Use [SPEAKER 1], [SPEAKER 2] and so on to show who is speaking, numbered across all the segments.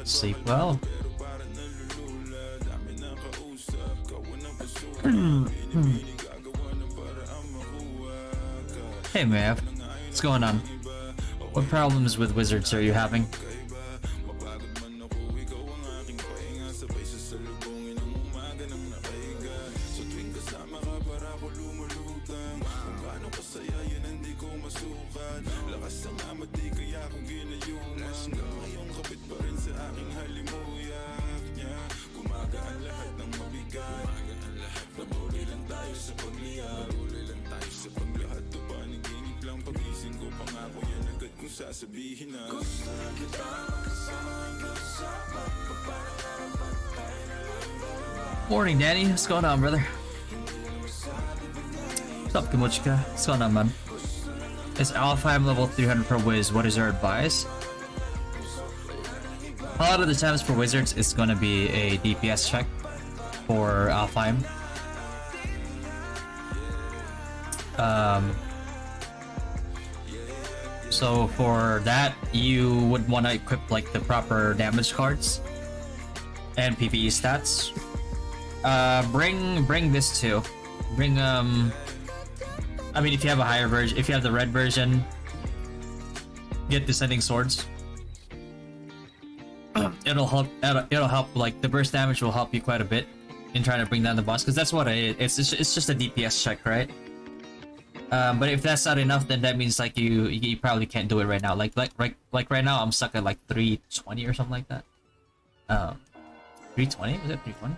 [SPEAKER 1] Sleep well. Hey Mav, what's going on? What problems with wizards are you having? Morning, Danny. What's going on, brother? What's up, Kimochika? What's going on, man? It's Alfheim level 300 for Wiz. What is your advice? A lot of the times for wizards, it's gonna be a DPS check for Alfheim. So for that, you would want to equip like the proper damage cards and PvE stats. Bring this too. Bring I mean, if you have a higher version, if you have the red version, get Descending Swords. It'll help. It'll help. Like the burst damage will help you quite a bit in trying to bring down the boss, because that's what it is. It's just a DPS check, right? But if that's not enough, then that means like you probably can't do it right now. Like right now, I'm stuck at like 320 or something like that. 320? Was it 320?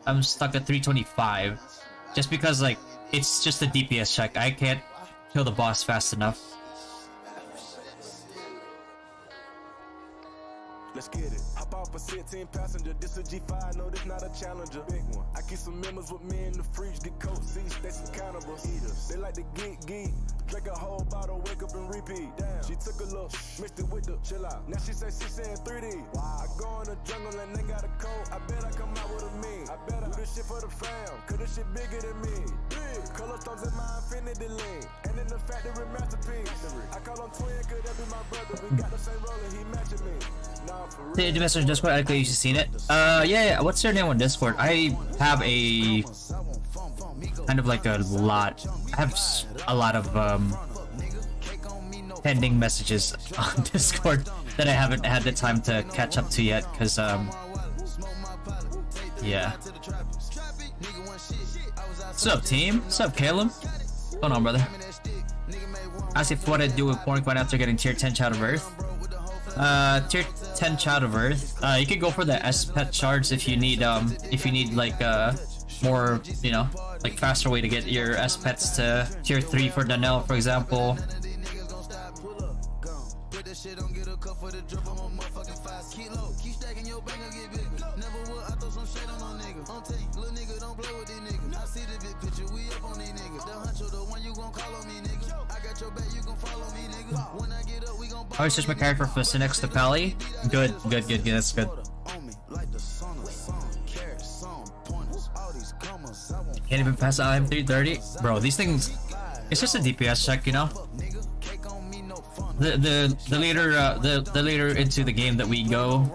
[SPEAKER 1] I'm stuck at 325, just because like it's just a DPS check. I can't kill the boss fast enough.
[SPEAKER 2] Let's get it. Hop off a 16 passenger. This a G5, no, this not a challenger. Big one. I keep some members with me in the fridge, get coat seats, they some cannibals. Eaters. They like to geek. Drink a whole bottle, wake up and repeat. Damn. She took a look, mixed it with the chill out. Now she say she saying 3D. Wow. I go in the jungle and they got a coat. I bet I come out with a mean. I bet I do this shit for the fam, cause this shit bigger than me. Big. Color stones in my infinity lane. And in the factory masterpiece. I call him twin, cause that be my brother. We got the same roller, he matching me. Nah, for real.
[SPEAKER 1] Did you message Discord? I think you should seen it. Yeah. What's your name on Discord? I have a kind of like a lot. I have a lot of pending messages on Discord that I haven't had the time to catch up to yet. Cause yeah. What's up, team? What's up, Caleb? What's going on, brother? Ask if what I do with porn quite after getting tier 10 Child of Earth. Tier 10 Child of Earth. You could go for the S-Pet shards if you need like more, you know, like faster way to get your S-Pets to tier 3 for Donnell, for example. I always switch my character for Synex to Pally. Good, that's good. Can't even pass IM 330. Bro, these things, it's just a DPS check, you know? The later into the game that we go,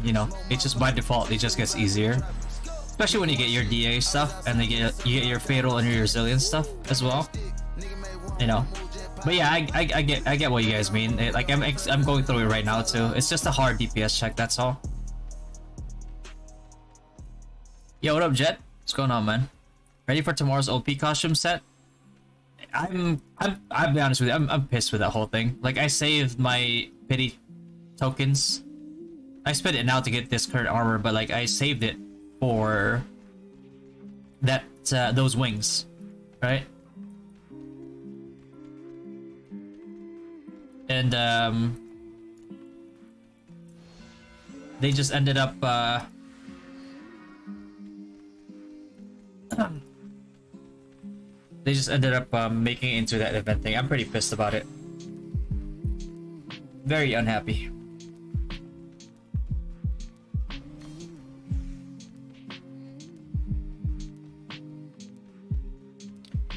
[SPEAKER 1] you know, it's just by default, it just gets easier. Especially when you get your DA stuff and you get your fatal and your resilience stuff as well. You know. But yeah, I get what you guys mean. Like I'm going through it right now too. It's just a hard DPS check, that's all. Yo, what up, Jet? What's going on, man? Ready for tomorrow's OP costume set? I'll be honest with you, I'm pissed with that whole thing. Like, I saved my pity tokens. I spent it now to get this current armor, but like I saved it for that those wings, right? And they just ended up making it into that event thing. I'm pretty pissed about it. Very unhappy.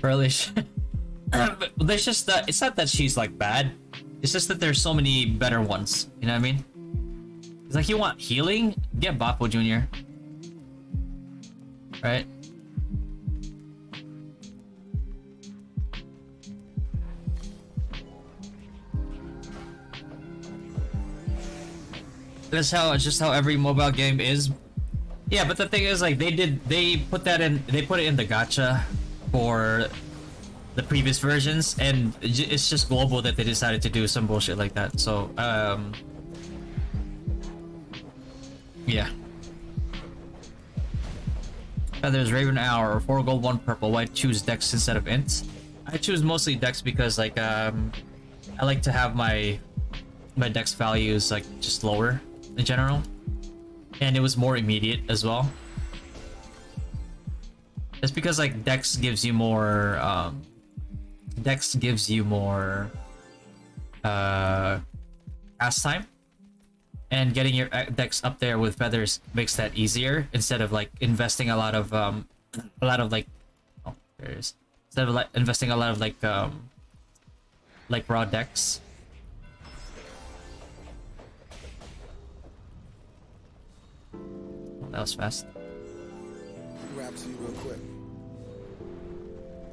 [SPEAKER 1] Earlish. But there's just it's not that she's like bad. It's just that there's so many better ones. You know what I mean? It's like, you want healing? Get Bappo Jr. Right? That's just how every mobile game is. Yeah, but the thing is, like, they put it in the gacha for the previous versions, and it's just global that they decided to do some bullshit like that. So yeah. Feathers, Raven Hour, 4 gold, 1 purple. Why choose Dex instead of Int? I choose mostly Dex because, like, I like to have my Dex values like just lower in general, and it was more immediate as well. It's because, like, Dex gives you more cast time, and getting your Dex up there with feathers makes that easier instead of like investing a lot of like, oh, there it is, instead of like investing a lot of like raw Dex. Oh, that was fast.
[SPEAKER 2] Rap to you real quick.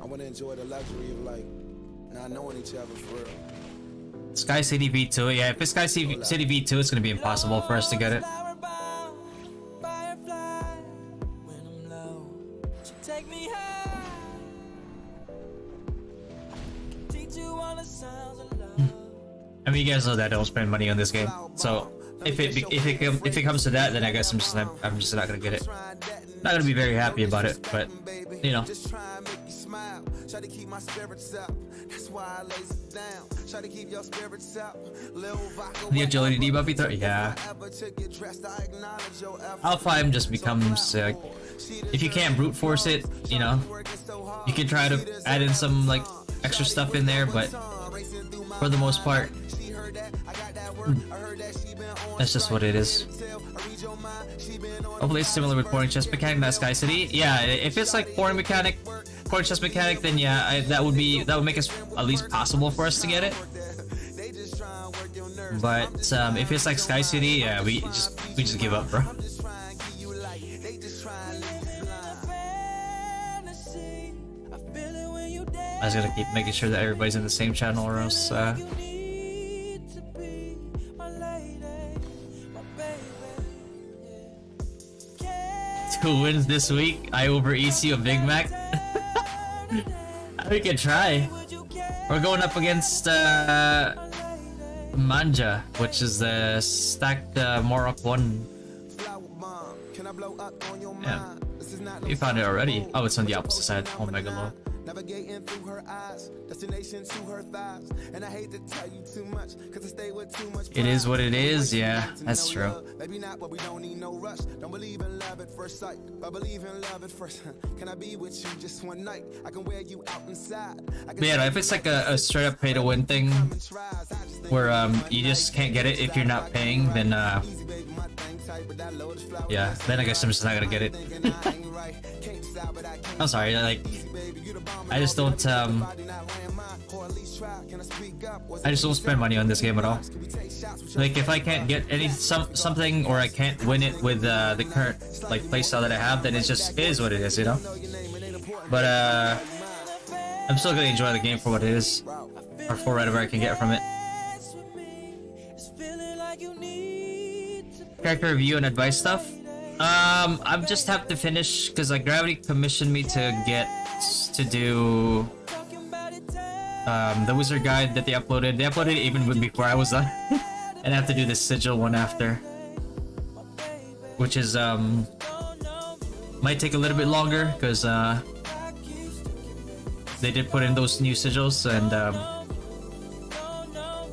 [SPEAKER 2] I want to enjoy the luxury of like not knowing each other for real.
[SPEAKER 1] Sky City V2, yeah, if it's Sky City V2, it's gonna be impossible for us to get it. I mean, you guys know that I don't spend money on this game, so if it comes to that, then I guess I'm just not gonna get it. Not gonna be very happy about it, but you know. Try to keep my spirits up. That's why I lays it down. Try to keep your spirits up. The agility debuff either? Yeah. Alpha M just becomes if you can't brute force it, you know, you can try to add in some like extra stuff in there, but for the most part, that's just what it is. Hopefully it's similar with Pouring Chest Mechanic, not Sky City. Yeah, if it's like Pouring Chest Mechanic, then yeah, that would make it at least possible for us to get it. But if it's like Sky City, yeah, we just give up, bro. I was gonna keep making sure that everybody's in the same channel, or else 2 wins this week. I over ECU a Big Mac. We can try. We're going up against Manja, which is the stacked Morok 1. Yeah. You found it already. Oh, it's on the opposite side. Oh, mega low. Navigating through her eyes, destination to her thighs, and I hate to tell you too much, cause I stay with too much. It is what it is, yeah, that's true. Maybe not, but we don't need no rush. Don't believe in love at first sight, but believe in love at first. Can I be with you just one night? I can wear you out inside. Yeah, if it's like a straight up pay to win thing, where you just can't get it if you're not paying, then Yeah, then I guess I'm just not gonna get it. I'm sorry, like I just don't spend money on this game at all. Like if I can't get something or I can't win it with the current like playstyle that I have, then it just is what it is, you know. But I'm still gonna enjoy the game for what it is, or for whatever I can get from it. Character review and advice stuff. I just have to finish because like Gravity commissioned me to do the wizard guide that they uploaded. They uploaded it even before I was done, and I have to do the sigil one after, which is might take a little bit longer because they did put in those new sigils, and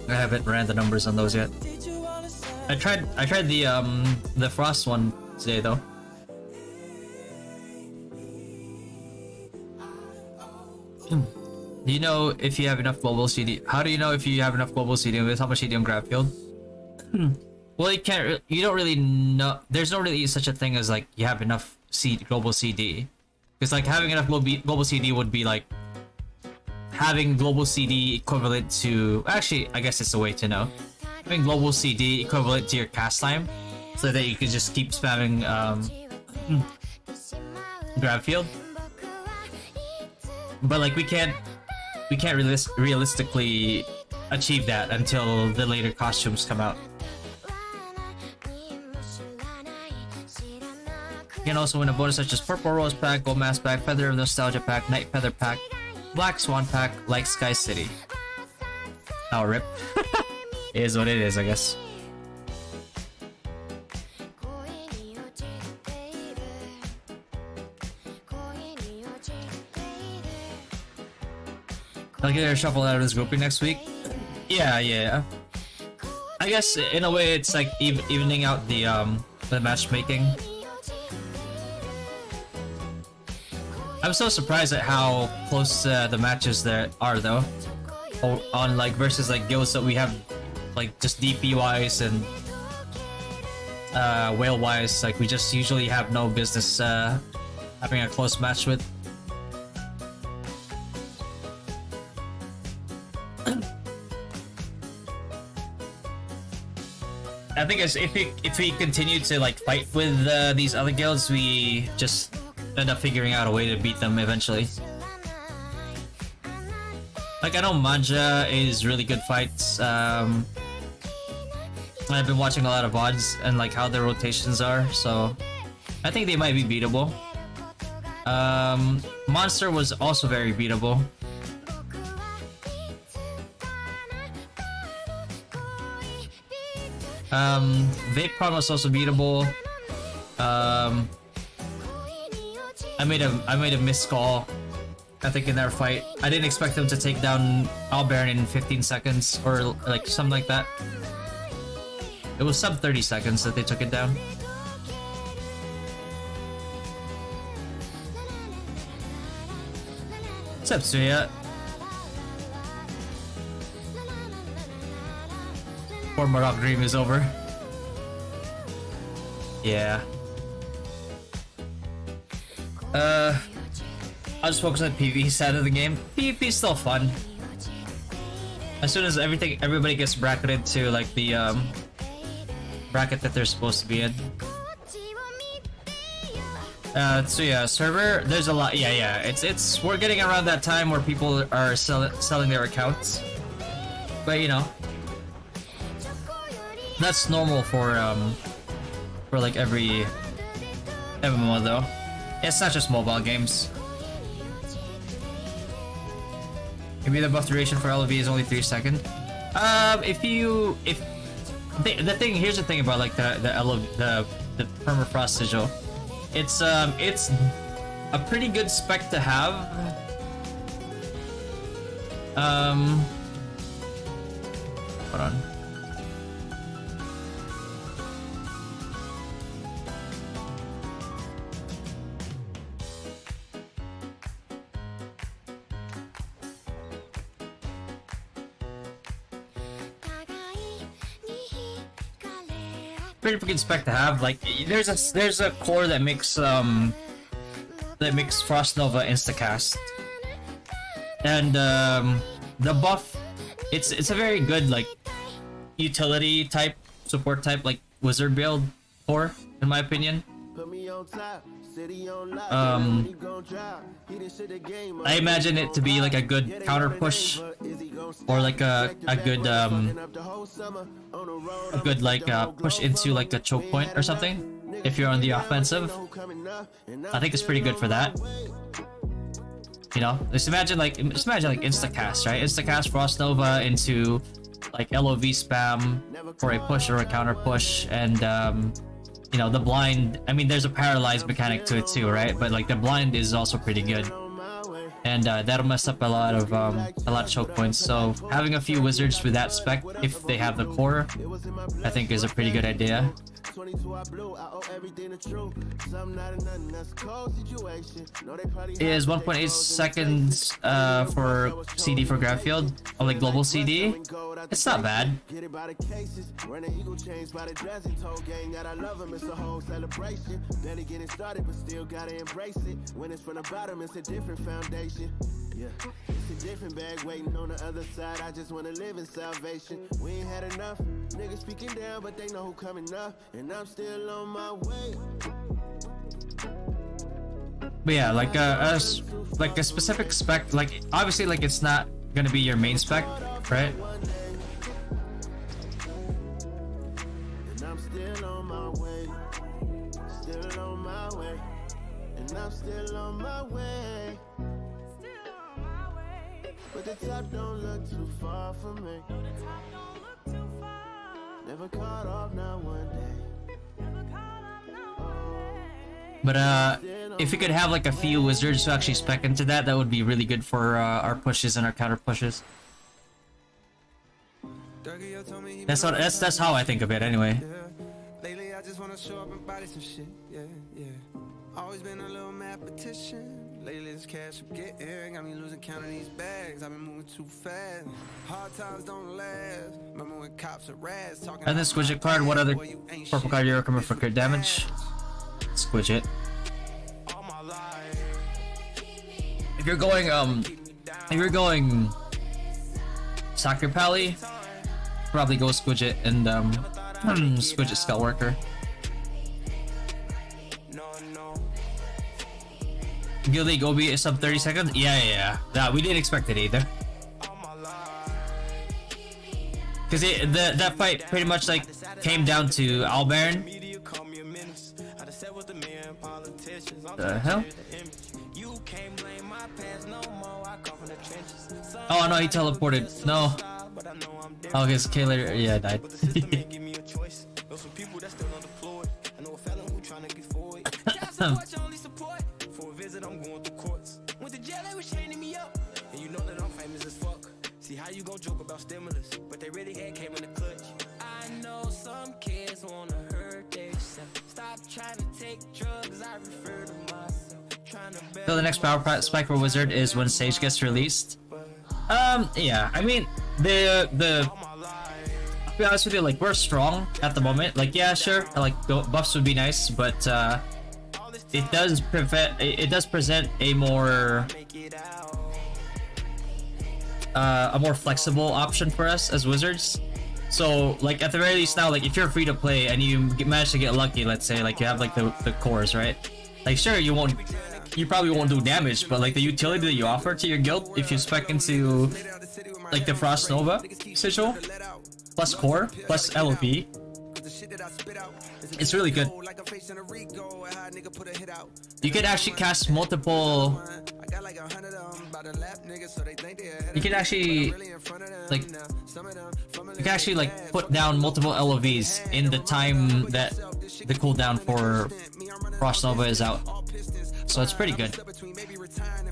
[SPEAKER 1] I haven't ran the numbers on those yet. I tried the frost one today though. Do you know if you have enough global CD? How do you know if you have enough global CD with how much CD on graph field? Well, you can't. You don't really know. There's not really such a thing as like you have enough global CD, because like having enough global CD would be like having global CD equivalent to. Actually, I guess it's a way to know. Having global CD equivalent to your cast time, so that you can just keep spamming grab field. But like we can't realistically achieve that until the later costumes come out. You can also win a bonus such as Purple Rose Pack, Gold Mask Pack, Feather of Nostalgia Pack, Night Feather Pack, Black Swan Pack, like Sky City. Oh, rip. It is what it is, I guess. I'll get a shuffle out of this grouping next week. Yeah. I guess in a way it's like evening out the matchmaking. I'm so surprised at how close the matches there are though. On like versus like guilds that we have like just DP wise and whale wise, like we just usually have no business having a close match with. I think if we continue to like fight with these other guilds, we just end up figuring out a way to beat them eventually. Like I know Manja is really good fights. I've been watching a lot of VODs and like how their rotations are, so I think they might be beatable. Monster was also very beatable. Vapecon was also beatable. I made a missed call, I think, in their fight. I didn't expect them to take down Albaron in 15 seconds or like something like that. It was sub 30 seconds that they took it down. What's up, Suya? Poor Marok Dream is over. Yeah. I'll just focus on PvP side of the game. PvP is still fun. As soon as everybody gets bracketed to like the bracket that they're supposed to be in. So yeah, server. There's a lot. Yeah. It's we're getting around that time where people are selling their accounts. But you know, that's normal for like every MMO though. It's not just mobile games. Maybe the buff duration for LV is only 3 seconds. Here's the thing about like the permafrost sigil. It's a pretty good spec to have. Hold on. pretty good spec to have. Like there's a core that makes Frost Nova instacast, and the buff, it's a very good like utility type, support type, like wizard build core, in my opinion. I imagine it to be like a good counter push, or like a good like push into like the choke point or something. If you're on the offensive, I think it's pretty good for that. You know, just imagine like instacast, right? Instacast Frost Nova into like LOV spam for a push or a counter push, and you know, the blind, I mean, there's a paralyzed mechanic to it too, right? But like the blind is also pretty good, and that'll mess up a lot of choke points. So having a few wizards with that spec, if they have the core, I think is a pretty good idea. Is 1.8 seconds for CD for Graffield, or like global CD. It's not bad.
[SPEAKER 2] Yeah, it's a different bag waiting on the other side. I just wanna live in salvation. We ain't had enough niggas speaking down, but they know who coming up, and I'm still on my way.
[SPEAKER 1] But yeah, like a specific spec, like obviously like it's not gonna be your main spec, right?
[SPEAKER 2] And I'm still on my way, still on my way, and I'm still on my way. But the top don't look too far from me. Never caught off, not one day.
[SPEAKER 1] But if we could have like a few wizards to actually spec into that, that would be really good for our pushes and our counter pushes. That's how I think of it anyway.
[SPEAKER 3] Lately I just wanna show up and body some shit. Yeah, yeah. Always been a little mathematician. Lately this cash I'm getting got me losing count of these bags. I've been moving too fast. Hard times don't last. Remember when cops are rats talking.
[SPEAKER 1] And this Squidget card, what other purple card you recommend for crit damage? Squidget. If you're going Soccer Pally, probably go Squidget and Squidget Skull Worker. Guild League Obi is sub 30 seconds? Yeah. Nah, we didn't expect it either. Because that fight pretty much like came down to Albaron. The hell? Oh no, he teleported. No. Oh, his Kayla, yeah, died.
[SPEAKER 3] I'm going through courts. Went to jail, they was chaining me up. And you know that I'm famous as fuck. See how you gon' joke about stimulus, but they really had came in the clutch. I know some kids wanna hurt themselves. Stop trying to take drugs, I refer to myself.
[SPEAKER 1] So the next power spike for Wizard is when Sage gets released. Yeah, I mean I'll be honest with you, like we're strong at the moment. Like yeah, sure, like buffs would be nice, but it does present a more flexible option for us as wizards. So like at the very least now, like if you're free to play and you manage to get lucky, let's say like you have like the cores, right? Like sure, you probably won't do damage, but like the utility that you offer to your guild, if you spec into like the Frost Nova Sigil plus core plus LOP, it's really good. You can actually cast multiple. You can actually like put down multiple LOVs in the time that the cooldown for Frost Nova is out. So it's pretty good.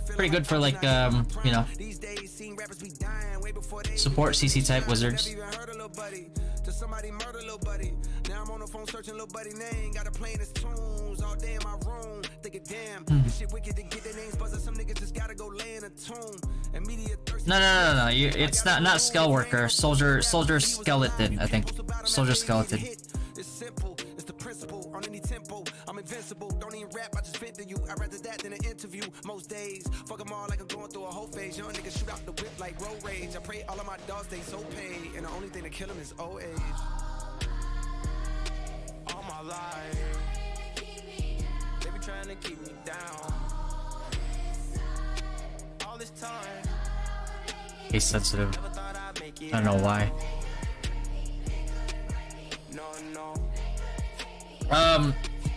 [SPEAKER 1] Pretty good for like you know, support CC type wizards. Somebody murder little buddy. Now I'm on the phone searching little buddy name. Got a playing his tunes all day in my room. Thinking damn, this shit wicked to get their names buzzing. Some niggas just gotta go lay in a tomb. No. It's not Skull Worker. Soldier Skeleton, I think. Soldier Skeleton. It's simple.
[SPEAKER 3] rap, I just fit to you. I'd rather that than an interview. Most days, fuck them all like I'm going through a whole phase. Young niggas shoot out the whip like road rage. I pray all of my dogs stay so paid, and the only thing to kill them is old age. All my life, they be trying to keep me down. All this time,
[SPEAKER 1] He's sensitive. I don't know why.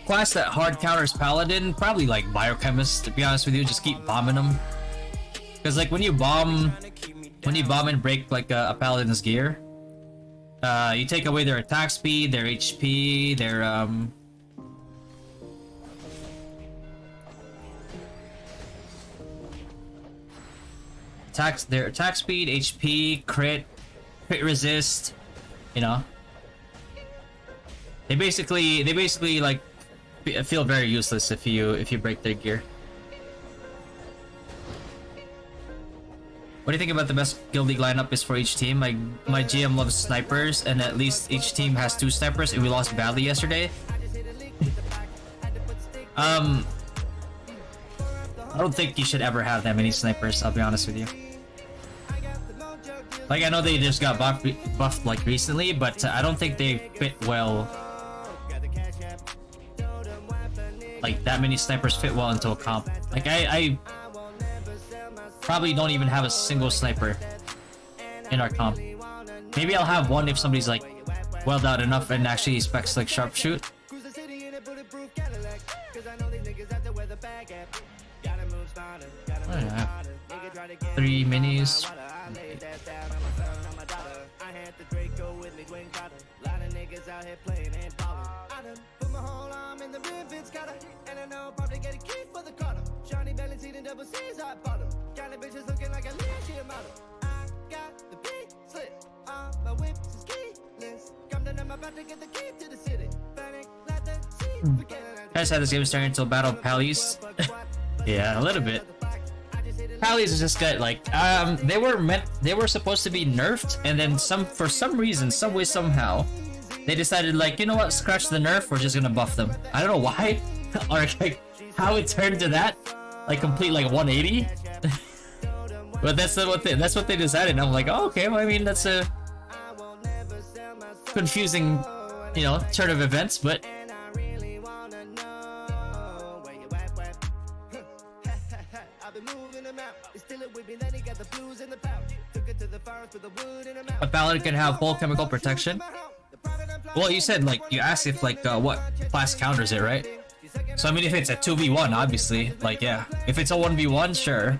[SPEAKER 1] Class that hard counters Paladin, probably like Biochemist, to be honest with you. Just keep bombing them. Because like when you bomb and break like a Paladin's gear, you take away their attack speed, their HP, their attack speed, HP, crit resist, you know. They basically like feel very useless if you break their gear. What do you think about the best Guild League lineup is for each team? My GM loves snipers, and at least each team has 2 snipers, and we lost badly yesterday. I don't think you should ever have that many snipers, I'll be honest with you. Like, I know they just got buffed like recently, but I don't think they fit well. Like, that many snipers fit well into a comp. Like, I probably don't even have a single sniper in our comp. Maybe I'll have one if somebody's like well out enough and actually specs like sharpshoot. Oh, yeah. 3 minis. I just had this game starting until Battle of Pallies. Yeah, a little bit. Pallies is just good. Like, they were supposed to be nerfed, and then for some reason, some way, somehow, they decided, like, you know what, scratch the nerf, we're just gonna buff them. I don't know why, or like how it turned to that, like complete like 180. But that's what they decided. And I'm like, oh, okay, well, I mean, that's a confusing, you know, turn of events, but. A Paladin can have full chemical protection. Well, you said, like, you asked if, like, what class counters it, right? So, I mean, if it's a 2v1, obviously, like, yeah. If it's a 1v1, sure.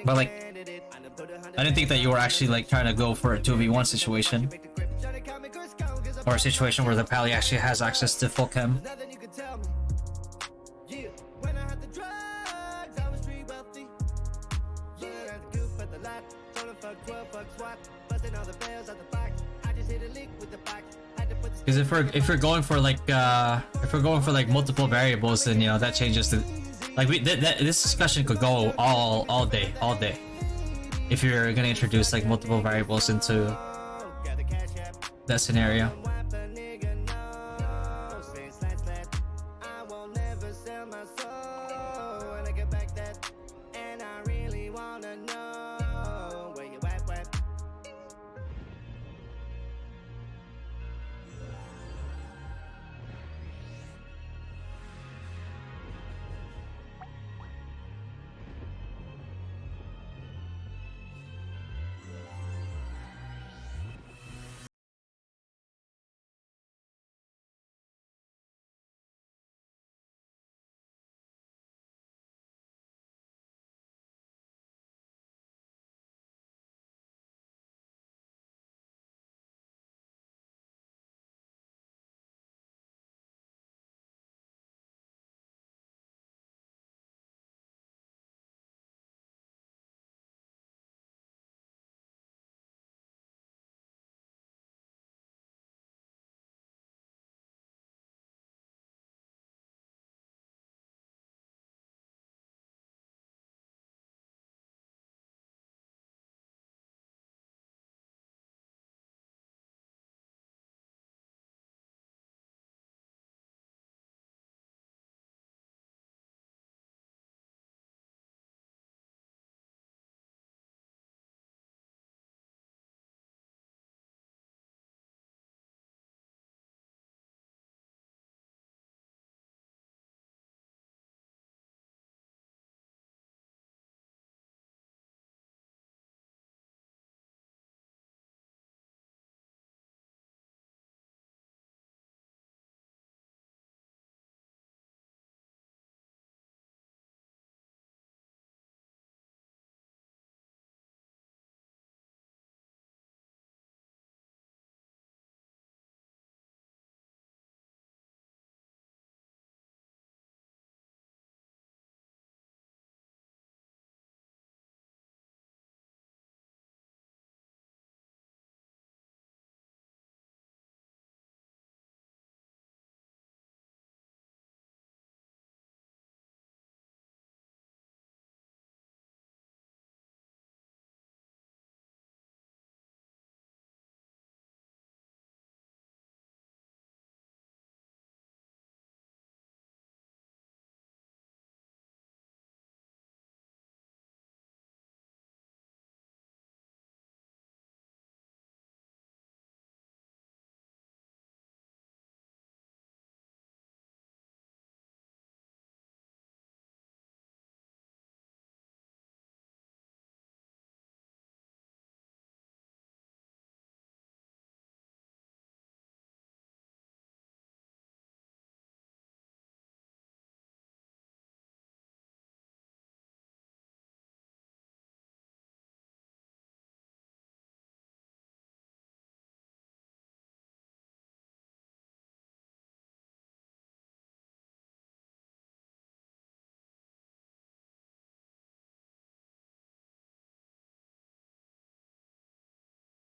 [SPEAKER 1] But, like, I didn't think that you were actually, like, trying to go for a 2v1 situation. Or a situation where the Pally actually has access to full chem. Because if we're going for like multiple variables, then, you know, that changes the, like, this discussion could go all day. If you're gonna introduce like multiple variables into that scenario.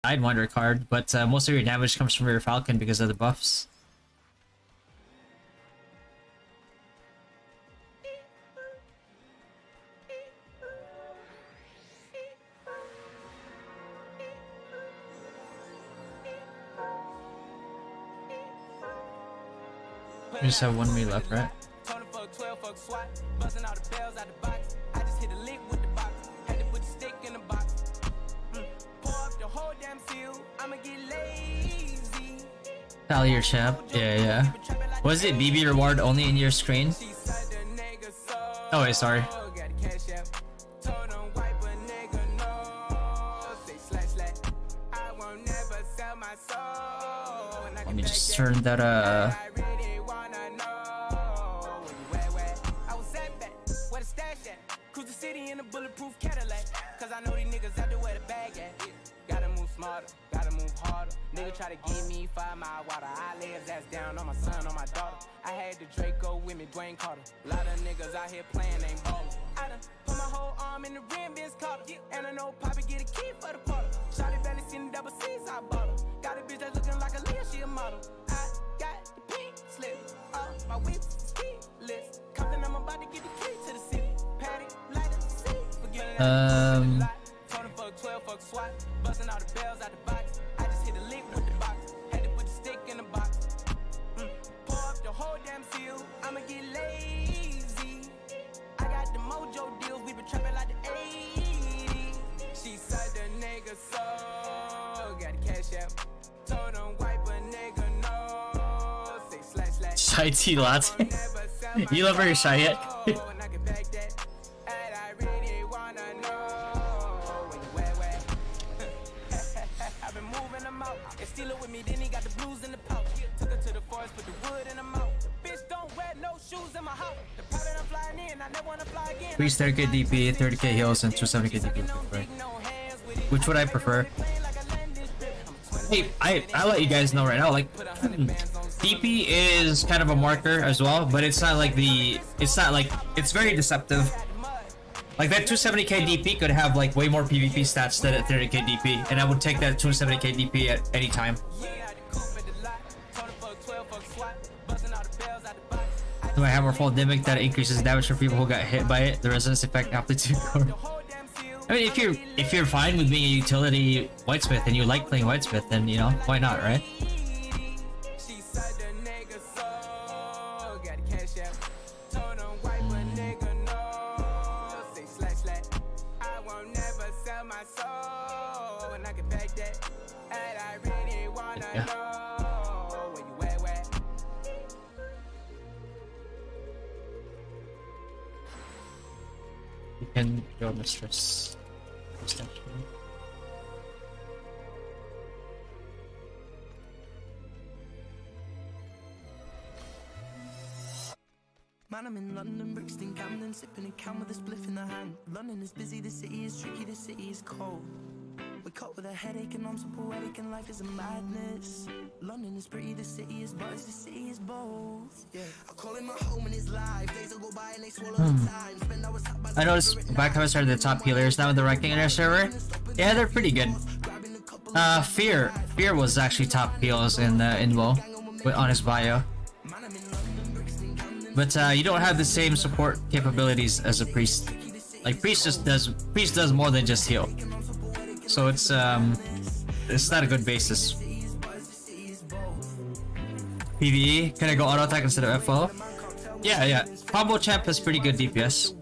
[SPEAKER 1] Sidewinder card, but most of your damage comes from your Falcon because of the buffs. We just have 1 minute left, right? Tally your champ. Yeah. Was it BB reward only in your screen? Oh wait, sorry. Let me just turn that
[SPEAKER 3] Nigga try to give me 5 mile water. I lay his ass down on my son, on my daughter. I had the Draco with me, Dwayne Carter. Lot of niggas out here playing, ain't ballin'. I done put my whole arm in the rim, Vince Carter. And I know Poppy get a key for the quarter. Shawty barely seen the double C's, I bought her. Got a bitch that's looking like a Leah, she a model. I got the pink slip, my whip's ski list. Compton, I'm about to get the key to the city. Patty, light up the city. Forgetting that. Told him fuck 12, fuck SWAT. Busting all the bells out the box. I just hit a lick with the box. Had to put the stick in the box. Pour up the whole damn seal. I'ma get lazy. I got the mojo deals. We been trapping like the 80s. She said the nigga so. Got the cash out. Told him wipe a nigga no. Say slash slash.
[SPEAKER 1] Shy T lots. You love very shy yet?
[SPEAKER 3] Steal it with me, then he got the blues in the pouch. Took her to the forest, put the wood in her mouth. Bitch, don't wear no shoes in my house. The pilot I'm flying in, I never wanna fly again.
[SPEAKER 1] Please 30k DP, 30k heals, and 270k DP. Right. Which would I prefer? Hey, I let you guys know right now, like, DP is kind of a marker as well, but it's not like it's very deceptive. Like that 270k DP could have like way more PvP stats than a 30k DP, and I would take that 270k DP at any time. My Hammerfall Dimic that increases damage for people who got hit by it. The resonance effect amplitude. I mean, if you're fine with being a utility whitesmith and you like playing whitesmith, then you know why not, right? You can go mistress.
[SPEAKER 3] Man, I'm in London, Brixton, Camden, sipping a can with a spliff in the hand. London is busy, the city is tricky, the city is cold. Wake up with a headache and I'm so poetic and life is a madness. London is pretty, the city is buzz, the city is both. Yeah, I call it my home and his life. Days will go by and they swallow the time. Spend hours sat by the
[SPEAKER 1] I noticed backups are the top healers now in the ranking in our server. Yeah, they're pretty good. Fear was actually top heals in WoW on his bio. But you don't have the same support capabilities as a priest. Like priest does more than just heal. So it's not a good basis. PvE, can I go auto attack instead of FO? Yeah. Combo champ has pretty good DPS.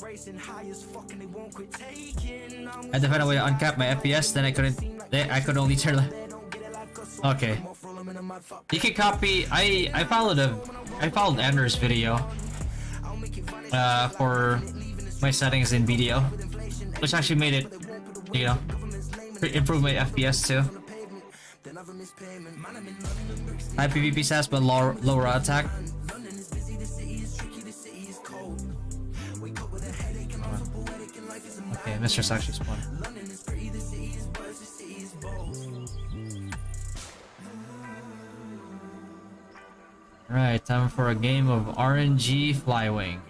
[SPEAKER 1] I had to find a way to uncap my FPS, then I could only turn left. Okay. You can copy. I followed Anders' video for my settings in BDO, which actually made it, you know, improve my FPS too. High PvP stats but lower attack. Okay, Mistress actually spawned. Alright, time for a game of RNG Flywing.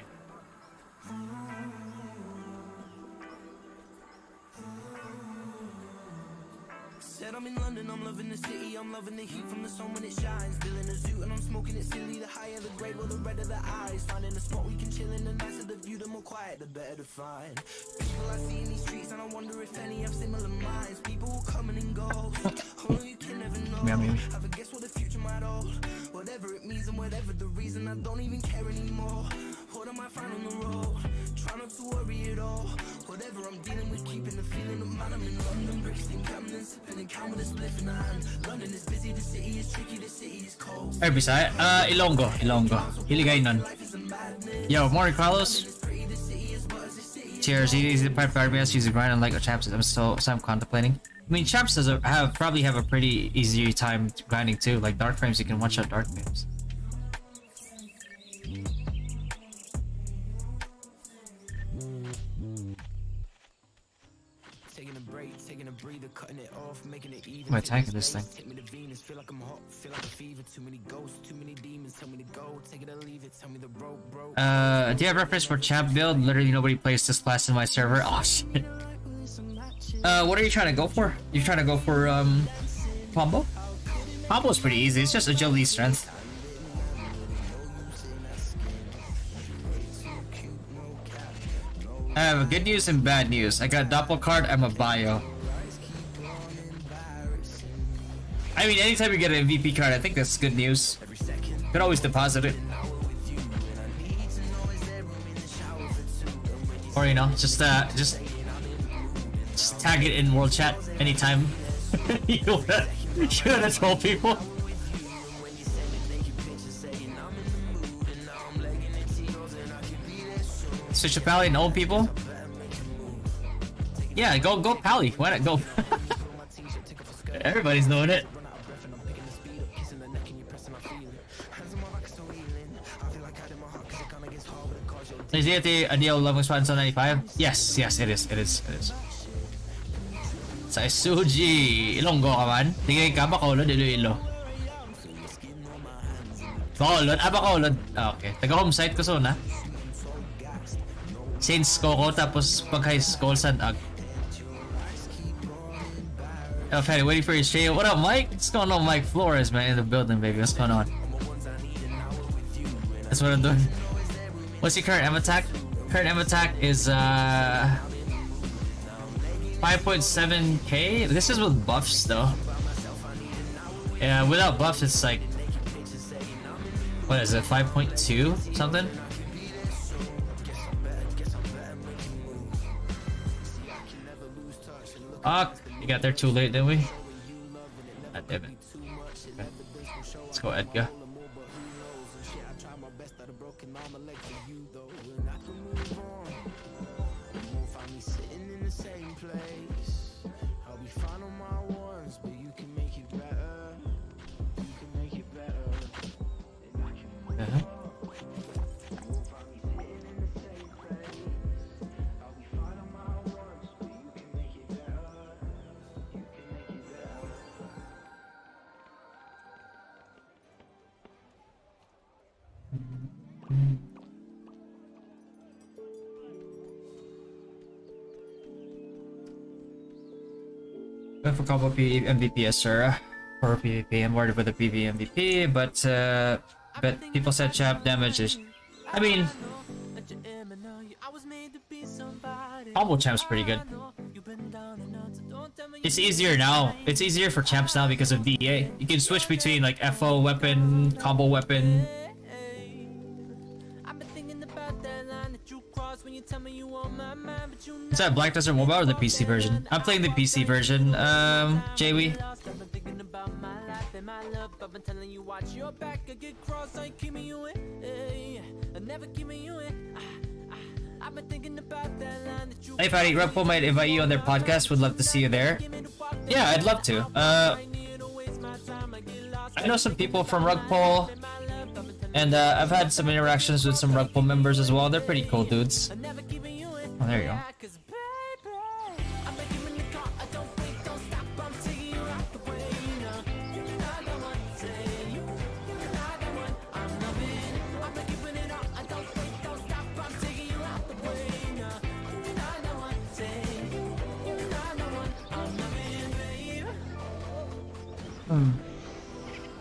[SPEAKER 3] that I'm in London, I'm loving the city, I'm loving the heat from the sun when it shines. Still in a suit and I'm smoking it silly. The higher the grade, well the redder the eyes. Finding a spot we can chill in, the nicer the view, the more quiet, the better to find. People I see in these streets and I wonder if any have similar minds. People will come and go. Oh, you can never know. I forget what the future might hold. Whatever it means and whatever the reason, I don't even care anymore. What am I finding on the road? Try not to worry at all. Whatever I'm dealing with, keeping the feeling of mine. I'm in London, bricks in Camden, sipping and count with a spliff in the hand. London is busy, the city is tricky, the city is cold.
[SPEAKER 1] Ay, Bisaya. Ilonggo. Hiligay nun. Yo, morning, Carlos. Cheers. Easy to pipe RBS, use the grind unlike champs. So I'm contemplating. I mean, champs probably have a pretty easy time grinding too. Like dark frames, you can one shot dark frames. I'm attacking this thing. Do you have reference for champ build? Literally nobody plays this class in my server. Oh shit. What are you trying to go for? You're trying to go for combo? Combo is pretty easy. It's just agility strength. I have good news and bad news. I got a doppel card. I'm a bio. I mean, anytime you get an MVP card, I think that's good news. You can always deposit it. Or you know, just tag it in world chat anytime you wanna troll people. Switch to Pally and old people? Yeah, go Pally. Why not go? Everybody's doing it. Is it a Neo level spot on 95? Yes, it is. Sa Suji, Ilonggo ka man? Tingin ka, Bacolod, Iloilo. Bacolod? Bacolod. Okay. Taga-home site ko so na. Saints Coco, tapos pag high school, Sanag. Oh, Fatty, waiting for your stream. What up, Mike? What's going on, Mike Flores, man, in the building, baby. What's going on? That's what I'm doing. What's your current M attack? Current M attack is 5.7k. This is with buffs though. Yeah, without buffs it's like, what is it, 5.2 something? Ah, you got there too late, didn't we? God damn it. Okay. Let's go, Edgar. Went for combo MVP, yes sir. For PvP, I'm worried with the PvP MVP, but people said chap damage is. I mean, combo champ's pretty good. It's easier now. It's easier for champs now because of DEA. You can switch between like FO weapon, combo weapon. Is that Black Desert Mobile or the PC version? I'm playing the PC version, JW. Hey Fatty, Reppo might invite you on their podcast. Would love to see you there. Yeah, I'd love to. I know some people from Rugpole, and I've had some interactions with some Rugpole members as well. They're pretty cool dudes. Oh, there you go.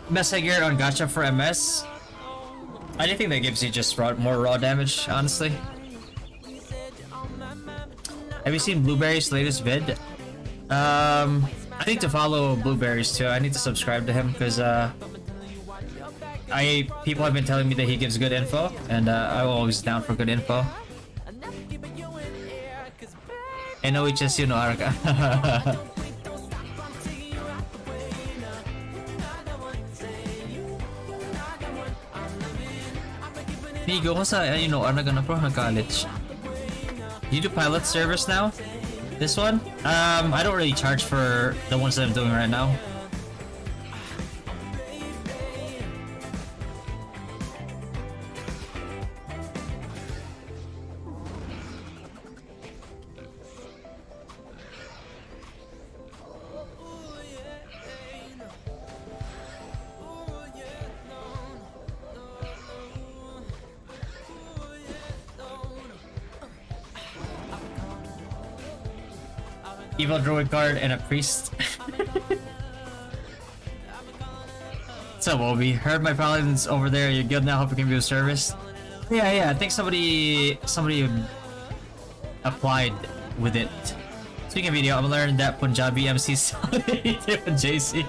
[SPEAKER 1] Best gear on gacha for MS. Anything that gives you just more raw damage, honestly. Have you seen Blueberry's latest vid? I need to follow Blueberry's too. I need to subscribe to him because people have been telling me that he gives good info, and I'm always down for good info. NOHS, you know, Araka. Nigo ko sa, you know, Arnaga na pro na college. You do pilot service now? This one? I don't really charge for the ones that I'm doing right now. Evil druid guard and a priest. What's up, Obi? Heard my paladins over there. Your guild now. Hope you can be of service. Yeah. I think somebody applied with it. Speaking of video, I'm gonna learn that Punjabi MC with JC.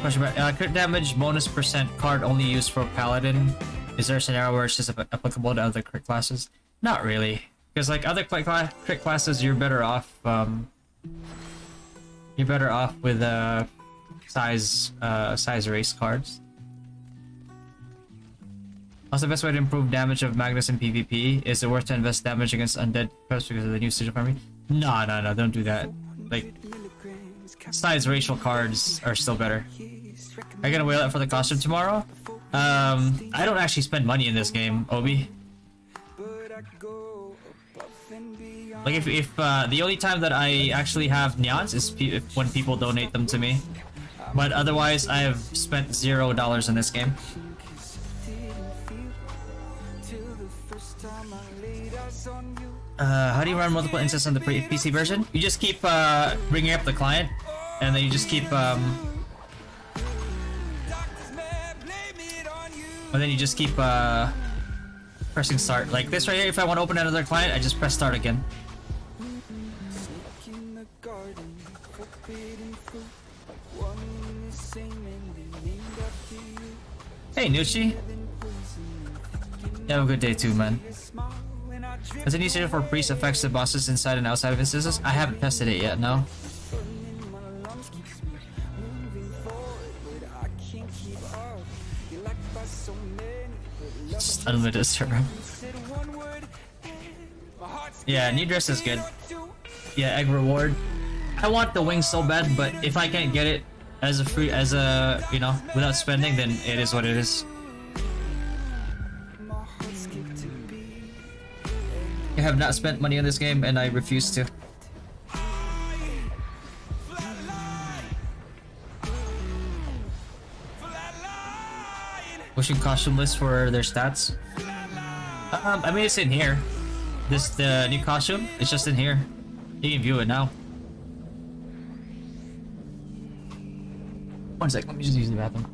[SPEAKER 1] Question about crit damage bonus percent card only used for paladin. Is there a scenario where it's just applicable to other crit classes? Not really, because like other crit classes, you're better off. You're better off with size race cards. What's the best way to improve damage of Magnus in PvP? Is it worth to invest damage against undead preps because of the new Sigil farming? No, don't do that. Like, size racial cards are still better. Are you gonna whale out for the costume tomorrow? I don't actually spend money in this game, Obi. Like if the only time that I actually have neons is when people donate them to me. But otherwise, I have spent $0 in this game. How do you run multiple instances on the PC version? You just keep bringing up the client, and then you just keep pressing start. Like this right here, if I want to open another client, I just press start again. Hey Nucci. You have a good day too, man. Does it easier for priest affects the bosses inside and outside of instances? I haven't tested it yet, no. Just unlimited server. Yeah, new dress is good. Yeah, egg reward. I want the wings so bad, but if I can't get it as a you know, without spending, then it is what it is. I have not spent money on this game, and I refuse to. Pushing costume list for their stats. I mean, it's in here. The new costume. It's just in here. You can view it now. One sec. Let me just use the bathroom.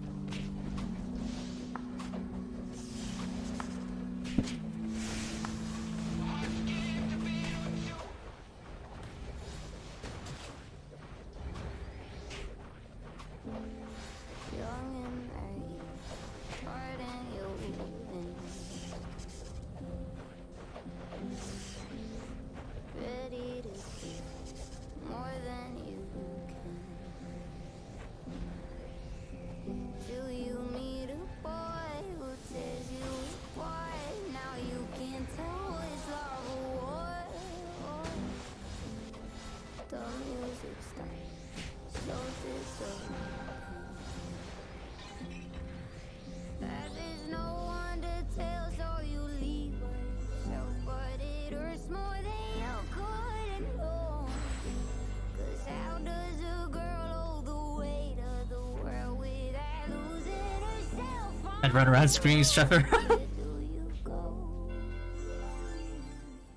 [SPEAKER 1] I'd run around screaming Trevor.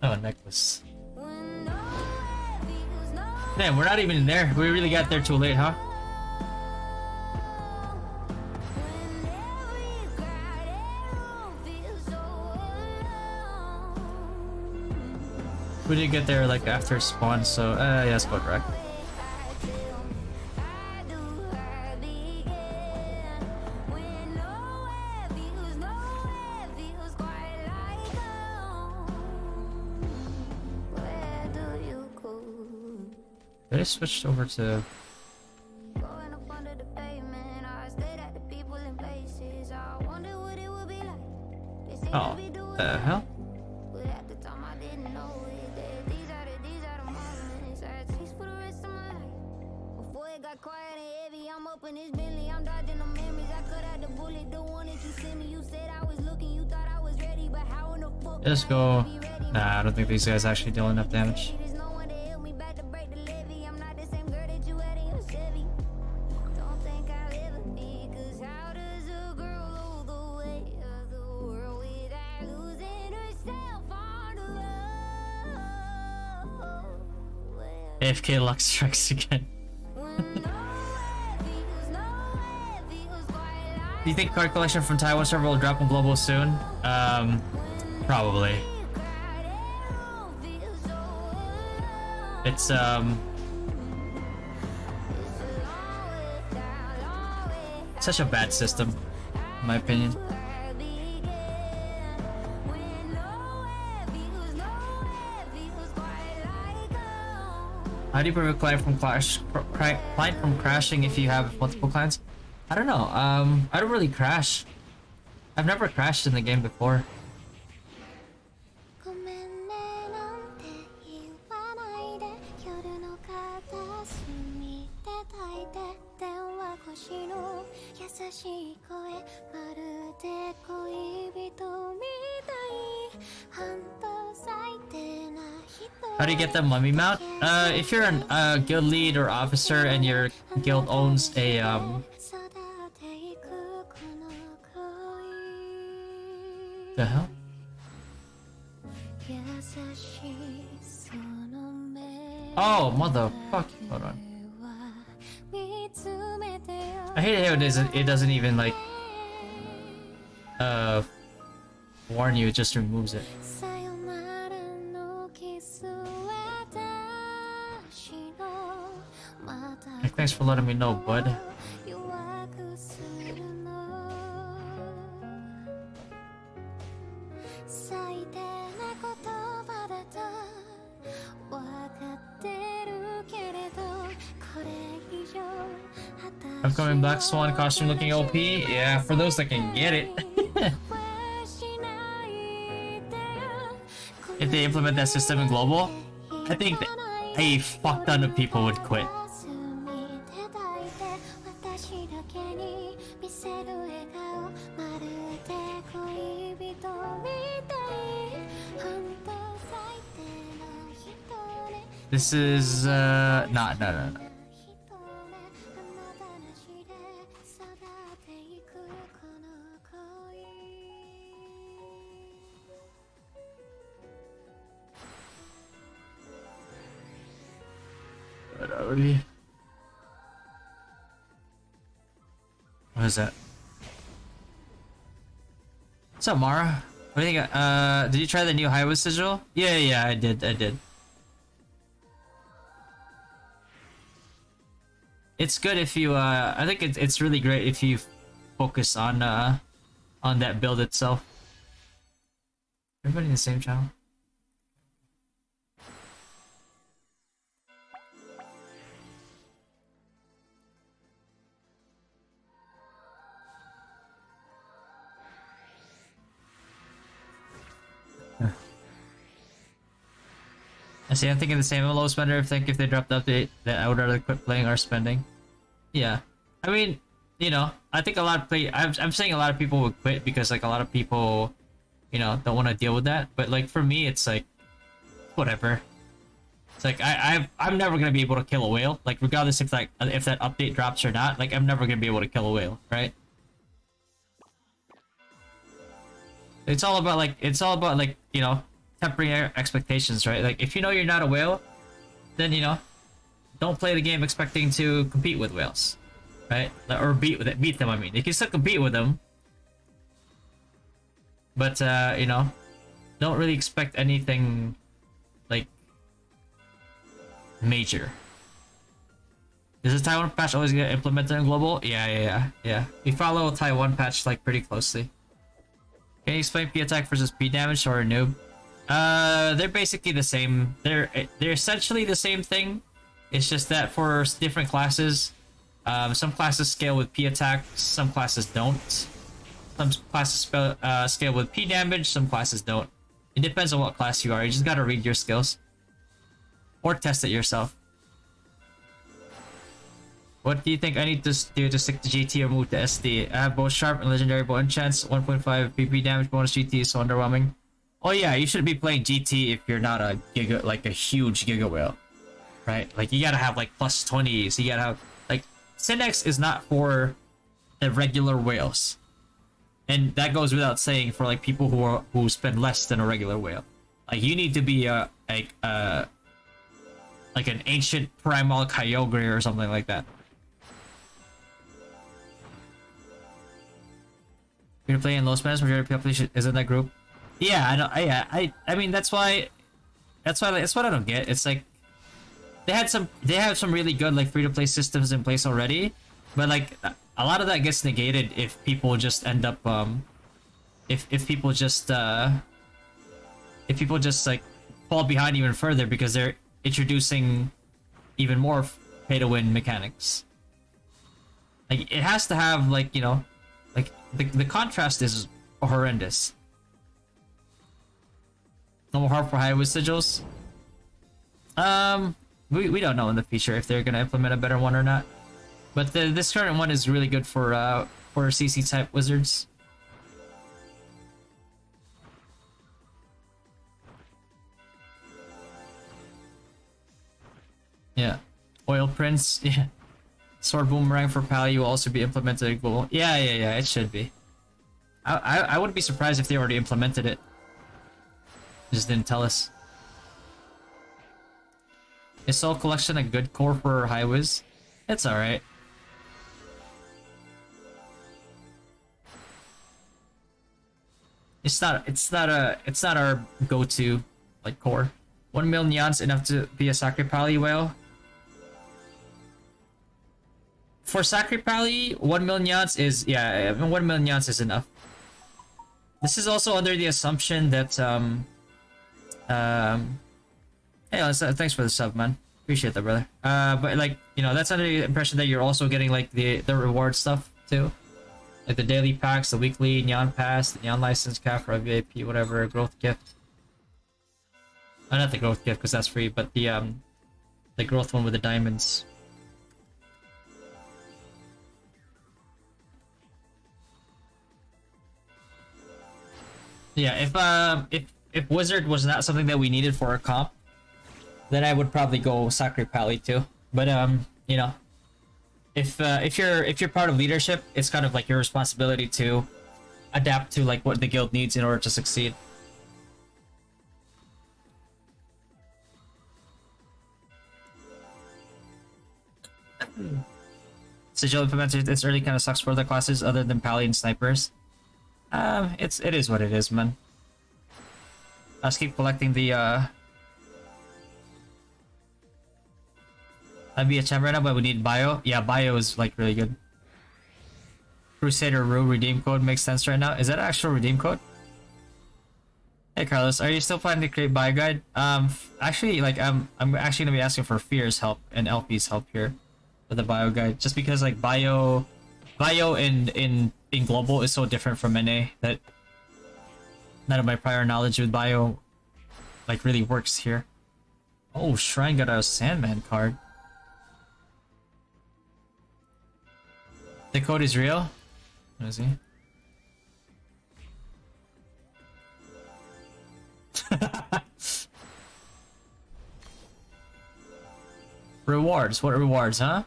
[SPEAKER 1] Oh, a necklace. Damn, we're not even in there. We really got there too late, huh? We did get there like after spawn, so yeah, let's go direct. They switched over to. Oh, the hell? Just go. Nah, I don't think these guys actually deal enough damage. AFK Lux strikes again. Do you think card collection from Taiwan server will drop on global soon? Probably. It's such a bad system, in my opinion. How do you prevent client from crashing if you have multiple clients? I don't know. I don't really crash. I've never crashed in the game before. How do you get the mummy mount? If you're a guild lead or officer and your guild owns a the hell? Oh, motherfucker! Hold on. I hate how it doesn't even like warn you, it just removes it. Hey, thanks for letting me know, bud. Upcoming Black Swan costume looking OP? Yeah, for those that can get it. If they implement that system in global, I think a fuck ton of people would quit. This is no. What is that? What's up, Mara? What do you think? Did you try the new highway sigil? Yeah, I did. It's good if you I think it's really great if you focus on that build itself. Everybody in the same channel? I see. I'm thinking the same. I'm a low spender. I think if they dropped the update, that I would rather quit playing or spending. Yeah, I mean, you know, I think a lot of I'm saying a lot of people would quit because like a lot of people, you know, don't want to deal with that. But like for me, it's like whatever. It's like I'm never gonna be able to kill a whale. Like regardless if that update drops or not, like I'm never gonna be able to kill a whale, right? It's all about like you know, tempering expectations, right? Like if you know you're not a whale, then you know, don't play the game expecting to compete with whales, right? Or beat them. I mean, you can still compete with them, but you know, don't really expect anything like major. Is the Taiwan patch always get implemented in global? Yeah. We follow Taiwan patch like pretty closely. Can you explain P attack versus P damage or a noob? They're basically the same. They're essentially the same thing. It's just that for different classes, some classes scale with P attack, some classes don't. Some classes scale with P damage, some classes don't. It depends on what class you are. You just gotta read your skills. Or test it yourself. What do you think I need to do to stick to GT or move to SD? I have both sharp and legendary bow enchants. 1.5 PP damage bonus. GT is so underwhelming. Oh yeah, you should be playing GT if you're not a huge Giga Whale. Right? Like you gotta have like plus 20s. You gotta have like Synex is not for the regular whales. And that goes without saying for like people who spend less than a regular whale. Like you need to be like an ancient primal Kyogre or something like that. You're playing low spans, majority of the population is in that group. Yeah, I know. I mean that's what I don't get. It's like they have some really good like free to play systems in place already, but like a lot of that gets negated if people just end up if people just like fall behind even further because they're introducing even more pay to win mechanics. Like it has to have like, you know, like the contrast is horrendous. No more harp for high with sigils. We don't know in the future if they're gonna implement a better one or not. But this current one is really good for CC type wizards. Yeah. Oil Prince, yeah. Sword Boomerang for Pally will also be implemented in global. Yeah, it should be. I wouldn't be surprised if they already implemented it. Just didn't tell us. Is Soul Collection a good core for High Wiz? It's alright. It's not our go-to like core. 1 million yans enough to be a Sacred Pally whale. For Sacred Pally, 1 million yans is 1 million yans is enough. This is also under the assumption that hey, thanks for the sub, man. Appreciate that, brother. But like, you know, that's under the impression that you're also getting like the reward stuff too. Like the daily packs, the weekly Neon Pass, the Neon License, Kafra, VIP, whatever, growth gift. Not the growth gift because that's free, but the growth one with the diamonds. Yeah, if Wizard was not something that we needed for our comp, then I would probably go Sacred Pally too. But you know, if you're part of leadership, it's kind of like your responsibility to adapt to like what the guild needs in order to succeed. Sigil implemented this early kind of sucks for other classes other than Pally and Snipers. It is what it is, man. Let's keep collecting the I'd be a champ right now, but we need bio. Yeah, bio is like really good. Crusader Rue redeem code makes sense right now. Is that an actual redeem code? Hey Carlos, are you still planning to create bio guide? Actually, like I'm actually gonna be asking for Fear's help and LP's help here with the bio guide, just because like bio in global is so different from NA that none of my prior knowledge with bio like really works here. Oh, Shrine got a Sandman card. The code is real? What is he? Rewards. What rewards, huh?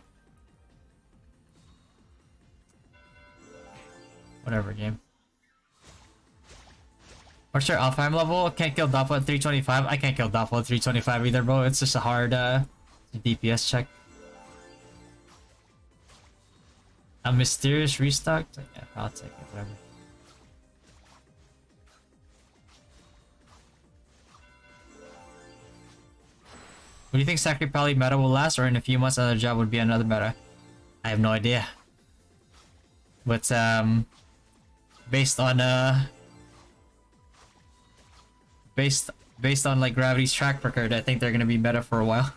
[SPEAKER 1] Whatever, game. What's your Alfheim level? Can't kill Doppel at 325. I can't kill Doppel at 325 either, bro. It's just a hard DPS check. A mysterious restock? Yeah, I'll take it, whatever. What do you think Sacred Pally meta will last, or in a few months another job would be another meta? I have no idea. But based on based on like Gravity's track record, I think they're gonna be meta for a while.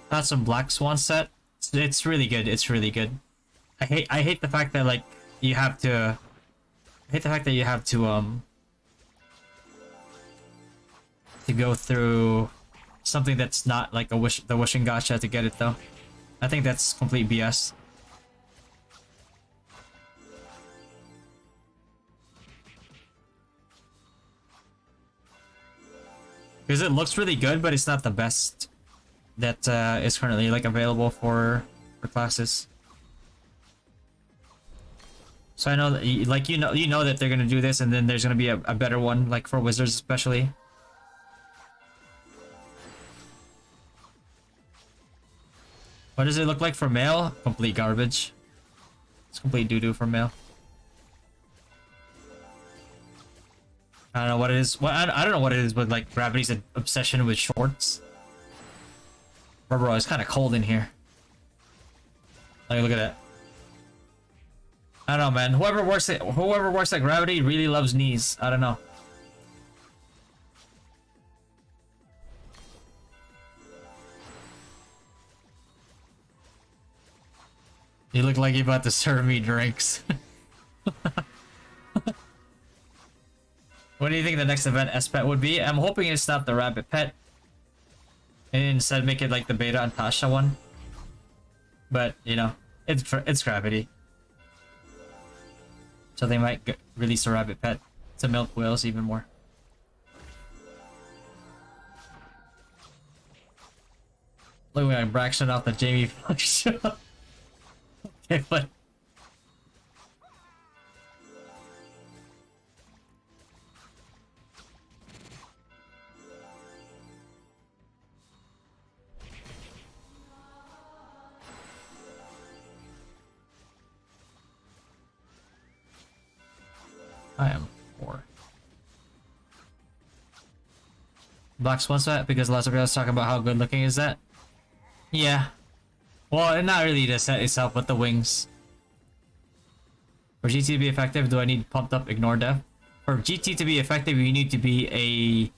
[SPEAKER 1] Got some Black Swan set. It's really good. It's really good. I hate the fact that like you have to. I hate the fact that you have to go through something that's not like the wishing gacha to get it though. I think that's complete BS. Because it looks really good, but it's not the best that is currently like available for classes. So I know that like you know that they're gonna do this, and then there's gonna be a better one like for wizards especially. What does it look like for male? Complete garbage. It's complete doo-doo for male. I don't know what it is. Well, I don't know what it is with like Gravity's obsession with shorts. Bro, it's kind of cold in here. Like, look at that. I don't know, man. Whoever works at Gravity really loves knees. I don't know. You look like you're about to serve me drinks. What do you think the next event SPET would be? I'm hoping it's not the rabbit pet. And instead make it like the beta and Tasha one. But, you know, it's Gravity. So they might release a rabbit pet to milk whales even more. Look at Braxton off the Jamie Foxx show. Okay, but... I am poor. Black Swan set because lots of people talking about how good looking is that. Yeah. Well, not really the set itself, but the wings. For GT to be effective, do I need pumped up ignore death? For GT to be effective, you need to be a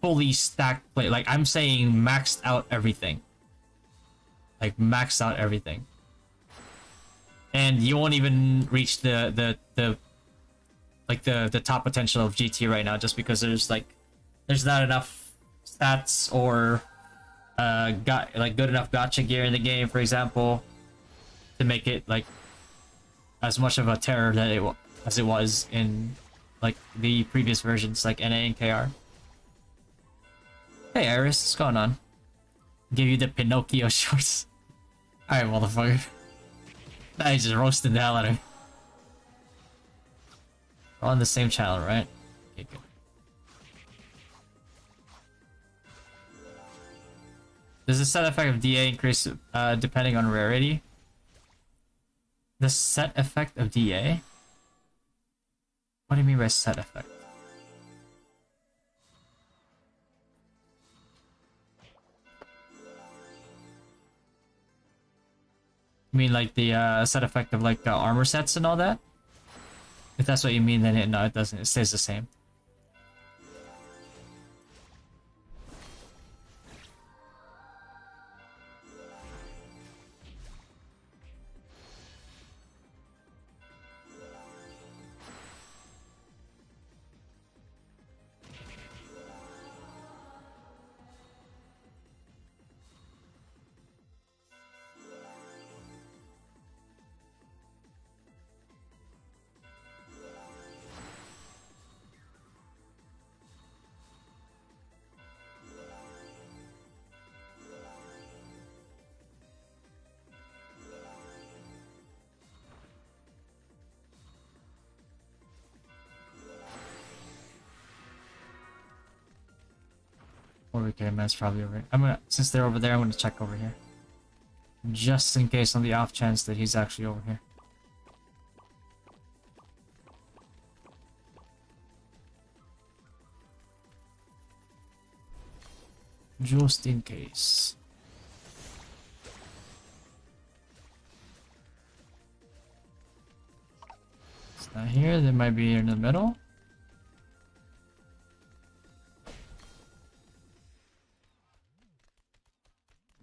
[SPEAKER 1] fully stacked play. Like I'm saying, maxed out everything. Like maxed out everything. And you won't even reach the top potential of GT right now, just because there's not enough stats or good enough gacha gear in the game, for example, to make it like as much of a terror that as it was in like the previous versions like NA and KR. Hey Iris, what's going on? Give you the Pinocchio shorts. Alright, motherfucker. Nah, he's just roasting the hell out of me. We're on the same channel, right? Okay, good. Does the set effect of DA increase depending on rarity? The set effect of DA? What do you mean by set effect? You mean like the set effect of like armor sets and all that? If that's what you mean, then no, it doesn't. It stays the same. 40k man's probably over here. I'm gonna, since they're over there, I'm gonna check over here. Just in case, on the off chance that he's actually over here. Just in case. It's not here, they might be in the middle.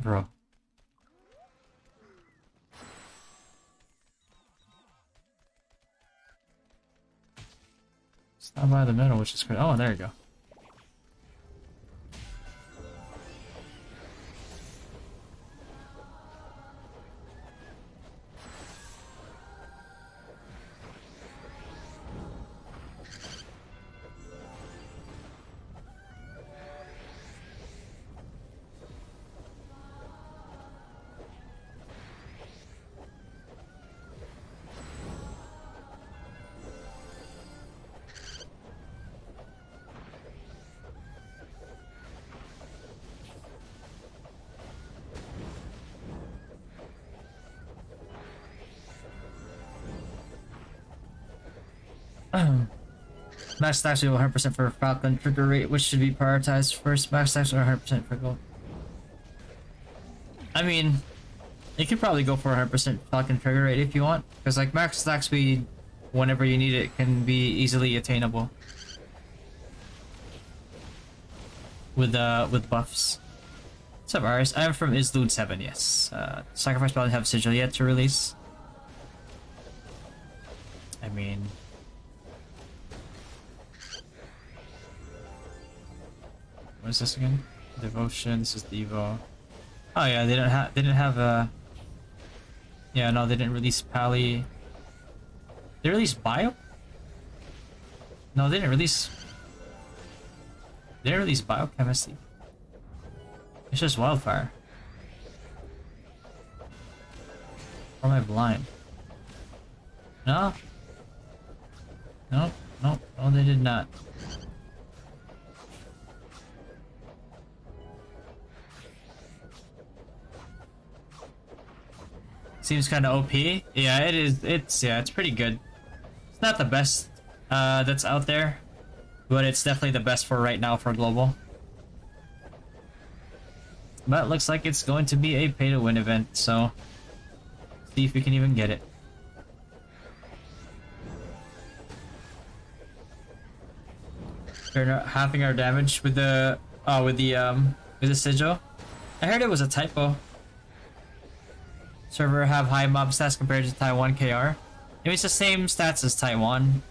[SPEAKER 1] Bro. It's not by the middle, which is good. Oh, there you go. Max stacks will 100% for Falcon trigger rate, which should be prioritized first. Max stacks are 100% for gold. I mean, you could probably go for 100% Falcon trigger rate if you want, because like max stack speed, whenever you need it, can be easily attainable with buffs. What's up, Aris? I'm from Izlude 7. Yes. Sacrifice probably have Sigil yet to release. I mean. What is this again? Devotion. This is Devo. Oh yeah, they didn't have a. Yeah, no, they didn't release Pally. They released Bio? No, they didn't release. They didn't release Biochemistry. It's just Wildfire. Or am I blind? No. No, no, no, they did not. Seems kind of OP. Yeah, it is. It's pretty good. It's not the best that's out there, but it's definitely the best for right now for global. But it looks like it's going to be a pay-to-win event, so see if we can even get it. We're not halving our damage with the sigil. I heard it was a typo. Server have high mob stats compared to Taiwan KR. I mean, it's the same stats as Taiwan,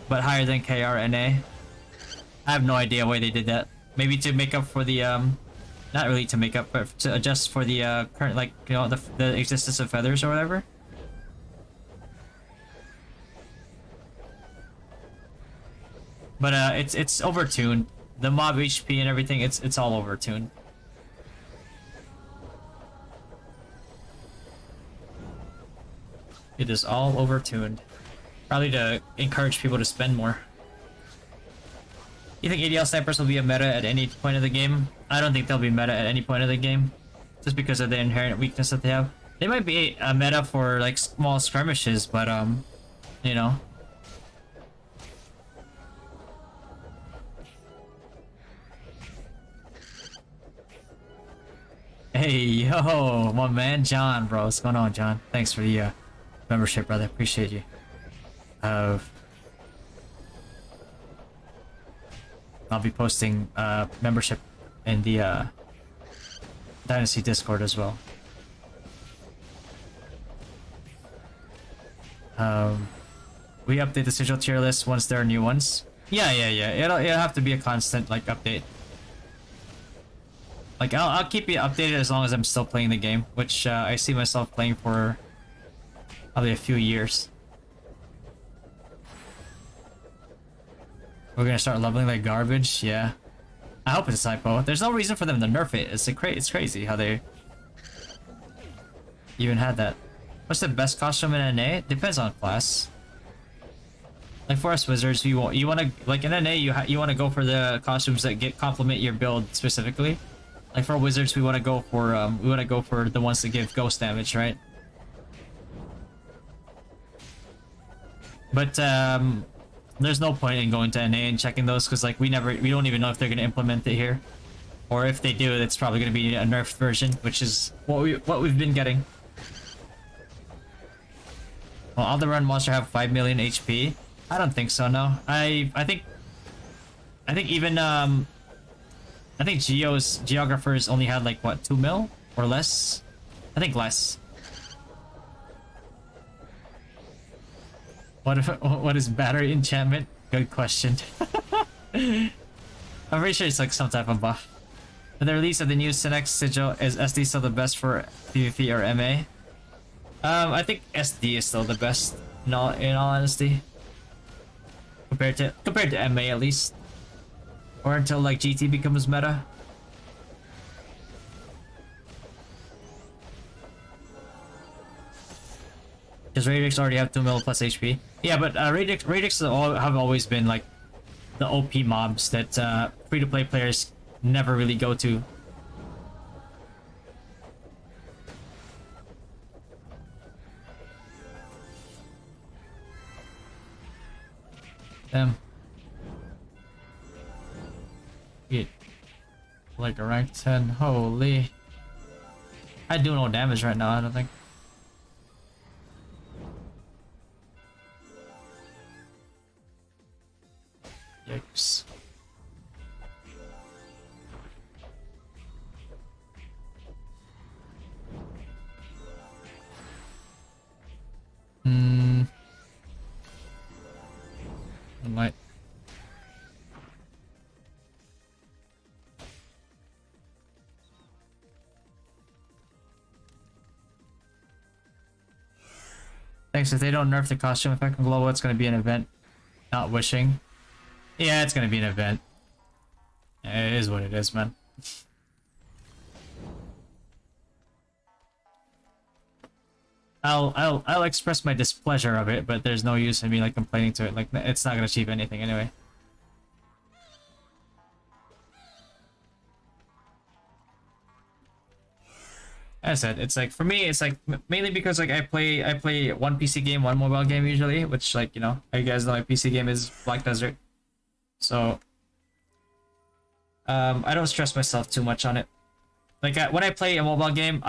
[SPEAKER 1] but higher than KR NA. I have no idea why they did that. Maybe to make up for the not really to make up, but to adjust for the current, like, you know, the existence of feathers or whatever. But it's overtuned. The mob HP and everything, it's all overtuned. It is all overtuned. Probably to encourage people to spend more. You think ADL snipers will be a meta at any point of the game? I don't think they'll be meta at any point of the game. Just because of the inherent weakness that they have. They might be a meta for like small skirmishes, but you know. Hey, yo, my man John, bro. What's going on, John? Thanks for the membership, brother. Appreciate you. I'll be posting membership in the Dynasty Discord as well. We update the sigil tier list once there are new ones. Yeah. It'll have to be a constant like update. Like I'll keep you updated as long as I'm still playing the game, which I see myself playing for probably a few years. We're gonna start leveling like garbage, yeah. I hope it's a typo. There's no reason for them to nerf it. It's crazy how they even had that. What's the best costume in NA? Depends on class. Like for us wizards, you want to like in NA you want to go for the costumes that complement your build specifically. Like for wizards, we want to go for the ones that give ghost damage, right? But there's no point in going to NA and checking those because like we don't even know if they're gonna implement it here, or if they do, it's probably gonna be a nerfed version, which is what we've been getting. Will all the run monster have 5 million HP? I don't think so. No, I think even I think geographers only had like what 2 mil or less. I think less. What is battery enchantment? Good question. I'm pretty sure it's like some type of buff. With the release of the new Synex Sigil, is SD still the best for PvP or MA? I think SD is still the best. In all honesty, compared to MA at least, or until like GT becomes meta. Does Radix already have 2 mil plus HP? Yeah, but Radix have always been like the OP mobs that free-to-play players never really go to. Damn. Get like a rank 10. Holy. I do no damage right now, I don't think. Yikes. I might. Thanks. If they don't nerf the costume effect on global, it's going to be an event. Not wishing. Yeah, it's going to be an event. It is what it is, man. I'll express my displeasure of it, but there's no use in me like complaining to it. Like it's not going to achieve anything anyway. As I said, it's like for me, it's like mainly because like I play one PC game, one mobile game usually, which like you know, you guys know my PC game is Black Desert, so I don't stress myself too much on it. Like when I play a mobile game,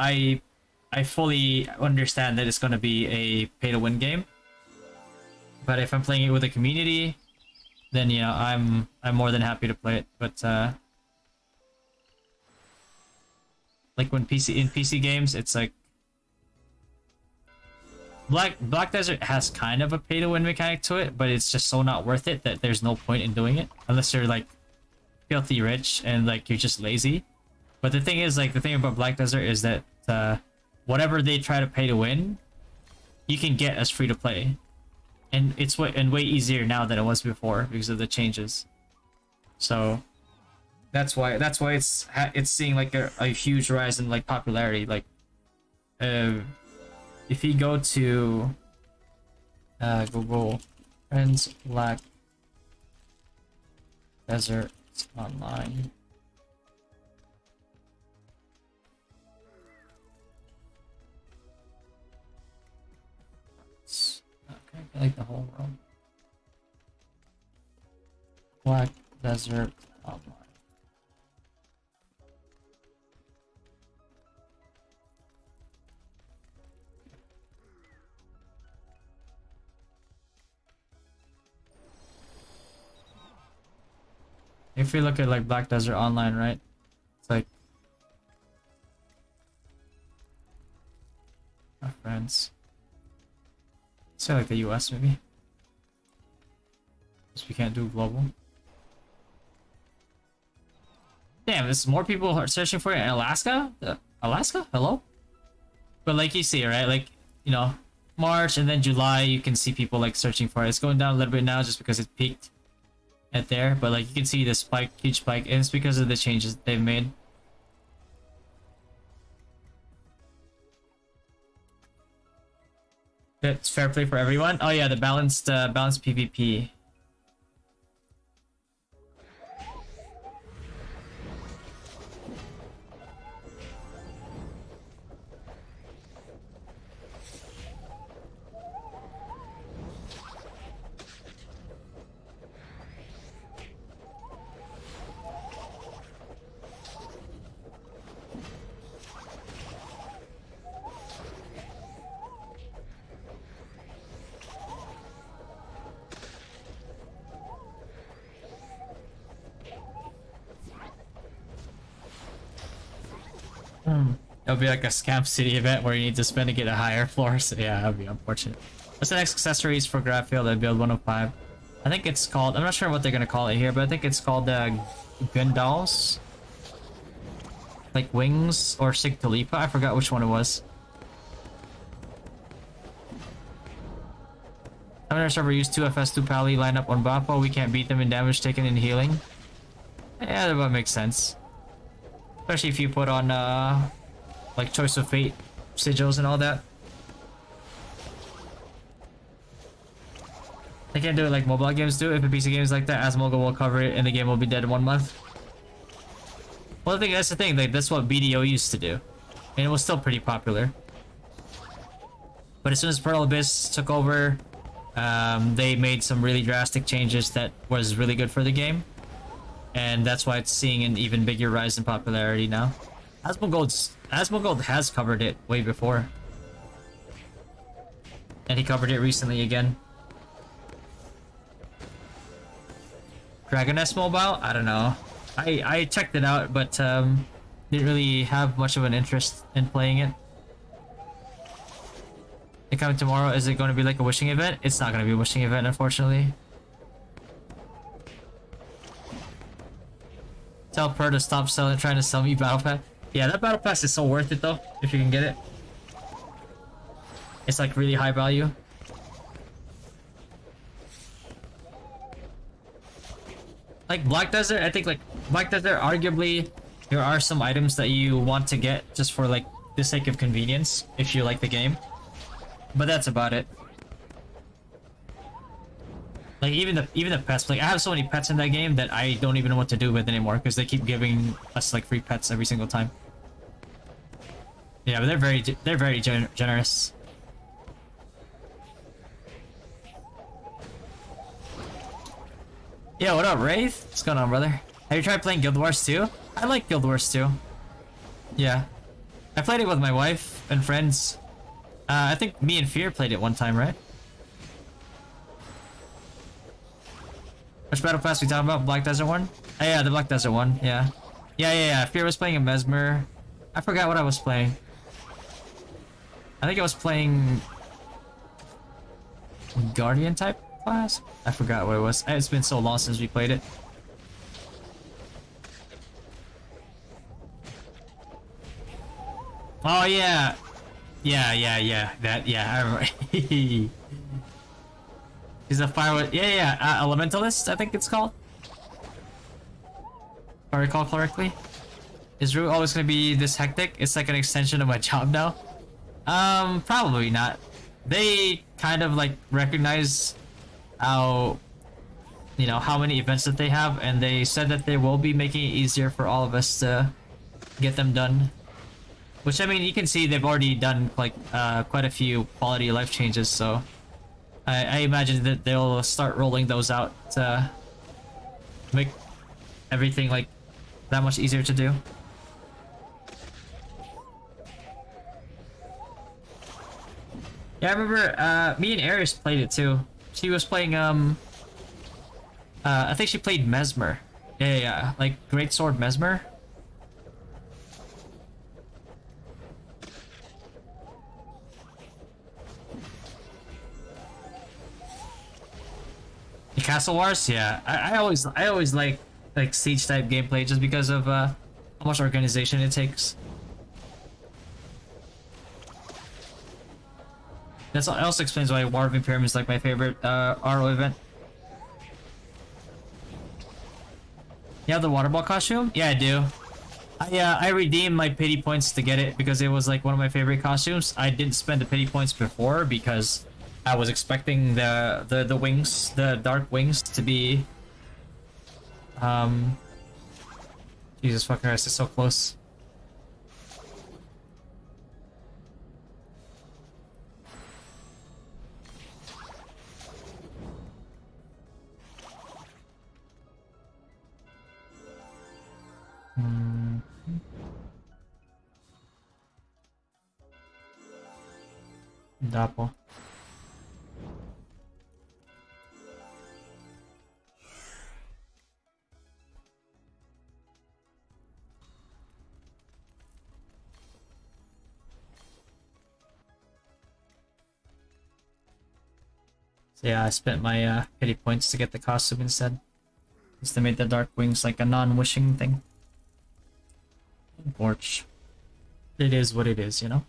[SPEAKER 1] I fully understand that it's gonna be a pay-to-win game. But if I'm playing it with a community, then you know I'm more than happy to play it. But like when PC games, it's like Black Desert has kind of a pay-to-win mechanic to it, but it's just so not worth it that there's no point in doing it unless you're like filthy rich and like you're just lazy. But the thing is, like the thing about Black Desert is that whatever they try to pay to win, you can get as free to play, and it's way easier now than it was before because of the changes. So that's why it's seeing like a huge rise in like popularity. Like if you go to Google Friends Black Desert Online. Okay, I like the whole world. Black Desert Online. If we look at like Black Desert Online, right? It's like our friends. Say like the US maybe. Because we can't do global. Damn, there's more people are searching for it in Alaska? Alaska? Hello? But like you see, right? Like, you know, March and then July, you can see people like searching for it. It's going down a little bit now just because it peaked at there. But like you can see the spike, huge spike, and it's because of the changes they've made. It's fair play for everyone. Oh yeah, the balanced PvP. It'll be like a Scam City event where you need to spend to get a higher floor. So yeah, that'd be unfortunate. What's the next accessories for Graphield at build 105? I think it's called, I'm not sure what they're gonna call it here, but I think it's called Gundals. Like wings or Sigtalipa. I forgot which one it was. I'm gonna server use 2FS 2 Pally line up on Bappo. We can't beat them in damage taken and healing. Yeah, that would make sense. Especially if you put on like Choice of Fate sigils and all that. They can't do it like mobile games do. If a PC game is like that, Asmolga will cover it and the game will be dead in 1 month. Well, I think that's the thing. Like that's what BDO used to do, and it was still pretty popular. But as soon as Pearl Abyss took over, they made some really drastic changes that was really good for the game, and that's why it's seeing an even bigger rise in popularity now. Asmongold has covered it way before, and he covered it recently again. Dragon S Mobile? I don't know. I checked it out, but didn't really have much of an interest in playing it. It coming tomorrow. Is it going to be like a wishing event? It's not going to be a wishing event, unfortunately. Tell Per to stop trying to sell me Battle Pass. Yeah, that Battle Pass is so worth it though, if you can get it. It's like really high value. Like Black Desert, I think like Black Desert, arguably there are some items that you want to get just for like the sake of convenience if you like the game. But that's about it. Like even the pets, like I have so many pets in that game that I don't even know what to do with anymore because they keep giving us like free pets every single time. Yeah, but they're very generous. Yo, what up, Wraith? What's going on, brother? Have you tried playing Guild Wars 2? I like Guild Wars 2. Yeah. I played it with my wife and friends. I think me and Fear played it one time, right? Which Battle Pass we talking about? Black Desert one? Oh yeah, the Black Desert one, yeah. Yeah. Fear was playing a Mesmer. I forgot what I was playing. I think I was playing Guardian type class? I forgot what it was. It's been so long since we played it. Oh yeah. Yeah. That, yeah, I remember. He's a fire. Yeah. Elementalist, I think it's called. If I recall correctly. Is Root always gonna be this hectic? It's like an extension of my job now. Probably not. They kind of like recognize how, you know, how many events that they have, and they said that they will be making it easier for all of us to get them done. Which, I mean, you can see they've already done like quite a few quality of life changes, so I imagine that they'll start rolling those out to make everything like that much easier to do. Yeah, I remember me and Aris played it too. She was playing I think she played Mesmer. Yeah, like Great Sword Mesmer. The Castle Wars, yeah. I always like siege type gameplay just because of how much organization it takes. That also explains why War of Imperium is like my favorite RO event. You have the water ball costume? Yeah, I do. I redeemed my pity points to get it because it was like one of my favorite costumes. I didn't spend the pity points before because I was expecting the wings, the dark wings, to be Jesus fucking Christ, it's so close. Dapo. So yeah, I spent my pity points to get the costume instead. Just to make the dark wings like a non-wishing thing. Porch. It is what it is, you know?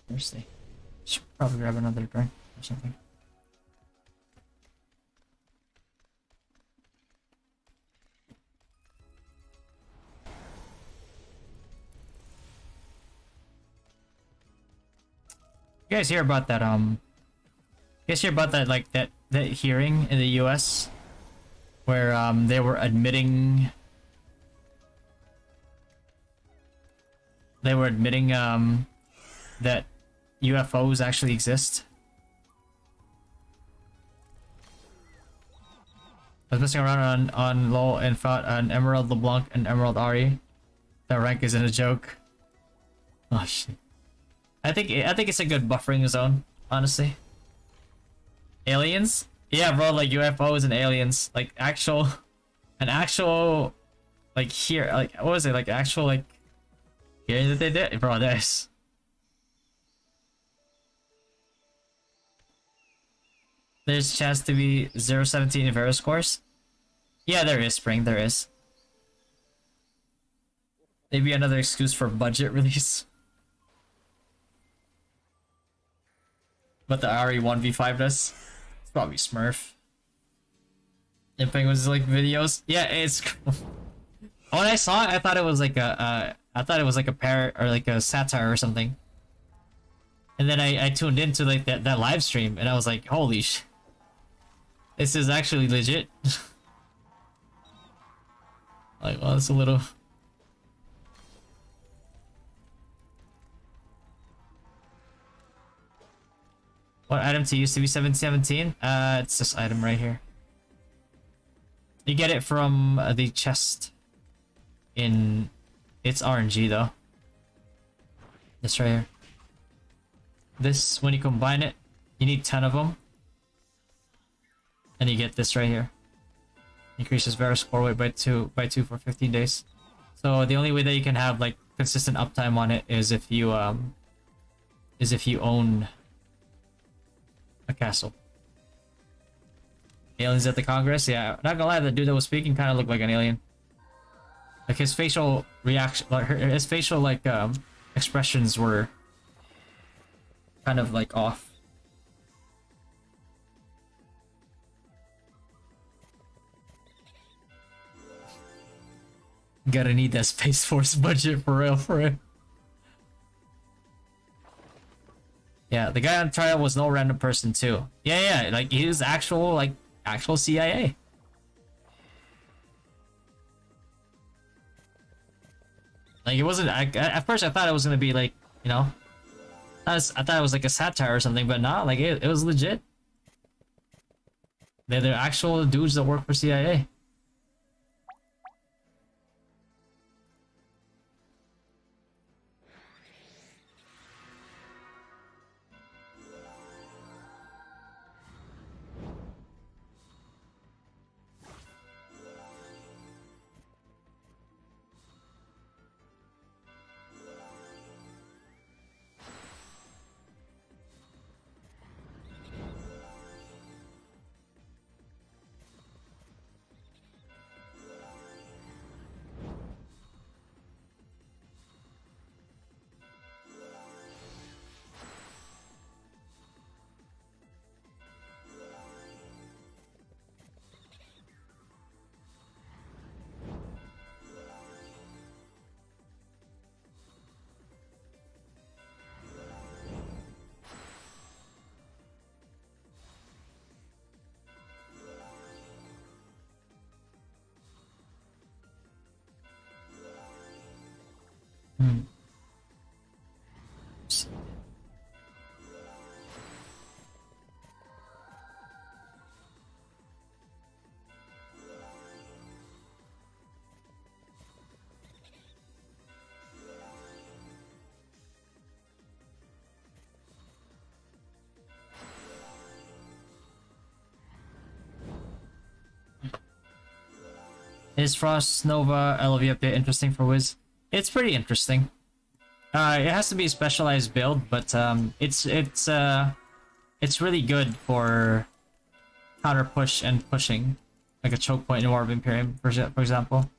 [SPEAKER 1] Thirsty. Should probably grab another drink or something. You guys hear about that you guys hear about that like that hearing in the US where they were admitting that UFOs actually exist? I was messing around on LoL and fought an Emerald LeBlanc and Emerald Ari. That rank isn't a joke. Oh shit. I think it's a good buffering zone, honestly. Aliens? Yeah, bro, like UFOs and aliens, like an actual, like here, like what was it, like actual like hearing that they did, bro. There's chance to be 017 in Vero scores. Yeah, there is, Spring. There is. Maybe another excuse for budget release. But the Ari 1v5 does. It's probably Smurf. Imping was like videos. Yeah, it's cool. When I saw it, I thought it was like a parrot or like a satire or something. And then I tuned into like that live stream and I was like, holy sh. This is actually legit. Like, well, it's a little. What item to use to be 717? It's this item right here. You get it from the chest in... It's RNG though. This right here. This, when you combine it, you need 10 of them. And you get this right here. Increases Vero score weight by 2 for 15 days. So the only way that you can have like consistent uptime on it is if you own a castle. Aliens at the Congress? Yeah, not gonna lie, the dude that was speaking kind of looked like an alien. Like his facial reaction, like his facial like expressions were kind of like off. Gotta need that Space Force budget for real, for real. Yeah, the guy on trial was no random person too. Yeah, like he was actual CIA. Like it wasn't. At first, I thought it was gonna be like, you know, I thought it was like a satire or something, but not. Like it was legit. They're actual dudes that work for CIA. Hmm. Is Frost Nova LV update interesting for Wiz? It's pretty interesting. It has to be a specialized build, but it's really good for counter push and pushing, like a choke point in War of Imperium, for example.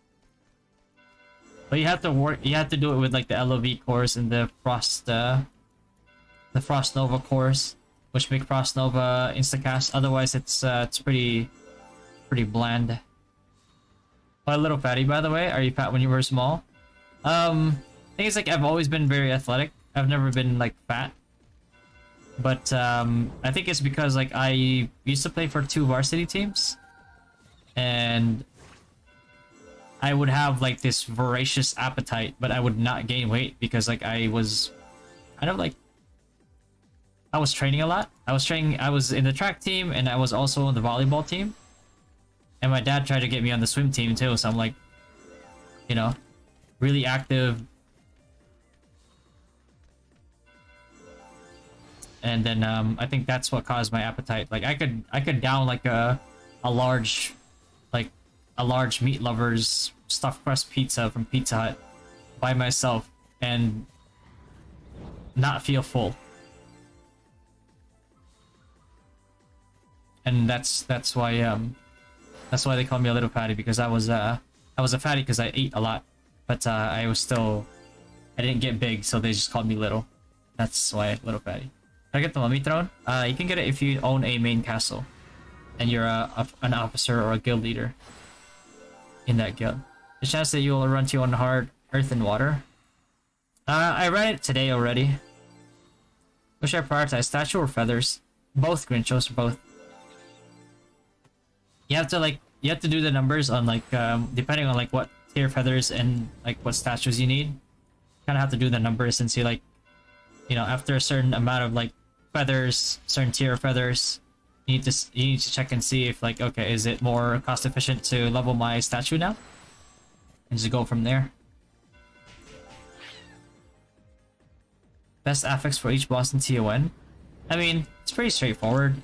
[SPEAKER 1] But you have to work. You have to do it with like the LOV cores and the Frost Nova cores, which make Frost Nova instacast. Otherwise, it's pretty bland. A little fatty, by the way. Are you fat when you were small? Thing is, like, I've always been very athletic. I've never been like fat. But I think it's because like I used to play for 2 varsity teams, and I would have like this voracious appetite, but I would not gain weight because like I was kind of like I was training a lot. I was in the track team, and I was also in the volleyball team. And my dad tried to get me on the swim team too, so I'm like, you know, really active. And then I think that's what caused my appetite. Like I could down like a large meat lover's stuffed crust pizza from Pizza Hut by myself and not feel full. And that's why they call me a little fatty, because I was a fatty because I ate a lot, but I didn't get big, so they just called me little. That's why little fatty. Can I get the mummy throne? You can get it if you own a main castle, and you're an officer or a guild leader in that guild. The chance that you will run to on hard earth and water. I ran it today already. What should I prioritize? Statue or feathers? Both, Grinchos, both. You have to do the numbers on like depending on like what tier feathers and like what statues you need. Kind of have to do the numbers and see, like, you know, after a certain amount of like feathers, certain tier of feathers, you need to check and see if like, okay, is it more cost efficient to level my statue now, and just go from there. Best affix for each boss in TON. I mean, it's pretty straightforward.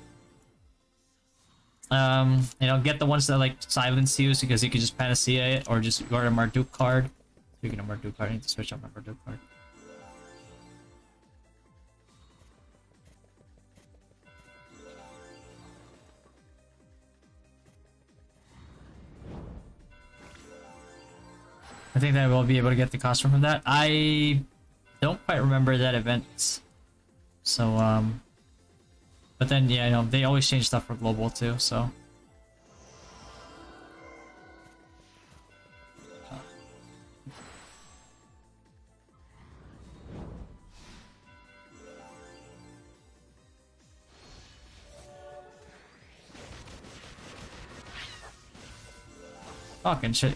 [SPEAKER 1] You know, get the ones that like silence you, because you can just panacea it, or just guard a Marduk card. Speaking of Marduk card, I need to switch up my Marduk card. I think that I will be able to get the costume from that. I don't quite remember that event, so but then yeah, you know, they always change stuff for global too, so. Fucking shit.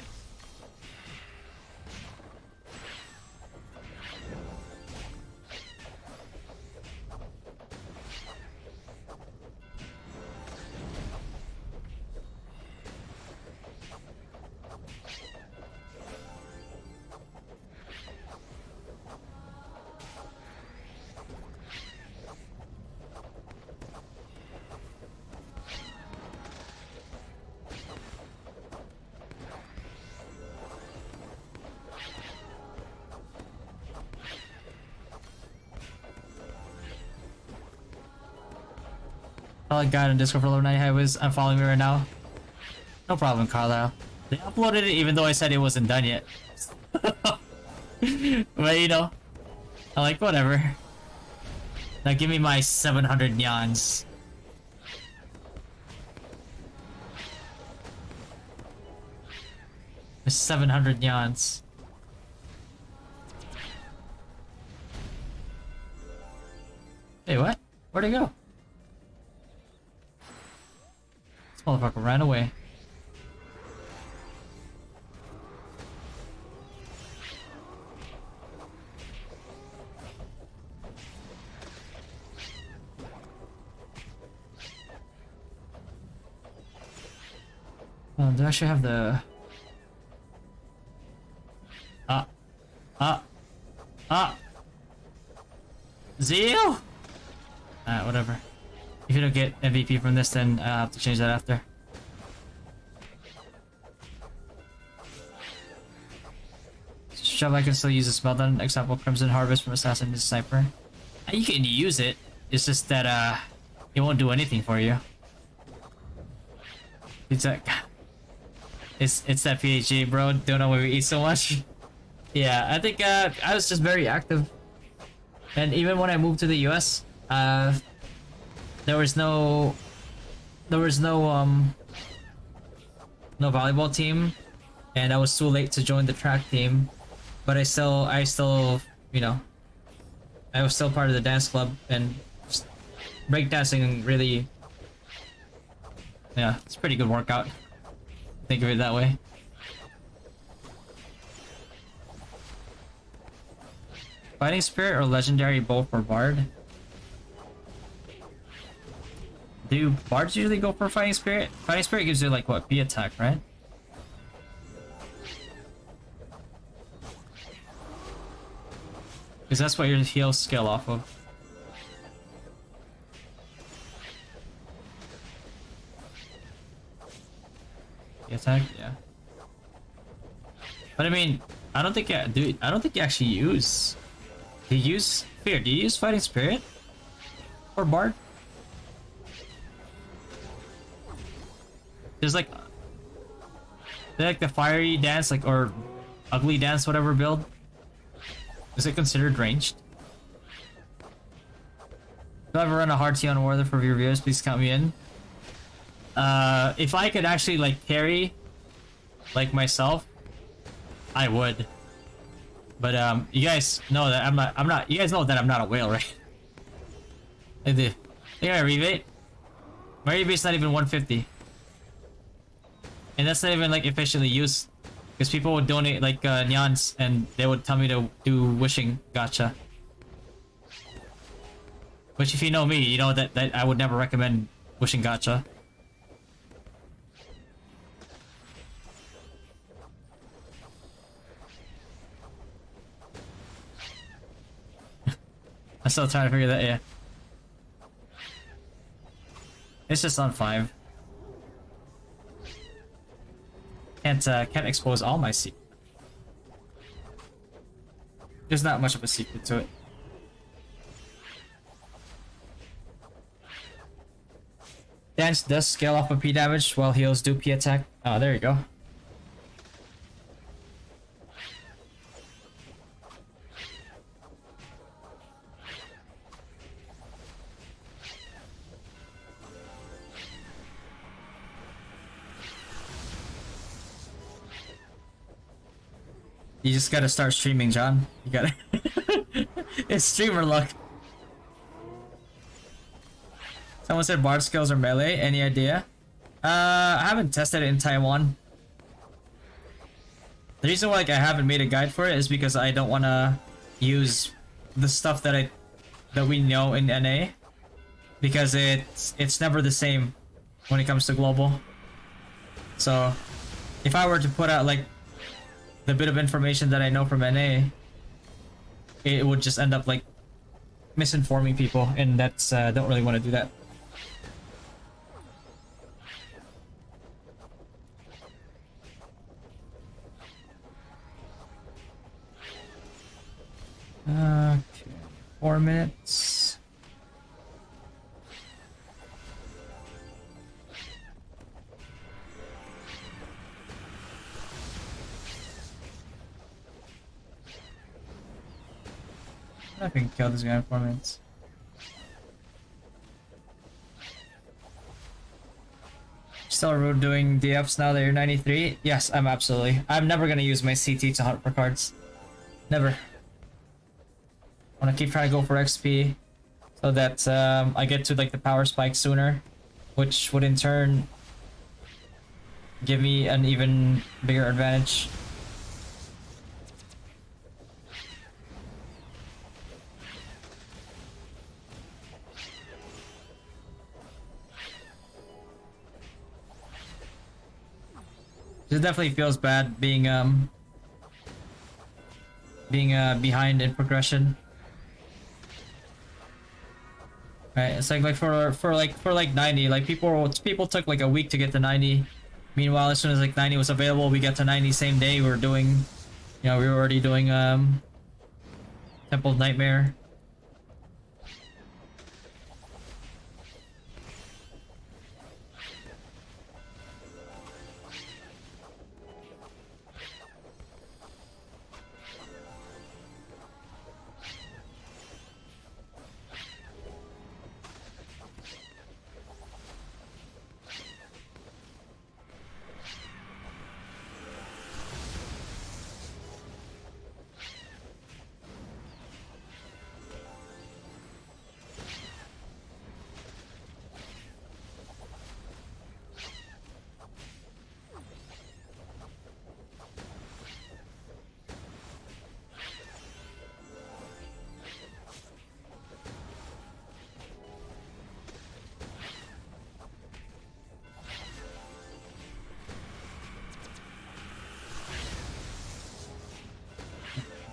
[SPEAKER 1] Solid guide on Discord for level 90 highways. I'm following me right now. No problem, Carlisle. They uploaded it even though I said it wasn't done yet. But you know, I like whatever. Now give me my 700 nyans. The 700 nyans. Hey, what? Where'd it go? This motherfucker ran away. Do I actually have the... Zeal? Whatever. If you don't get MVP from this, then I'll have to change that after. Shove, I can still use a spell done. Example, Crimson Harvest from Assassin to Sniper. You can use it. It's just that it won't do anything for you. It's that PhD, bro. Don't know why we eat so much. Yeah, I think I was just very active, and even when I moved to the US, there was no no volleyball team, and I was too late to join the track team. But I still, you know, I was still part of the dance club, and breakdancing really, yeah, it's a pretty good workout. Think of it that way. Fighting Spirit or Legendary both for Bard? Do Bards usually go for Fighting Spirit? Fighting Spirit gives you like what, B attack, right? Because that's what your heals scale off of. B attack, yeah. But I mean, I don't think you actually use. Do you use Fear? Do you use Fighting Spirit or Bard? There's like the fiery dance, like, or ugly dance, whatever build. Is it considered ranged? If I ever run a hard T on Warther for your viewers, please count me in. If I could actually like carry, like myself, I would. But you guys know that I'm not. You guys know that I'm not a whale, right? I do. They got a rebate. My rebate's not even 150, and that's not even like efficiently used. Because people would donate like nyans, and they would tell me to do wishing gacha. Which, if you know me, you know that I would never recommend wishing gacha. I'm still trying to figure that. Yeah, it's just on 5. Can't expose all my secrets. There's not much of a secret to it. Dance does scale off of P damage while heals do P attack. Oh, there you go. You just gotta start streaming, John. You gotta... It's streamer luck. Someone said Bard skills are melee. Any idea? I haven't tested it in Taiwan. The reason why I haven't made a guide for it is because I don't want to use the stuff that we know in NA, because it's never the same when it comes to global. So if I were to put out like the bit of information that I know from NA, it would just end up like misinforming people, and that's don't really want to do that. Okay, 4 minutes. I can kill this guy in 4 minutes. Still doing DFs now that you're 93? Yes, I'm absolutely. I'm never gonna use my CT to hunt for cards. Never. I wanna keep trying to go for XP so that I get to like the power spike sooner, which would in turn give me an even bigger advantage. It definitely feels bad being behind in progression. Right, it's like for like 90, like people took like a week to get to 90. Meanwhile, as soon as like 90 was available, we got to 90 same day. We were doing, you know, we were already doing Temple of Nightmare.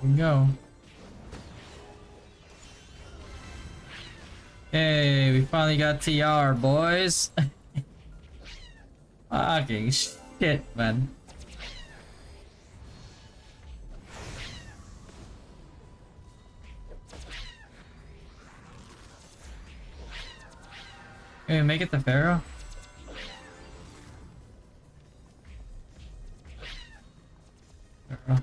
[SPEAKER 1] Here we go. Hey, we finally got TR, boys. Fucking shit, man. Hey, make it the Pharaoh. Pharaoh.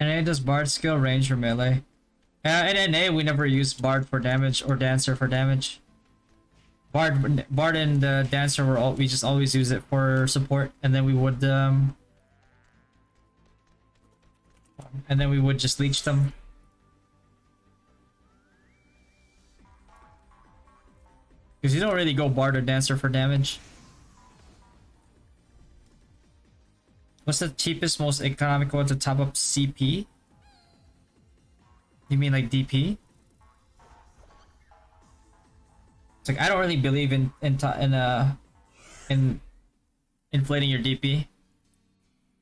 [SPEAKER 1] NA does Bard skill range or melee? In NA we never use Bard for damage or Dancer for damage. Bard and Dancer we just always use it for support, and then we would just leech them. Because you don't really go Bard or Dancer for damage. What's the cheapest, most economical to top up CP? You mean like DP? It's like I don't really believe in inflating your DP.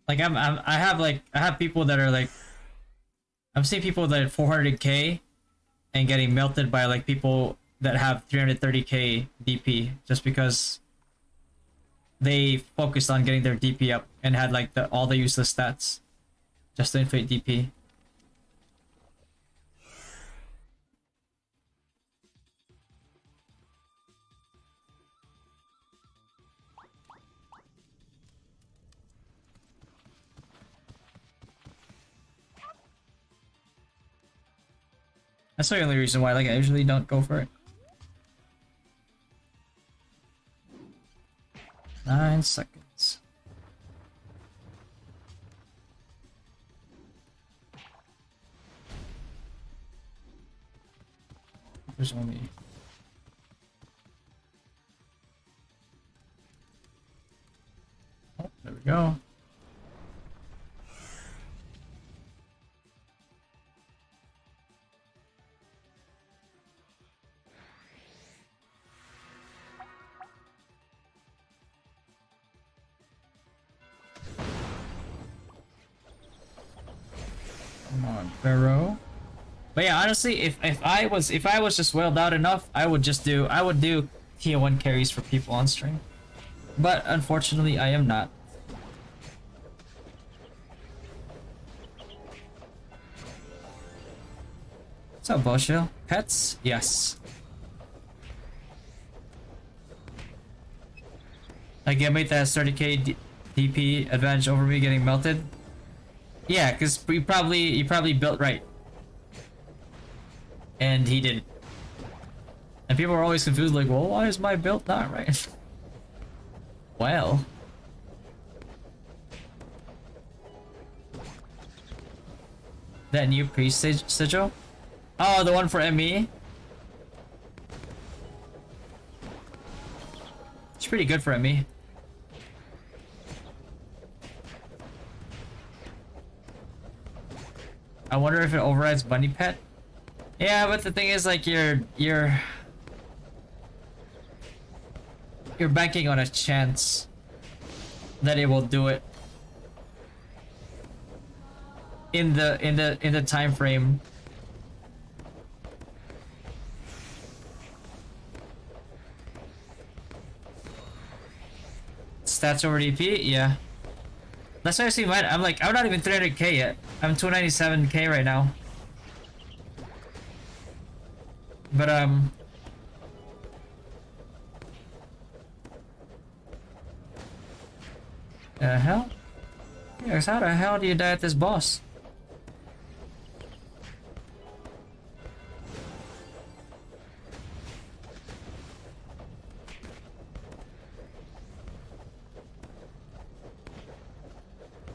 [SPEAKER 1] Like I have people that are like, I'm seeing people that are 400k and getting melted by like people that have 330k DP just because they focused on getting their DP up and had like all the useless stats just to inflate DP. That's the only reason why like I usually don't go for it. 9 seconds. There's only... Oh, there we go. Come on, Pharaoh. But yeah, honestly, if I was just whaled out enough, I would do tier 1 carries for people on stream. But unfortunately, I am not. What's up, Boshil? Pets? Yes. Like, you made that 30k DP advantage over me getting melted? Yeah, because you probably built right. And he didn't. And people are always confused, like, well, why is my build not right? Well. That new priest sigil? Oh, the one for ME? pretty good for me. I wonder if it overrides Bunny Pet. Yeah, but the thing is, like, you're banking on a chance that it will do it in the time frame. Stats over DP, yeah. That's why I see mine. I'm like, I'm not even 300k yet. I'm 297k right now. But the hell? Yes, how the hell do you die at this boss?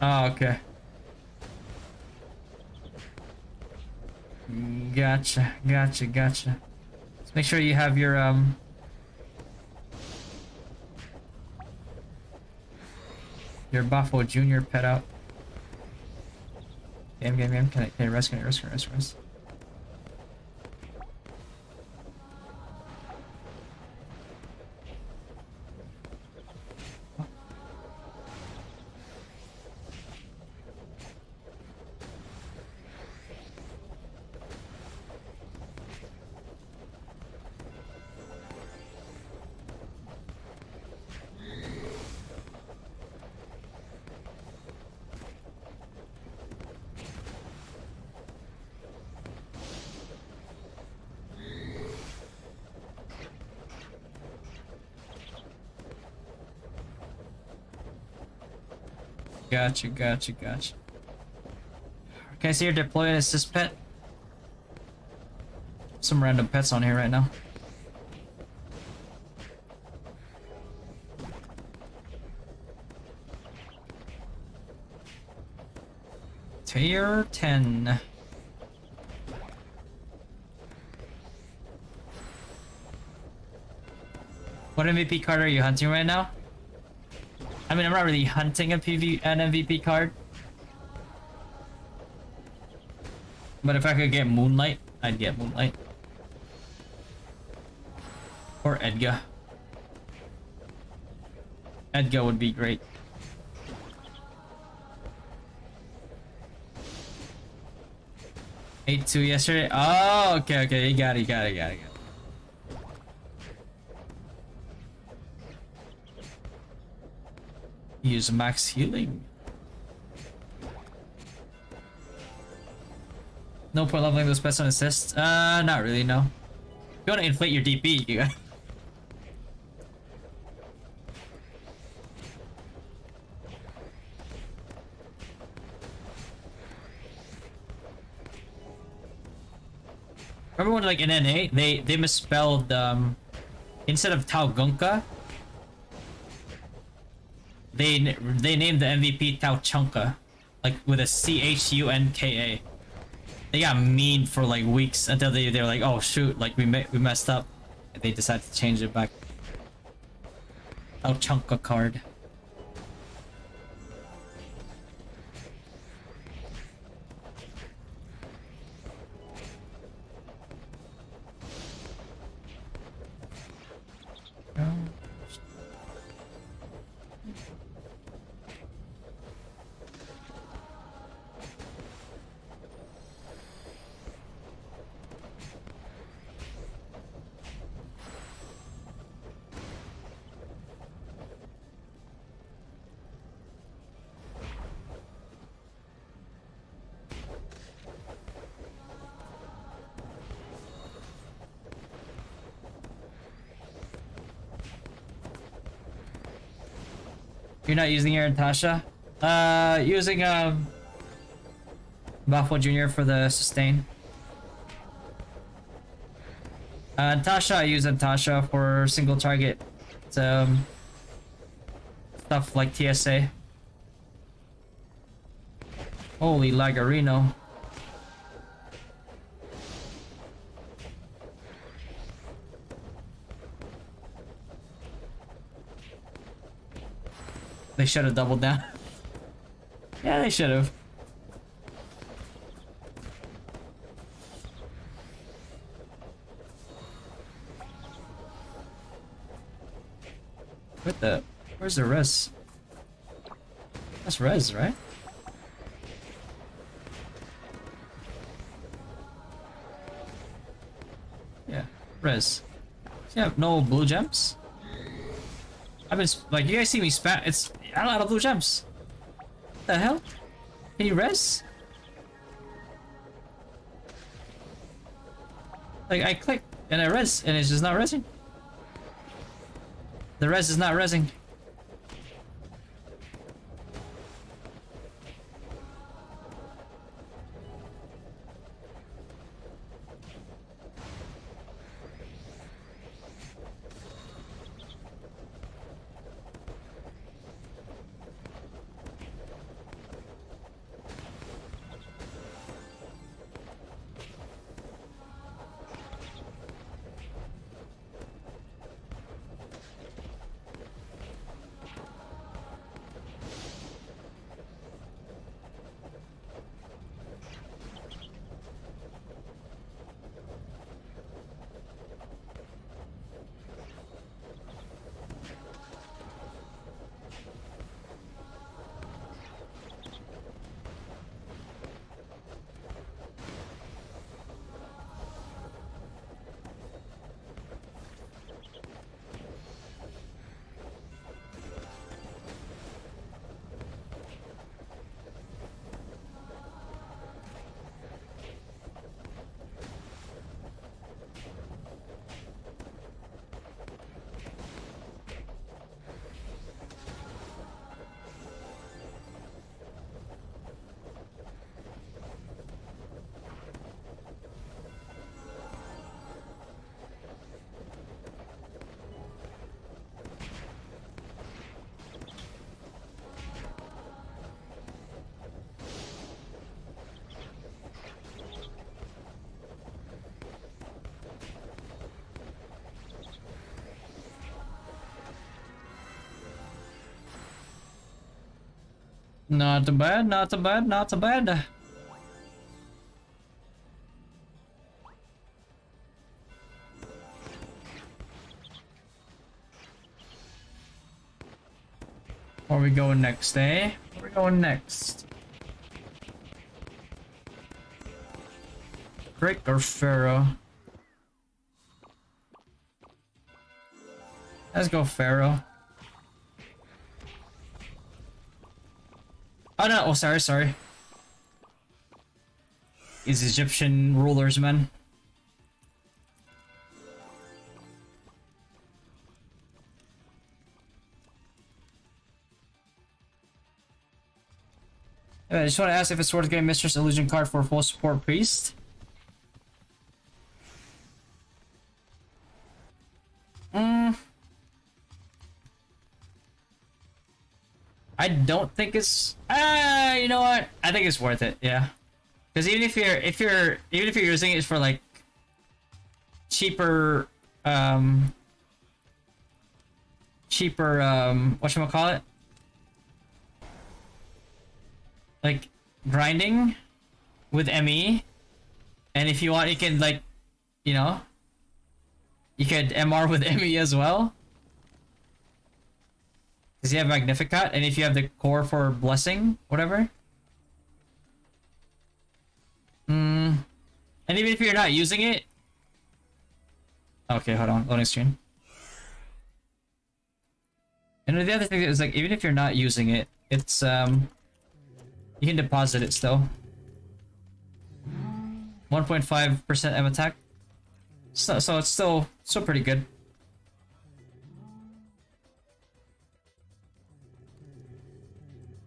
[SPEAKER 1] Oh, okay. Gotcha. Let's make sure you have your Buffalo Junior pet out. Game. Can I rest? Gotcha. Can I see your deploy and assist pet? Some random pets on here right now. Tier 10. What MVP card are you hunting right now? I mean, I'm not really hunting an MVP card. But if I could get Moonlight, I'd get Moonlight. Or Edgar. Edgar would be great. 8-2 yesterday. Oh, okay. You got it. Use max healing. No point leveling those pets on assist. Not really, no. If you want to inflate your DP, you got. Remember when, like, in NA, they misspelled instead of Taugunka, they named the MVP Tauchunka, like with a CHUNKA. They got mean for like weeks until they're like, oh shoot, like we messed up. And they decided to change it back. Tauchunka card. You're not using your Tasha? Using Buffalo Junior for the sustain. Tasha, I use Tasha for single target. Stuff like TSA. Holy Lagarino. They should have doubled down. Yeah, they should have. What the? Where's the res? That's res, right? Yeah, res. So you have no blue gems? I've been like, you guys see me spam. It's a lot of blue gems. What the hell? Can you res? Like I click and I res and it's just not resing. The res is not resing. Not bad, not bad, not bad. Where are we going next, eh? Where are we going next? Drake or Pharaoh? Let's go Pharaoh. Oh no, oh sorry. These Egyptian rulers, man. I just want to ask if it's worth getting Mistress Illusion card for full support priest. I don't think it's you know what? I think it's worth it, yeah. Because even if you're using it for like cheaper whatchamacallit? Like grinding with ME, and if you want you can like, you know, you could MR with ME as well. Because you have Magnificat, and if you have the core for blessing, whatever. And even if you're not using it. Okay, hold on, loading screen. And the other thing is like even if you're not using it, it's you can deposit it still. 1.5% M attack. So it's still pretty good.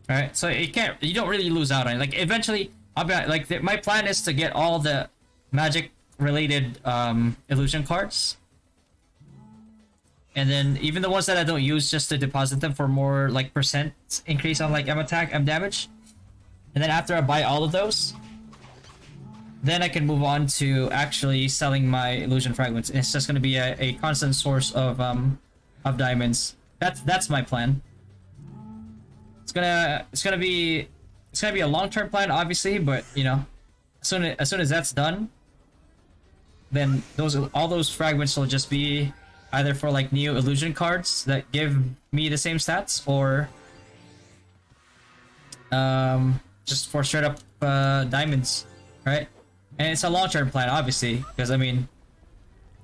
[SPEAKER 1] Alright, so you don't really lose out on it. Like eventually, I'll be like my plan is to get all the magic related illusion cards. And then even the ones that I don't use, just to deposit them for more like percent increase on like M attack, M damage. And then after I buy all of those, then I can move on to actually selling my illusion fragments. It's just gonna be a constant source of diamonds. That's my plan. it's gonna be a long-term plan, obviously, but you know, as soon as that's done, then all those fragments will just be either for like new illusion cards that give me the same stats, or just for straight up diamonds, right? And it's a long-term plan, obviously, because I mean,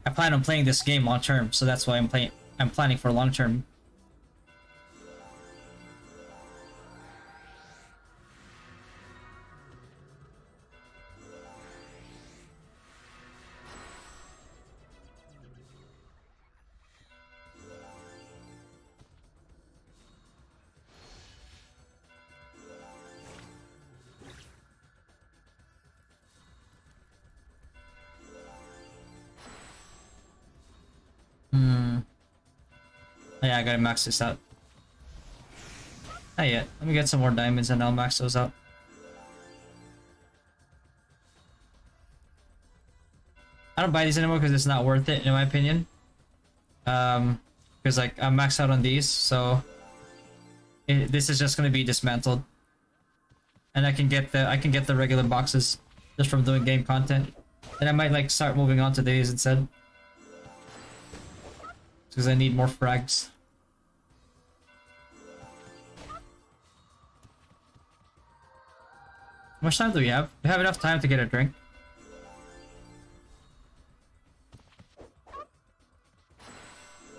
[SPEAKER 1] I plan on playing this game long-term, so that's why I'm planning for long-term. Yeah, I gotta max this out. Not yet. Let me get some more diamonds and I'll max those out. I don't buy these anymore because it's not worth it, in my opinion. Because like I'm maxed out on these, so this is just gonna be dismantled, and I can get the regular boxes just from doing game content. Then I might like start moving on to these instead, because I need more frags. How much time do we have? We have enough time to get a drink.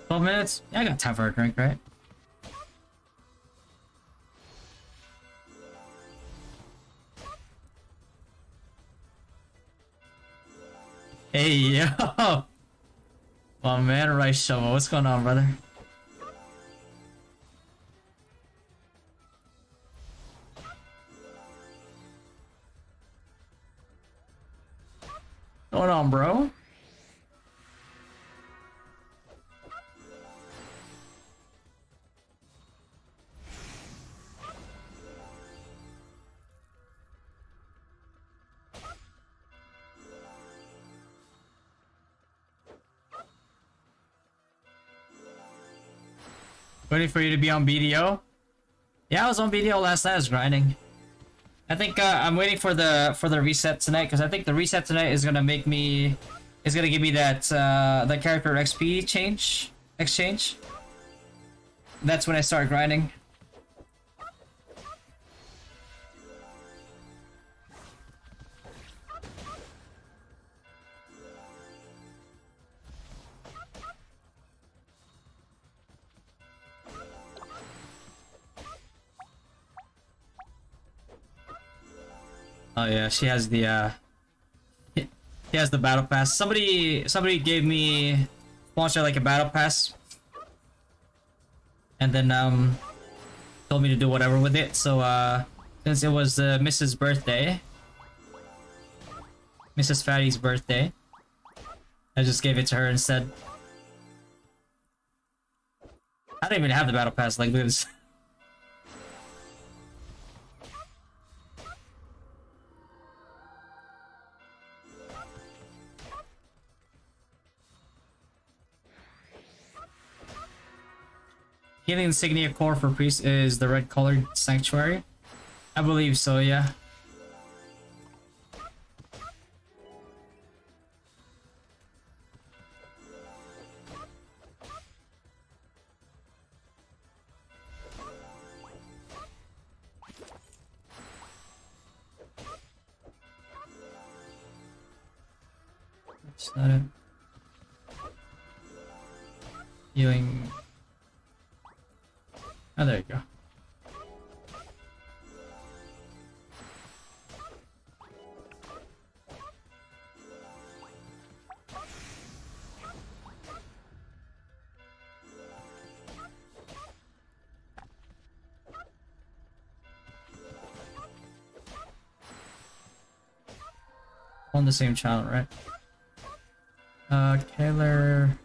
[SPEAKER 1] $12 Yeah, I got time for a drink, right? Hey, yo! Oh man, Rice Shovel, what's going on, brother? What's going on, bro? Waiting for you to be on BDO? Yeah, I was on BDO last night. I was grinding. I think I'm waiting for the reset tonight, because I think the reset tonight is gonna give me that the character XP exchange. That's when I start grinding. Oh yeah, she has the he has the battle pass. Somebody gave me sponsor like a battle pass, and then told me to do whatever with it. So since it was Mrs. birthday, Mrs. Fatty's birthday, I just gave it to her instead. I don't even have the battle pass. Like, look at this. Healing insignia core for priest is the red colored sanctuary. I believe so, yeah. That's not it. Healing. Oh, there you go. On the same channel, right? Kaler.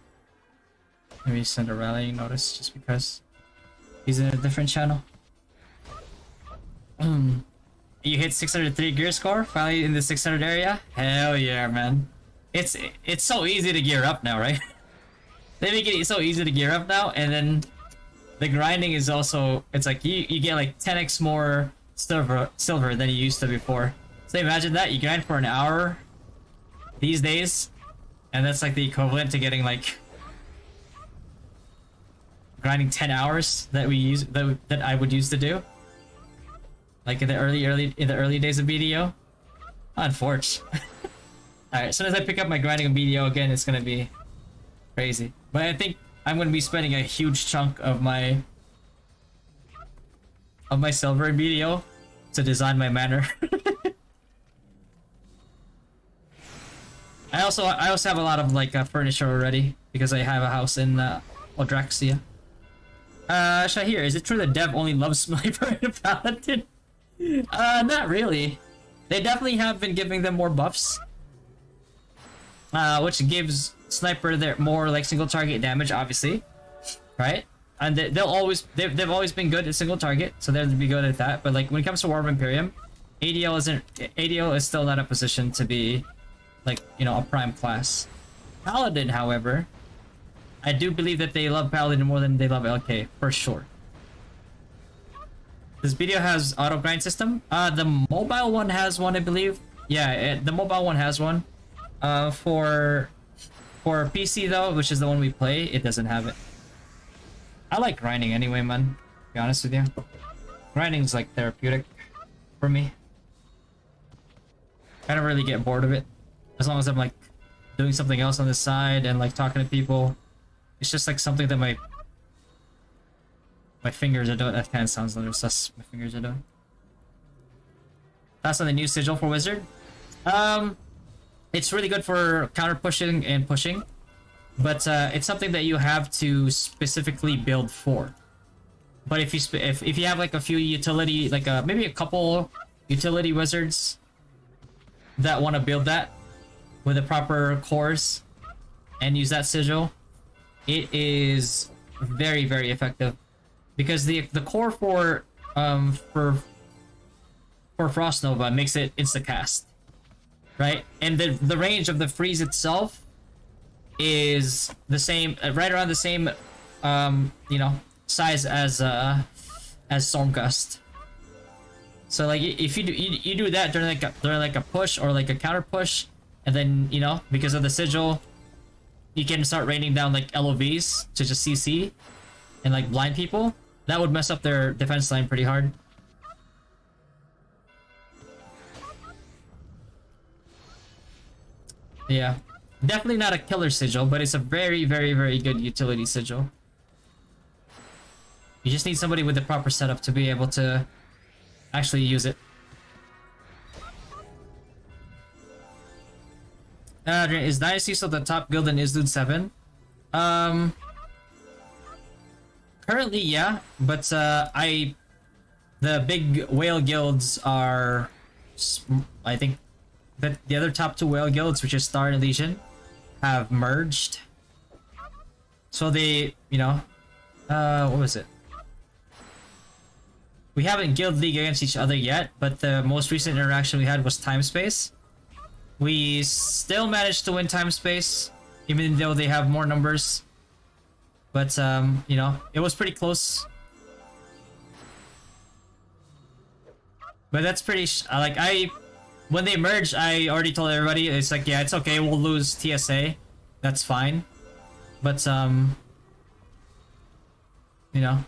[SPEAKER 1] Maybe send a rallying notice just because he's in a different channel. You hit 603 gear score, finally in the 600 area? Hell yeah, man. It's so easy to gear up now, right? They make it so easy to gear up now, and then the grinding is also, it's like you get like 10x more silver than you used to before. So imagine that, you grind for an hour these days, and that's like the equivalent to getting like grinding 10 hours that I would used to do. Like in the early days of BDO. Unfortunate. Alright, as soon as I pick up my grinding of BDO again, it's gonna be crazy. But I think I'm gonna be spending a huge chunk of my silver in BDO to design my manor. I also have a lot of like furniture already because I have a house in Odraxia. Shahir, is it true that Dev only loves Sniper and Paladin? Not really. They definitely have been giving them more buffs, which gives Sniper their more like single target damage, obviously, right? And they've always been good at single target, so they'll be good at that. But like when it comes to War of Imperium, ADL is still not a position to be like, you know, a prime class. Paladin, however, I do believe that they love Paladin more than they love LK for sure. This video has auto grind system. The mobile one has one, I believe. Yeah, the mobile one has one. For PC though, which is the one we play, it doesn't have it. I like grinding anyway, man. To be honest with you, grinding's like therapeutic for me. I don't really get bored of it, as long as I'm like doing something else on the side and like talking to people. It's just like something that my fingers are doing. That kind of sounds like sus. My fingers are doing. That's on the new sigil for wizard. It's really good for counter pushing and pushing, but it's something that you have to specifically build for. But if you have like a few utility, like maybe a couple utility wizards that want to build that with the proper cores and use that sigil, it is very, very effective. Because the core for Frost Nova makes it insta cast, right? And the range of the freeze itself is the same, right around the same, you know, size as Stormgust. So like if you do that during like a push or like a counter push, and then, you know, because of the sigil, you can start raining down like LOVs to just CC and like blind people. That would mess up their defense line pretty hard. Yeah. Definitely not a killer sigil, but it's a very, very, very good utility sigil. You just need somebody with the proper setup to be able to actually use it. Is Dynasty still the top guild in Izlude 7? Currently, yeah, but the big whale guilds are, I think, that the other top two whale guilds, which is Star and Legion, have merged. So they, you know, what was it? We haven't guild league against each other yet, but the most recent interaction we had was Time Space. We still managed to win Time Space, even though they have more numbers. But, you know, it was pretty close. But that's pretty, when they merged, I already told everybody, it's like, yeah, it's okay, we'll lose TSA. That's fine. But, you know,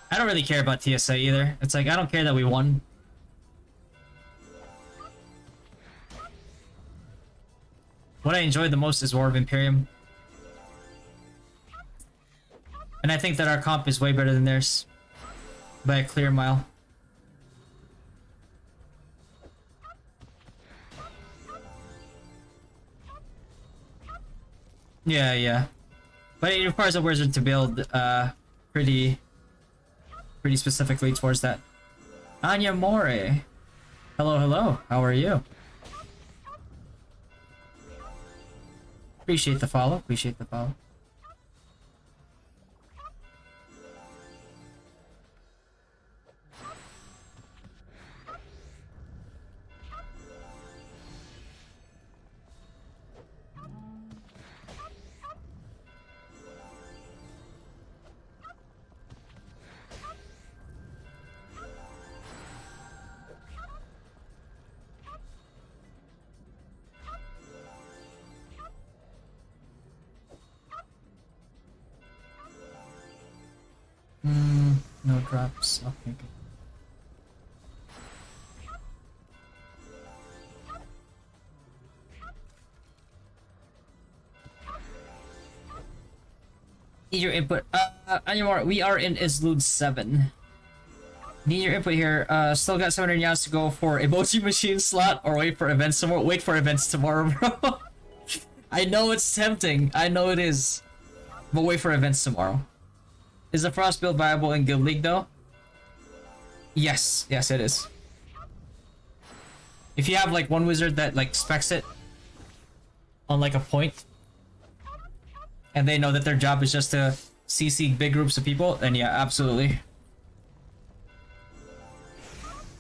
[SPEAKER 1] I don't really care about TSA either. It's like, I don't care that we won. What I enjoyed the most is War of Imperium. And I think that our comp is way better than theirs. By a clear mile. Yeah, yeah. But it requires a wizard to build pretty specifically towards that. Anya More. Hello, hello. How are you? Appreciate the follow. Appreciate the follow. No drops. Okay. Good. Need your input. Anymore. We are in Izlude 7. Need your input here. Still got 700 yas to go for emoji machine slot, or wait for events tomorrow. Wait for events tomorrow, bro. I know it's tempting. I know it is. But wait for events tomorrow. Is the Frost build viable in Guild League though? Yes. Yes, it is. If you have like one wizard that like specs it on like a point, and they know that their job is just to CC big groups of people, then yeah, absolutely.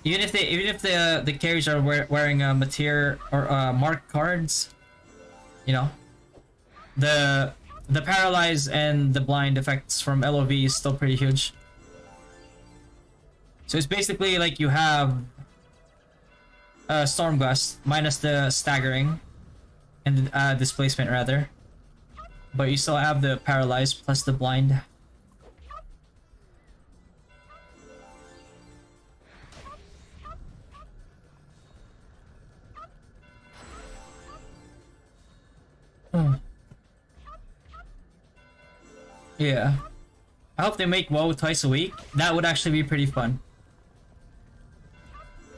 [SPEAKER 1] Even if the carries are wearing materia or mark cards, you know, the paralyze and the blind effects from LOV is still pretty huge. So it's basically like you have Stormgust minus the staggering and displacement rather, but you still have the paralyze plus the blind. Yeah. I hope they make WoW twice a week. That would actually be pretty fun.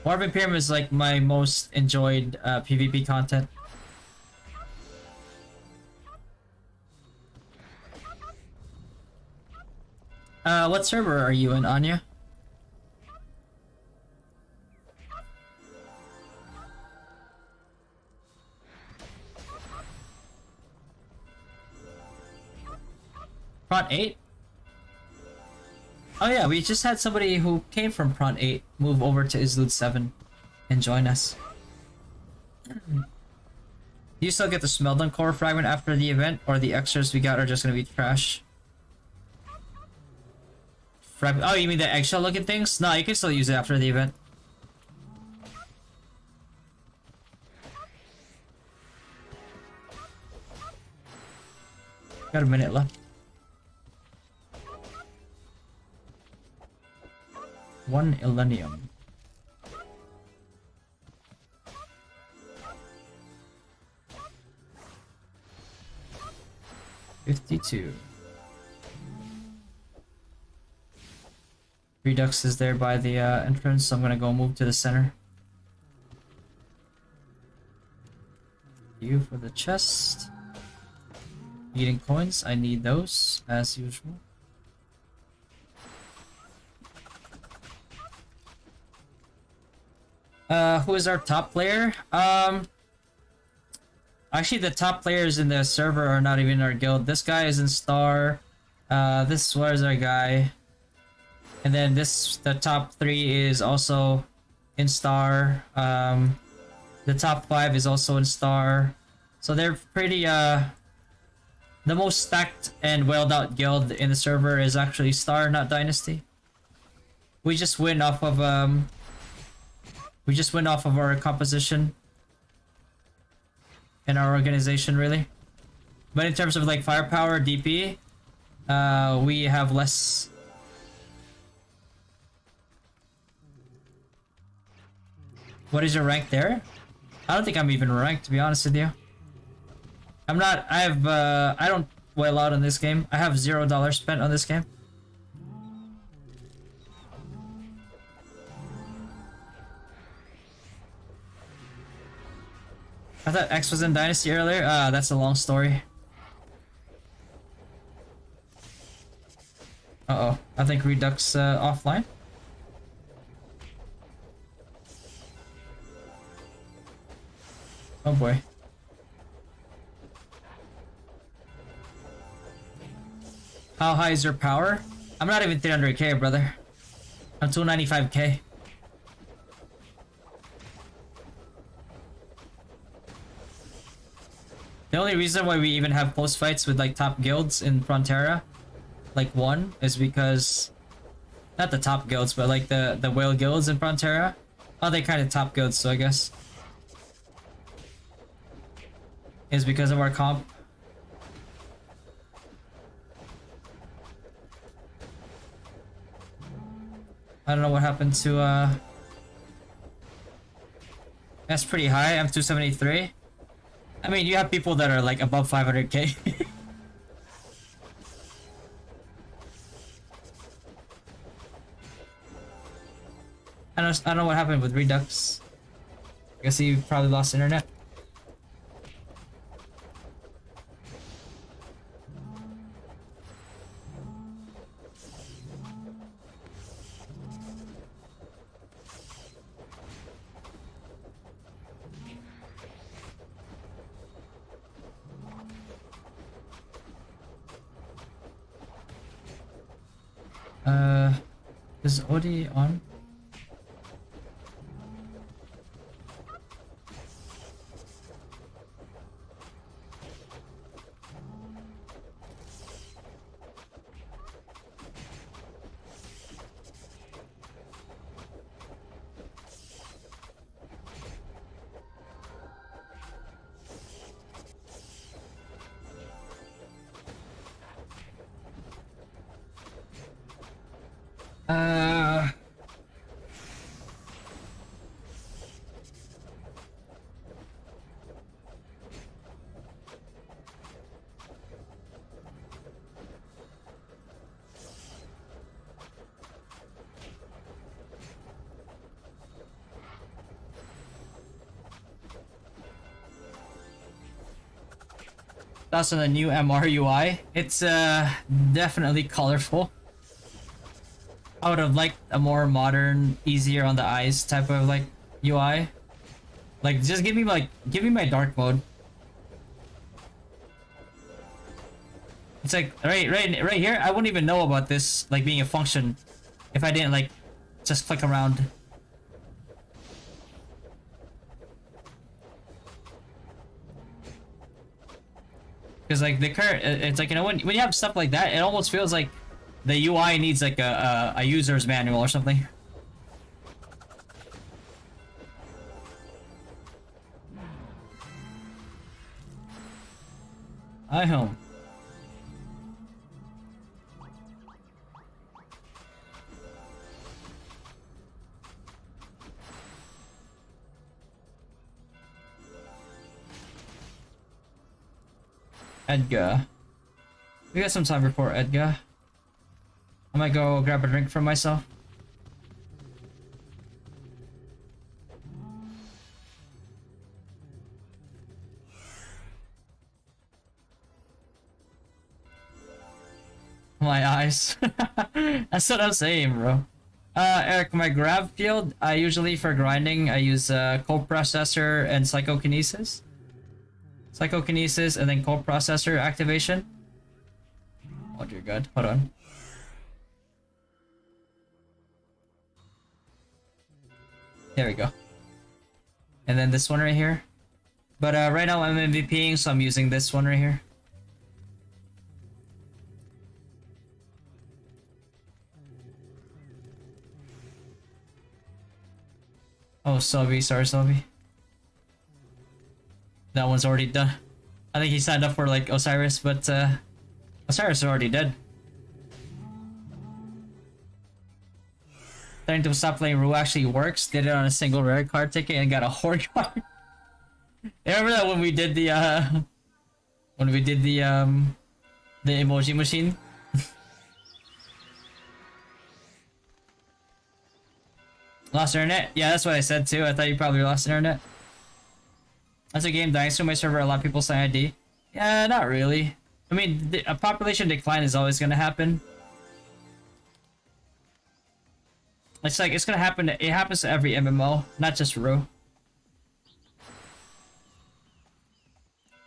[SPEAKER 1] War of Imperium is like my most enjoyed PvP content. What server are you in, Anya? Pront 8? Oh yeah, we just had somebody who came from Pront 8 move over to Izlude 7 and join us. You still get the Smeldon core fragment after the event, or the extras we got are just gonna be trash? Oh, you mean the eggshell looking things? No, you can still use it after the event. Got a minute left. 1 Illenium. $52. Redux is there by the entrance, so I'm gonna go move to the center. You for the chest. Eating coins, I need those as usual. Who is our top player? Actually the top players in the server are not even our guild. This guy is in Star. This was our guy. And then the top 3 is also in Star. The top 5 is also in Star. So they're pretty, the most stacked and well out guild in the server is actually Star, not Dynasty. We just win off of, our composition and our organization, really. But in terms of like firepower, DP, we have less. What is your rank there? I don't think I'm even ranked, to be honest with you. I'm not. I don't whale out on this game. I have $0 spent on this game. I thought X was in Dynasty earlier. That's a long story. Uh-oh. I think Redux offline. Oh boy. How high is your power? I'm not even 300k, brother. I'm 295k. The only reason why we even have post fights with like top guilds in Frontera, like 1, is because not the top guilds, but like the whale guilds in Frontera. Oh, they kind of top guilds, so I guess is because of our comp. I don't know what happened to that's pretty high. I'm 273. I mean, you have people that are like above 500k. I don't know what happened with Redux. I guess he probably lost internet. Is Odie on? That's on the new MR UI. It's definitely colorful. I would have liked a more modern, easier on the eyes type of like UI. Like just give me my dark mode. It's like right here. I wouldn't even know about this like being a function if I didn't like just click around. Because like the current, it's like, you know, when you have stuff like that, it almost feels like the UI needs like a user's manual or something. I home. Edgar. We got some time before Edgar. I might go grab a drink for myself. My eyes. That's what I'm saying, bro. Eric, my grab field, I usually for grinding, I use coprocessor and psychokinesis. Psychokinesis and then coprocessor activation. Oh dear god, hold on. There we go. And then this one right here. But right now I'm MVPing, so I'm using this one right here. Oh, Selby, sorry Selby. That one's already done. I think he signed up for like Osiris, but Osiris is already dead. Starting to stop playing Rue actually works. Did it on a single rare card ticket and got a horde card. Remember that when we did the emoji machine? Lost internet? Yeah, that's what I said too. I thought you probably lost internet. That's a game dying so my server, a lot of people say ID. Yeah, not really. I mean, a population decline is always gonna happen. It's like, it's gonna happen, it happens to every MMO, not just Rue.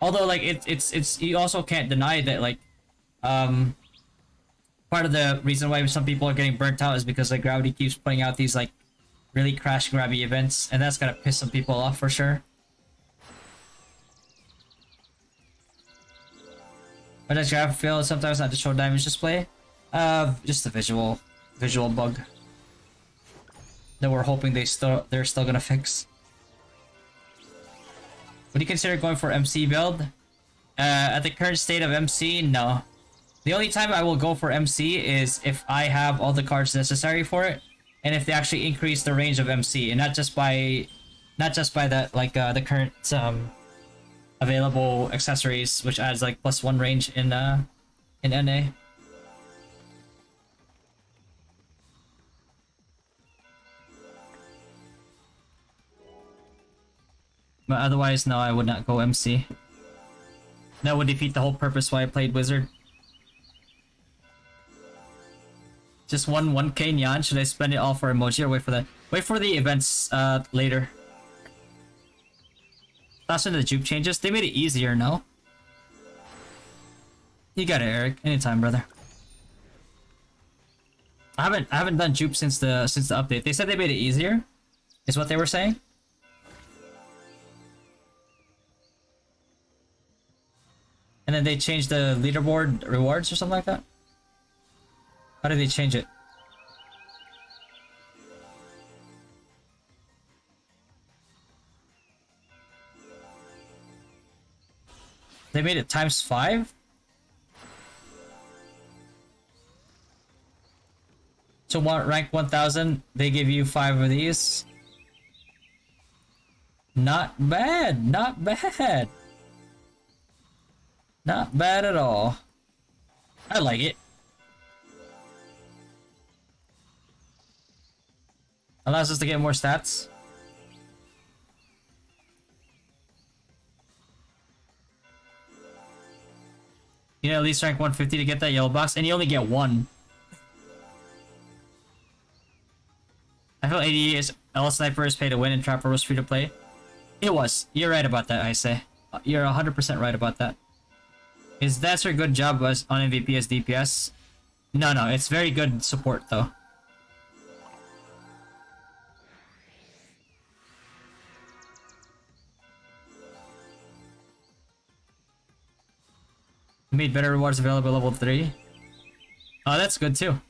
[SPEAKER 1] Although, like, it's, you also can't deny that, like, part of the reason why some people are getting burnt out is because, like, Gravity keeps putting out these, like, really crash grabby events, and that's gonna piss some people off for sure. But does graph fail sometimes not to show damage display? Just a visual bug that we're hoping they're still gonna fix. Would you consider going for MC build? At the current state of MC, no. The only time I will go for MC is if I have all the cards necessary for it, and if they actually increase the range of MC, and not just by that, like the current available accessories, which adds like +1 range in NA. But otherwise, no, I would not go MC. That would defeat the whole purpose why I played Wizard. Just 1K Nyan. Should I spend it all for emoji or wait for the events later? That's when the juke changes. They made it easier, no? You got it, Eric. Anytime, brother. I haven't done juke since the update. They said they made it easier, is what they were saying. And then they changed the leaderboard rewards or something like that? How did they change it? They made it ×5? To rank 1000, they give you 5 of these. Not bad, not bad. Not bad at all. I like it. Allows us to get more stats. You know, at least rank 150 to get that yellow box, and you only get 1. I feel 80 is L Sniper is pay to win and Trapper was free to play. It was. You're right about that, I say. You're 100% right about that. Is Dancer a good job as on MVP as DPS? No, it's very good support though. Made better rewards available level 3. Oh, that's good too.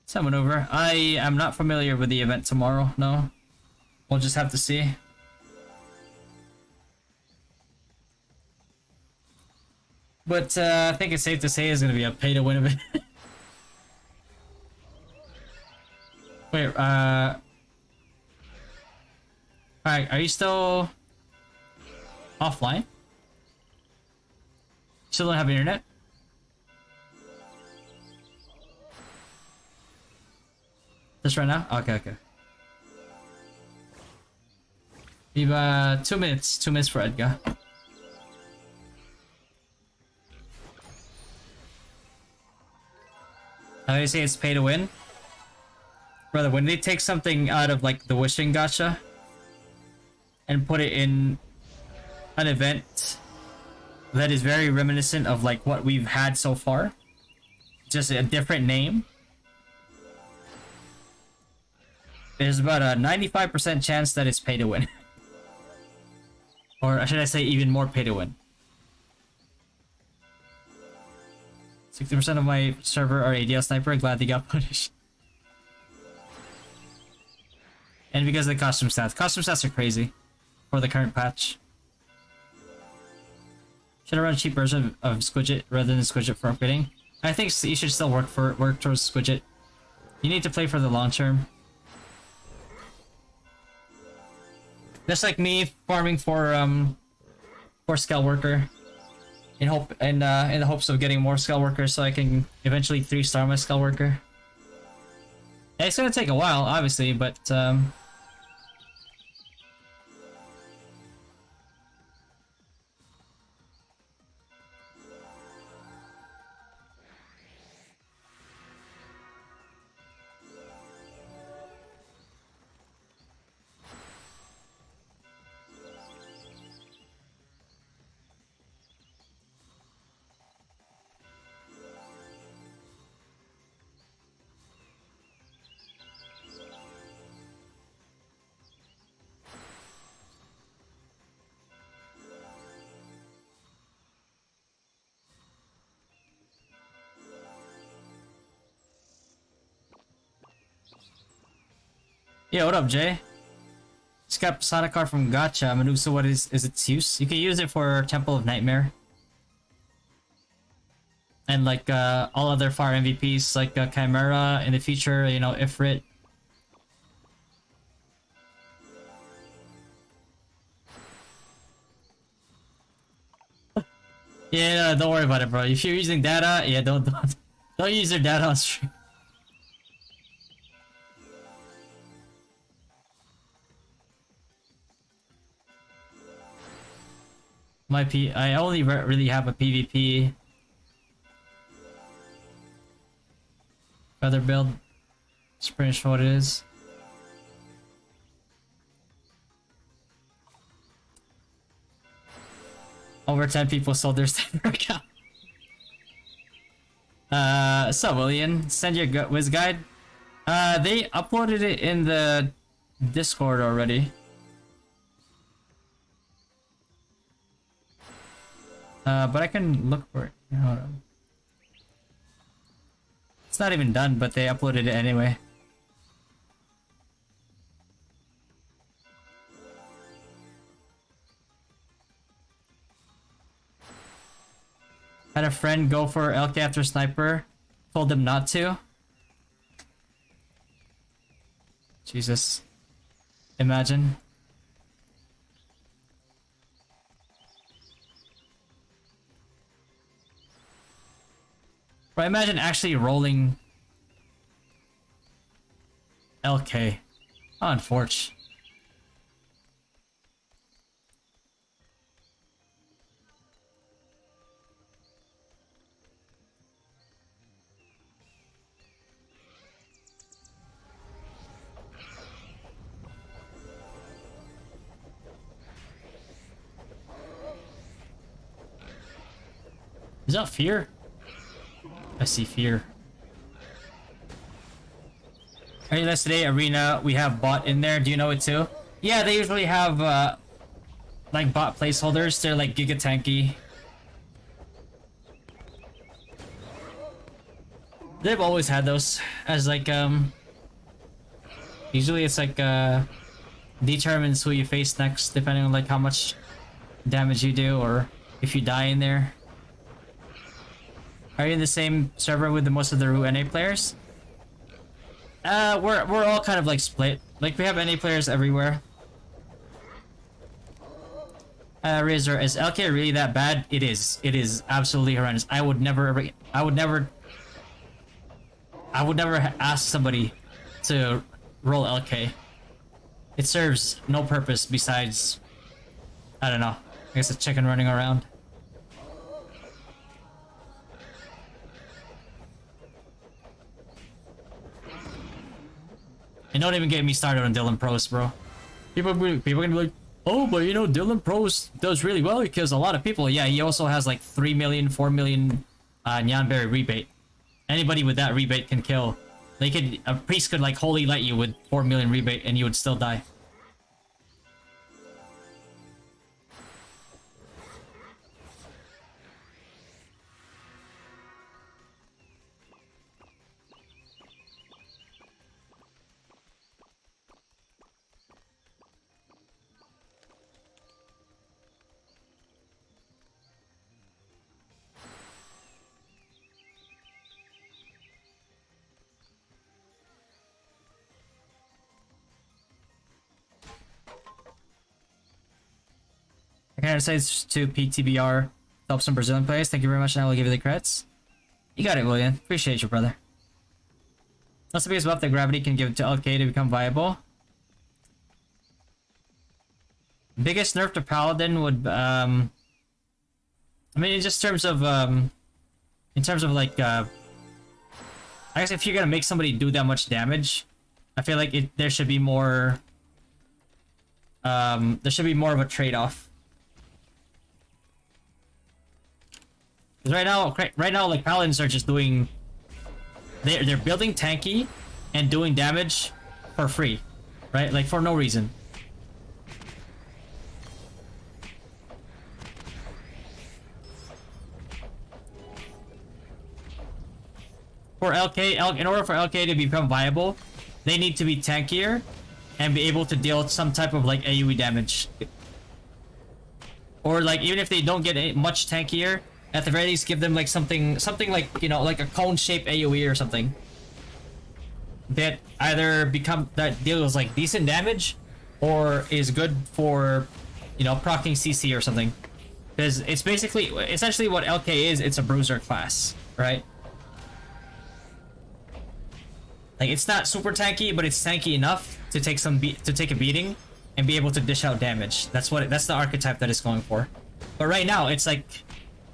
[SPEAKER 1] Summon over. I am not familiar with the event tomorrow, no. We'll just have to see. But I think it's safe to say it's gonna be a pay-to-win event. Wait, alright, are you still offline? Still don't have internet? Just right now? Okay. We've 2 minutes. 2 minutes for Edgar. How do you say it's pay to win? Brother, when they take something out of like the wishing gacha and put it in an event that is very reminiscent of like what we've had so far, just a different name, there's about a 95% chance that it's pay to win. Or should I say even more pay to win. 60% of my server are ADL Sniper, glad they got punished. And because of the costume stats. Costume stats are crazy for the current patch. Should I run a cheap version of Squidget rather than Squidget for upgrading? I think you should still work towards Squidget. You need to play for the long term. Just like me farming for Scale Worker. In the hopes of getting more Scale Workers so I can eventually 3-star my Scale Worker. Yeah, it's gonna take a while, obviously, but yeah, what up, Jay? Just got Persona card from Gacha. Medusa, what is its use? You can use it for Temple of Nightmare. and like all other fire MVPs like Chimera in the future, you know, Ifrit. Yeah, don't worry about it, bro. If you're using data, yeah, don't use your data on stream. I only really have a PvP feather build. It's pretty sure what it is. Over 10 people sold their Steamer account. So William, send your Wiz guide. They uploaded it in the Discord already. But I can look for it. Hold on. It's not even done, but they uploaded it anyway. Had a friend go for LK after sniper. Told them not to. Jesus. Imagine. But imagine actually rolling LK. Oh, unfortunate. Is that fear? I see fear. Dailies today arena, we have bot in there. Do you know it too? Yeah, they usually have like bot placeholders. They're like giga tanky. They've always had those as like usually it's like determines who you face next depending on like how much damage you do or if you die in there. Are you in the same server with the most of the Ru NA players? We're all kind of like split. Like we have NA players everywhere. Razor, is LK really that bad? It is. It is absolutely horrendous. I would never ask somebody to roll LK. It serves no purpose besides, I don't know. I guess a chicken running around. And don't even get me started on Dylan Prost, bro. People are gonna be like, oh, but you know, Dylan Prost does really well because a lot of people, yeah, he also has like 3 million, 4 million Nyanberry rebate. Anybody with that rebate can kill. A priest could like holy light you with 4 million rebate and you would still die. Canada sites to PTBR help some Brazilian players. Thank you very much, and I will give you the credits. You got it, William. Appreciate you, brother. What's the biggest buff that gravity can give to LK to become viable? Biggest nerf to Paladin would I mean in just terms of like I guess if you're gonna make somebody do that much damage, I feel like there should be more of a trade-off. Because right now, like paladins are just doing, they're building tanky and doing damage for free, right? Like for no reason. For LK, in order for LK to become viable, they need to be tankier and be able to deal some type of like AoE damage. Or like even if they don't get much tankier, at the very least give them like something like, you know, like a cone shape AoE or something that either deals like decent damage or is good for, you know, proccing CC or something. Because it's essentially what LK is. It's a bruiser class, right? Like, it's not super tanky, but it's tanky enough to take a beating and be able to dish out damage. That's the archetype that it's going for. But right now, it's like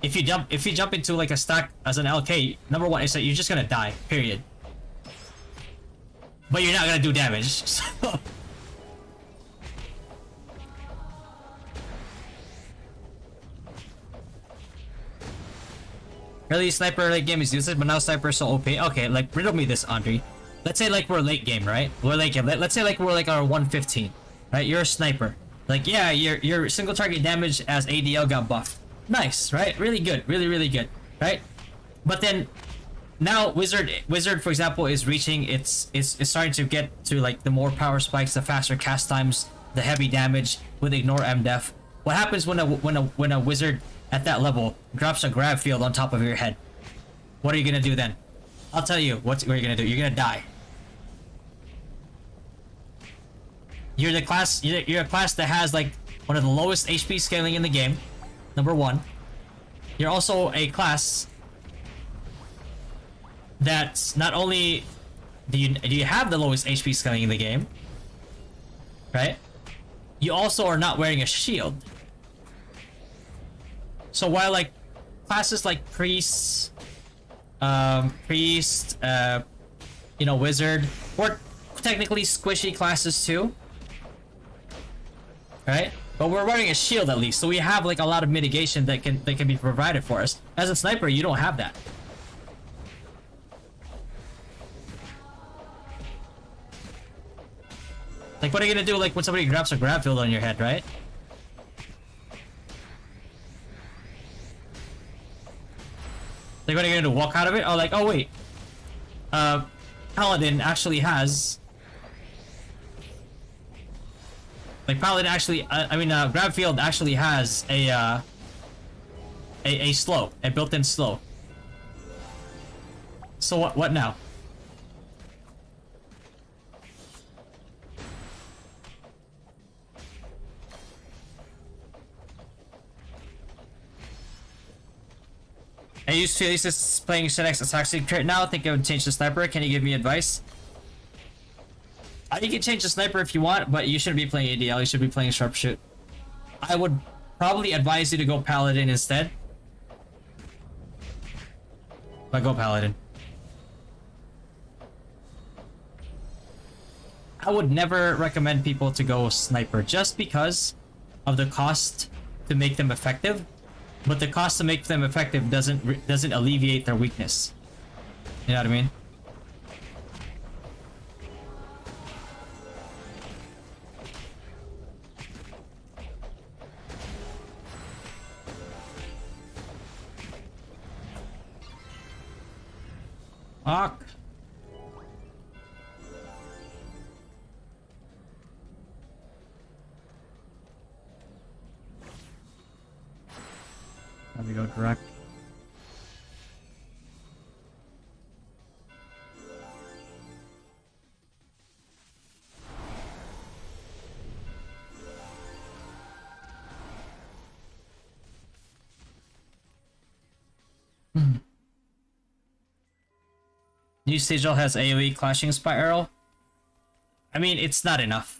[SPEAKER 1] if you jump into like a stack as an LK, number one is that you're just gonna die. Period. But you're not gonna do damage. So. Really, sniper late game is useless, but now sniper is so OP. Okay, like riddle me this, Andre. Let's say like we're late game, right? We're late game. Let's say like we're like our 115, right? You're a sniper. Like, yeah, your single target damage as ADL got buffed. Nice, right? Really good, really good, right? But then now Wizard for example is reaching it's starting to get to like the more power spikes, the faster cast times, the heavy damage with ignore MDef. What happens when a Wizard at that level drops a grab field on top of your head? What are you gonna do then? I'll tell you what you're gonna do. You're gonna die. You're a class that has like one of the lowest HP scaling in the game. Number one. You're also a class that's not only do you have the lowest HP scaling in the game, right? You also are not wearing a shield. So while like classes like priest, you know, wizard, or technically squishy classes too, right? But we're wearing a shield at least, so we have like a lot of mitigation that can be provided for us. As a sniper, you don't have that. Like, what are you gonna do like when somebody grabs a grab field on your head, right? Like, what are you gonna do? Walk out of it? Oh, like, oh wait, Paladin actually has. Like, Paladin actually, grab field actually has a slow, a built-in slow. So what now? I used to playing Shenx as Toxic Crit now. I think I would change the sniper. Can you give me advice? You can change the sniper if you want, but you shouldn't be playing ADL. You should be playing Sharpshoot. I would probably advise you to go Paladin instead. But go Paladin. I would never recommend people to go Sniper just because of the cost to make them effective. But the cost to make them effective doesn't alleviate their weakness. You know what I mean? Fuck. Let me go direct. New Sigil has AoE clashing spiral. I mean, it's not enough.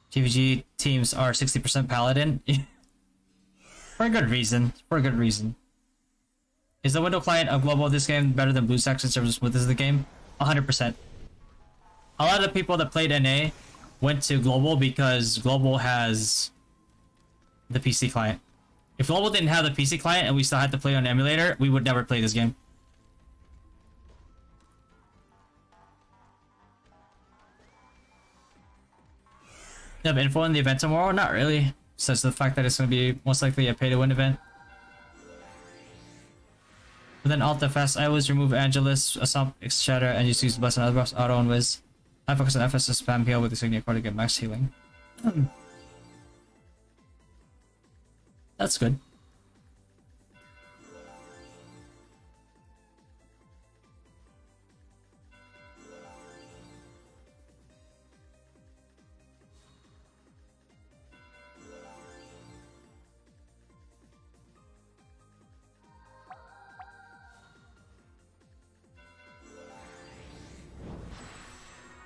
[SPEAKER 1] GVG teams are 60% Paladin. For a good reason. For a good reason. Is the window client of global of this game better than BlueStacks in terms of smoothness of the game? 100%. A lot of the people that played NA went to global because global has the PC client. If global didn't have the PC client and we still had to play on emulator, we would never play this game. You have info on the event tomorrow? Not really. Says the fact that it's going to be most likely a pay-to-win event. But then Alt FS, I always remove Angelus, Assault, Shatter, and just use Bless and other buffs, auto and whiz. I focus on FS to spam PL with the Signia core to get max healing. That's good.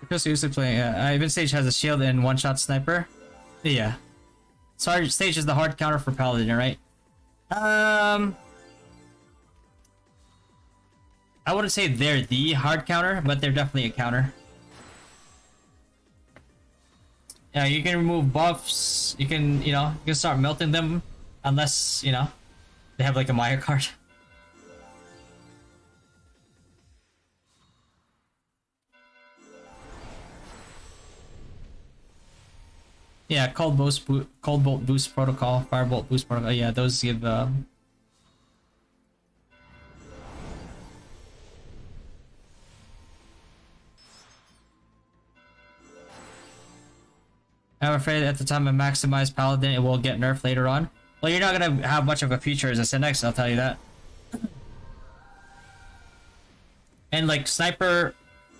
[SPEAKER 1] Because usually playing, even Sage has a shield and one-shot sniper. Yeah. Sorry, Sage is the hard counter for Paladin, right? I wouldn't say they're the hard counter, but they're definitely a counter. Yeah, you can remove buffs. You can, you can start melting them, unless, they have like a Maya card. Yeah, Cold Bolt Boost Protocol, Firebolt Boost Protocol. Yeah, those give. I'm afraid at the time I maximize Paladin, it will get nerfed later on. Well, you're not gonna have much of a future as a Synex, I'll tell you that. And like Sniper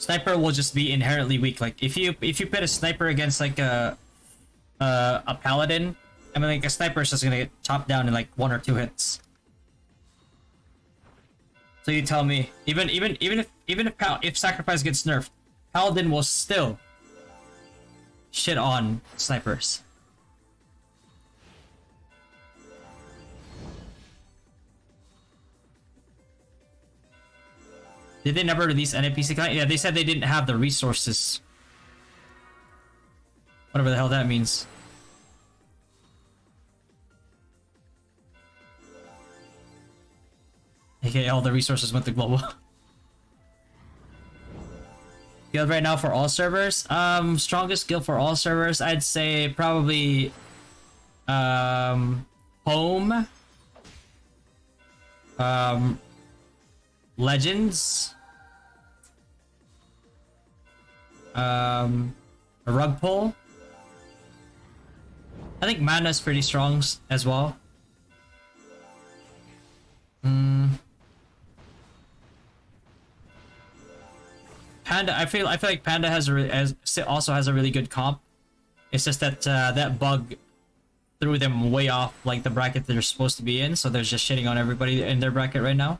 [SPEAKER 1] will just be inherently weak. Like if you put a Sniper against like a Paladin, I mean, like a Sniper is just gonna get chopped down in like 1 or 2 hits. So you tell me, even if Sacrifice gets nerfed, Paladin will still shit on Snipers. Did they never release an NPC client? Yeah, they said they didn't have the resources. Whatever the hell that means. Okay, all the resources went to global. Guild right now for all servers? Strongest guild for all servers, I'd say probably Home. Legends. A rug pull. I think Mana's pretty strong as well. Panda, I feel like Panda also has a really good comp. It's just that that bug threw them way off like the bracket that they're supposed to be in, so they're just shitting on everybody in their bracket right now.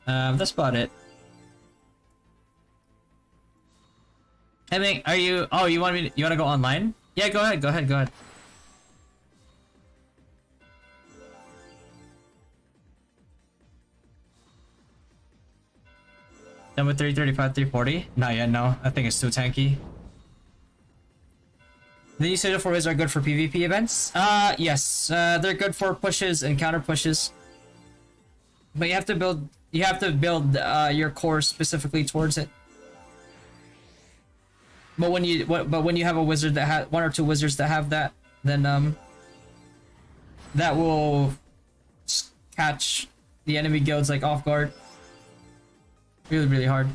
[SPEAKER 1] That's about it. I mean, are you? Oh, you want to go online? Yeah, go ahead. Done with 335, 340? Not yet, no. I think it's too tanky. The Sigil 4 are good for PvP events? Yes. They're good for pushes and counter pushes. But you have to build your core specifically towards it. But when you have a wizard that has 1 or 2 wizards that have that, then that will catch the enemy guilds like off guard. Really, really hard.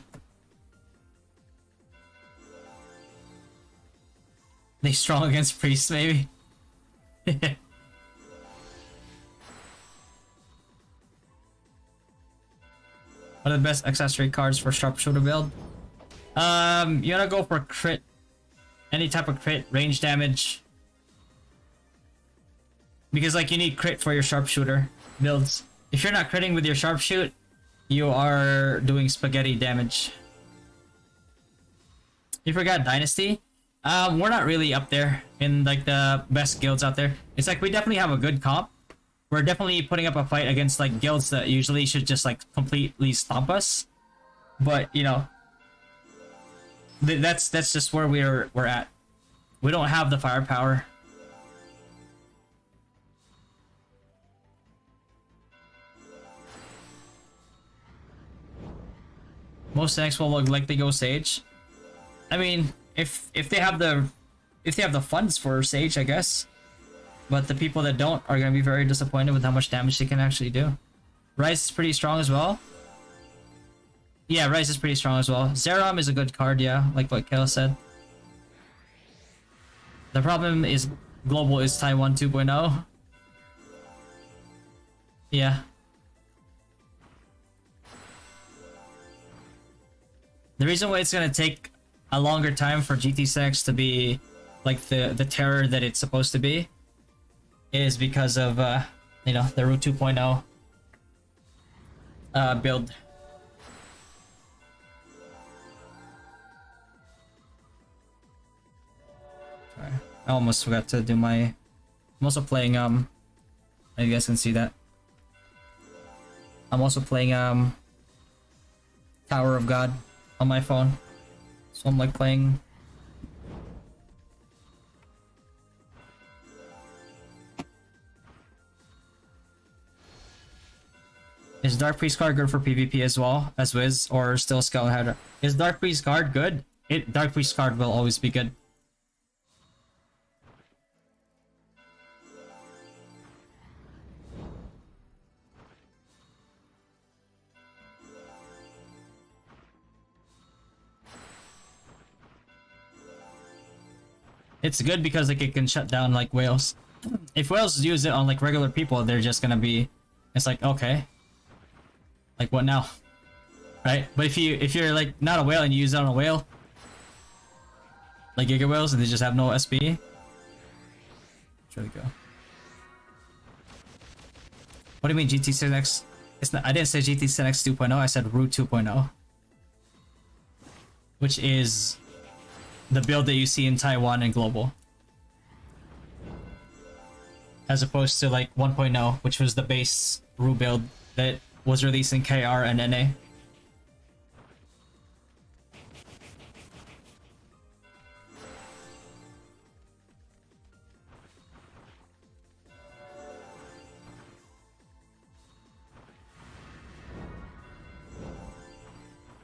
[SPEAKER 1] They strong against priests, maybe. One of the best accessory cards for sharpshooter build. You wanna go for crit, any type of crit, range damage, because like you need crit for your sharpshooter builds. If you're not critting with your sharpshoot, you are doing spaghetti damage. You forgot Dynasty? We're not really up there in like the best guilds out there. It's like we definitely have a good comp. We're definitely putting up a fight against like guilds that usually should just like completely stomp us. But that's just where we're at. We don't have the firepower. Most next will look like they go Sage. I mean, if they have the funds for Sage, I guess. But the people that don't are gonna be very disappointed with how much damage they can actually do. Rice is pretty strong as well. Yeah, Rise is pretty strong as well. Zerom is a good card, yeah, like what Kale said. The problem is Global is Taiwan 2.0. Yeah. The reason why it's gonna take a longer time for GT6 to be like the terror that it's supposed to be is because of you know, the Route 2.0 build. Sorry. I almost forgot to do my... I'm also playing you guys can see that. I'm also playing Tower of God on my phone. So I'm like playing... Is Dark Priest card good for PvP as well as Wiz, or still Skeleton Hydra? Is Dark Priest card good? Dark Priest card will always be good. It's good because like it can shut down like whales. If whales use it on like regular people, they're just gonna be... It's like, okay. Like what now? Right? But if you're like not a whale and you use it on a whale, like Giga Whales, and they just have no SP. Where'd it go? What do you mean GT6X? It's not, I didn't say GT6X 2.0, I said Route 2.0. Which is the build that you see in Taiwan and Global. As opposed to like 1.0, which was the base Ru build that was released in KR and NA.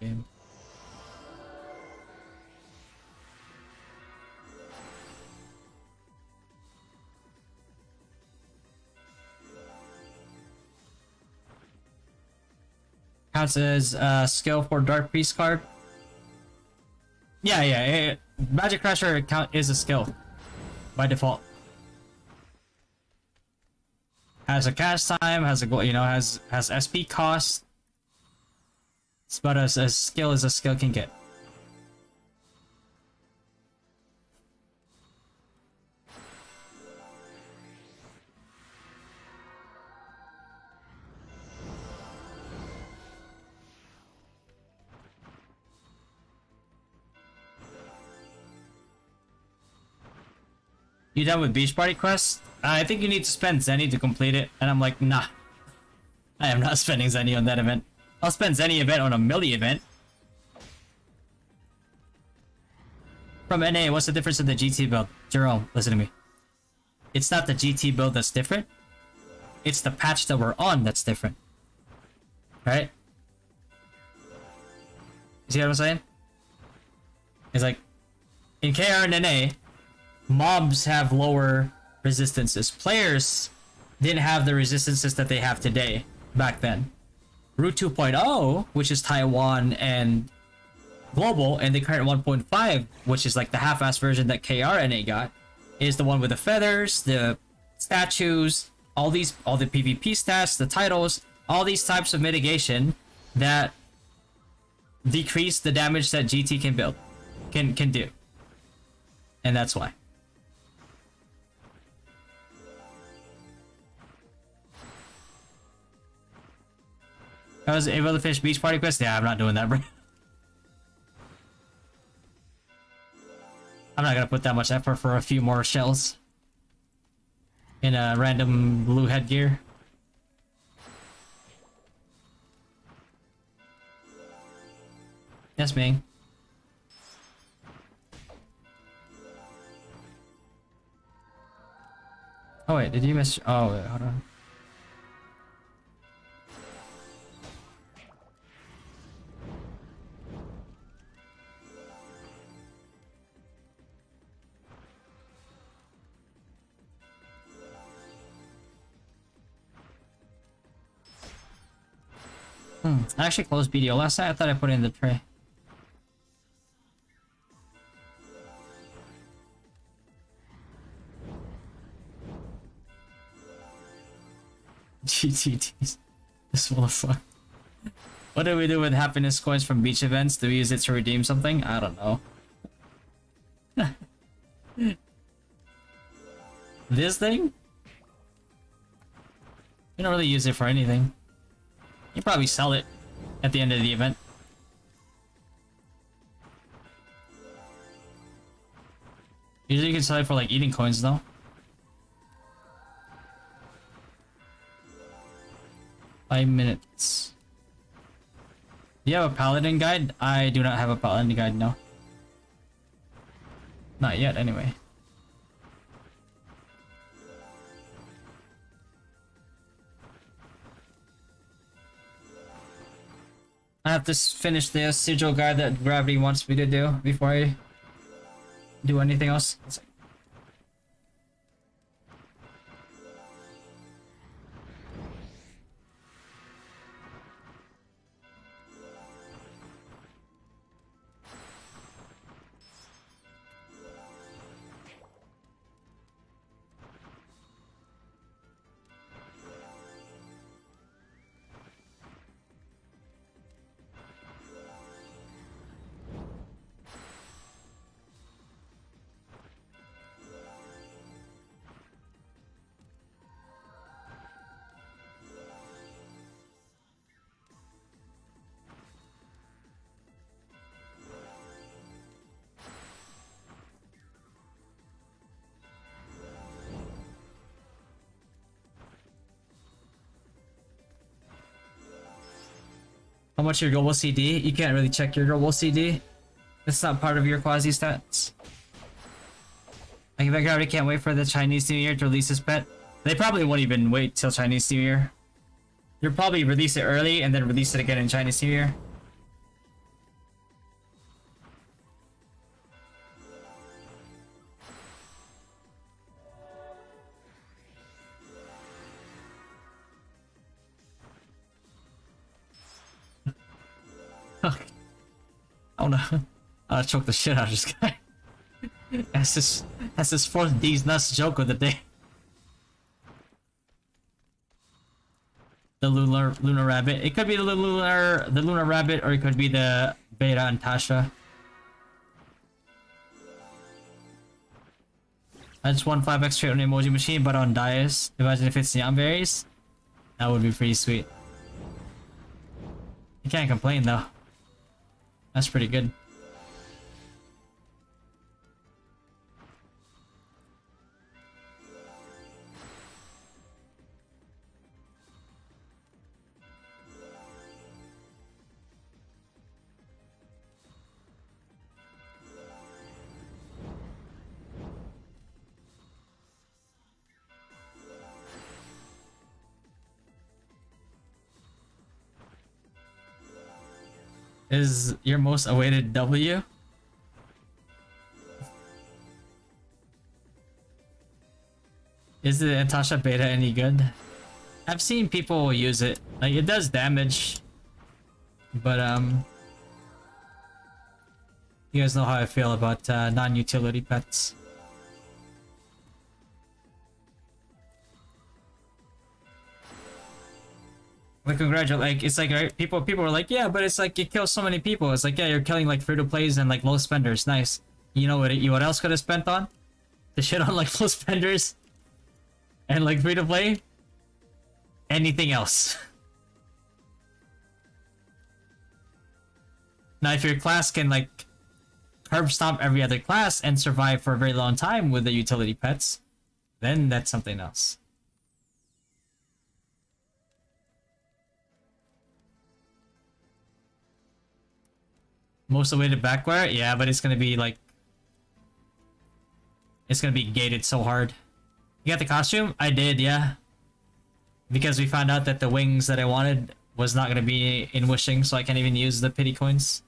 [SPEAKER 1] Game. Counts as skill for Dark Priest card. Yeah. Magic Crusher count is a skill by default. Has a cast time, has a has SP cost. It's about as skill as a skill can get. You done with Beach Party Quest? I think you need to spend Zenny to complete it, and I'm like, nah. I am not spending Zenny on that event. I'll spend Zenny event on a Millie event. From NA, what's the difference in the GT build? Jerome, listen to me. It's not the GT build that's different. It's the patch that we're on that's different. Right? You see what I'm saying? It's like, in KR and NA, mobs have lower resistances. Players didn't have the resistances that they have today, back then. Route 2.0, which is Taiwan and Global, and the current 1.5, which is like the half-ass version that KRNA got, is the one with the feathers, the statues, all the PvP stats, the titles, all these types of mitigation that decrease the damage that GT can build, can do. And that's why. I was able to finish Beach Party Quest? Yeah, I'm not doing that, bro. I'm not gonna put that much effort for a few more shells in a random blue headgear. Yes, Ming. Oh wait, did you miss? Oh wait, hold on. I actually closed BDO last night. I thought I put it in the tray. GTTs. This motherfucker. What do we do with happiness coins from beach events? Do we use it to redeem something? I don't know. This thing? We don't really use it for anything. You probably sell it at the end of the event. Usually you can sell it for like eating coins though. Five minutes. Do you have a paladin guide? I do not have a paladin guide, no. Not yet, anyway. I have to finish the Sigil guide that Gravity wants me to do before I do anything else. How much your global CD? You can't really check your global CD. It's not part of your quasi stats. Like if I already can't wait for the Chinese New Year to release this pet. They probably won't even wait till Chinese New Year. You'll probably release it early and then release it again in Chinese New Year. Oh no. I choked the shit out of this guy. That's his fourth D's nuts joke of the day. The lunar rabbit. It could be the lunar rabbit, or it could be the beta and Tasha. I just won 5x straight on emoji machine, but on Dailies. Imagine if it's neon berries. That would be pretty sweet. You can't complain though. That's pretty good. Is your most awaited W? Is the Natasha beta any good? I've seen people use it. Like it does damage. But you guys know how I feel about non-utility pets. Like congratulate, like it's like right, people are like, yeah, but it's like you kill so many people. It's like, yeah, you're killing like free-to-plays and like low spenders. Nice. You know what else could have spent on? The shit on like low spenders and like free-to-play. Anything else. Now if your class can like curb stomp every other class and survive for a very long time with the utility pets, then that's something else. Most awaited backware? Yeah, but it's gonna be like... It's gonna be gated so hard. You got the costume? I did, yeah. Because we found out that the wings that I wanted was not gonna be in wishing, so I can't even use the pity coins.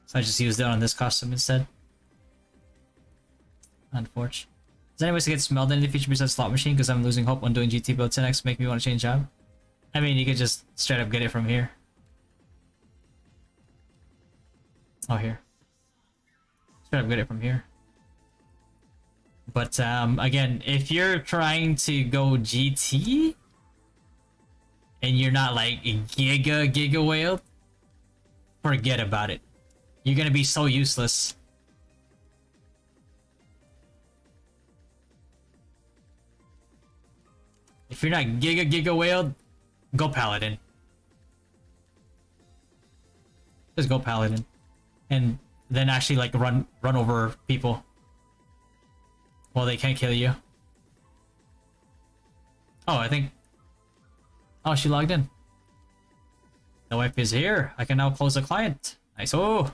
[SPEAKER 1] So I just used it on this costume instead. Unfortunate. Is there any ways to get smelled in the future besides slot machine? Because I'm losing hope on doing GT build 10x make me want to change job. I mean, you could just straight up get it from here. Oh, here. Should have got it from here. But again, if you're trying to go GT and you're not like giga whale, forget about it. You're gonna be so useless. If you're not giga whale, go paladin. Just go paladin, and then actually like run over people. Well, they can't kill you. Oh, I think. Oh, she logged in. The wife is here. I can now close the client. Nice. Oh.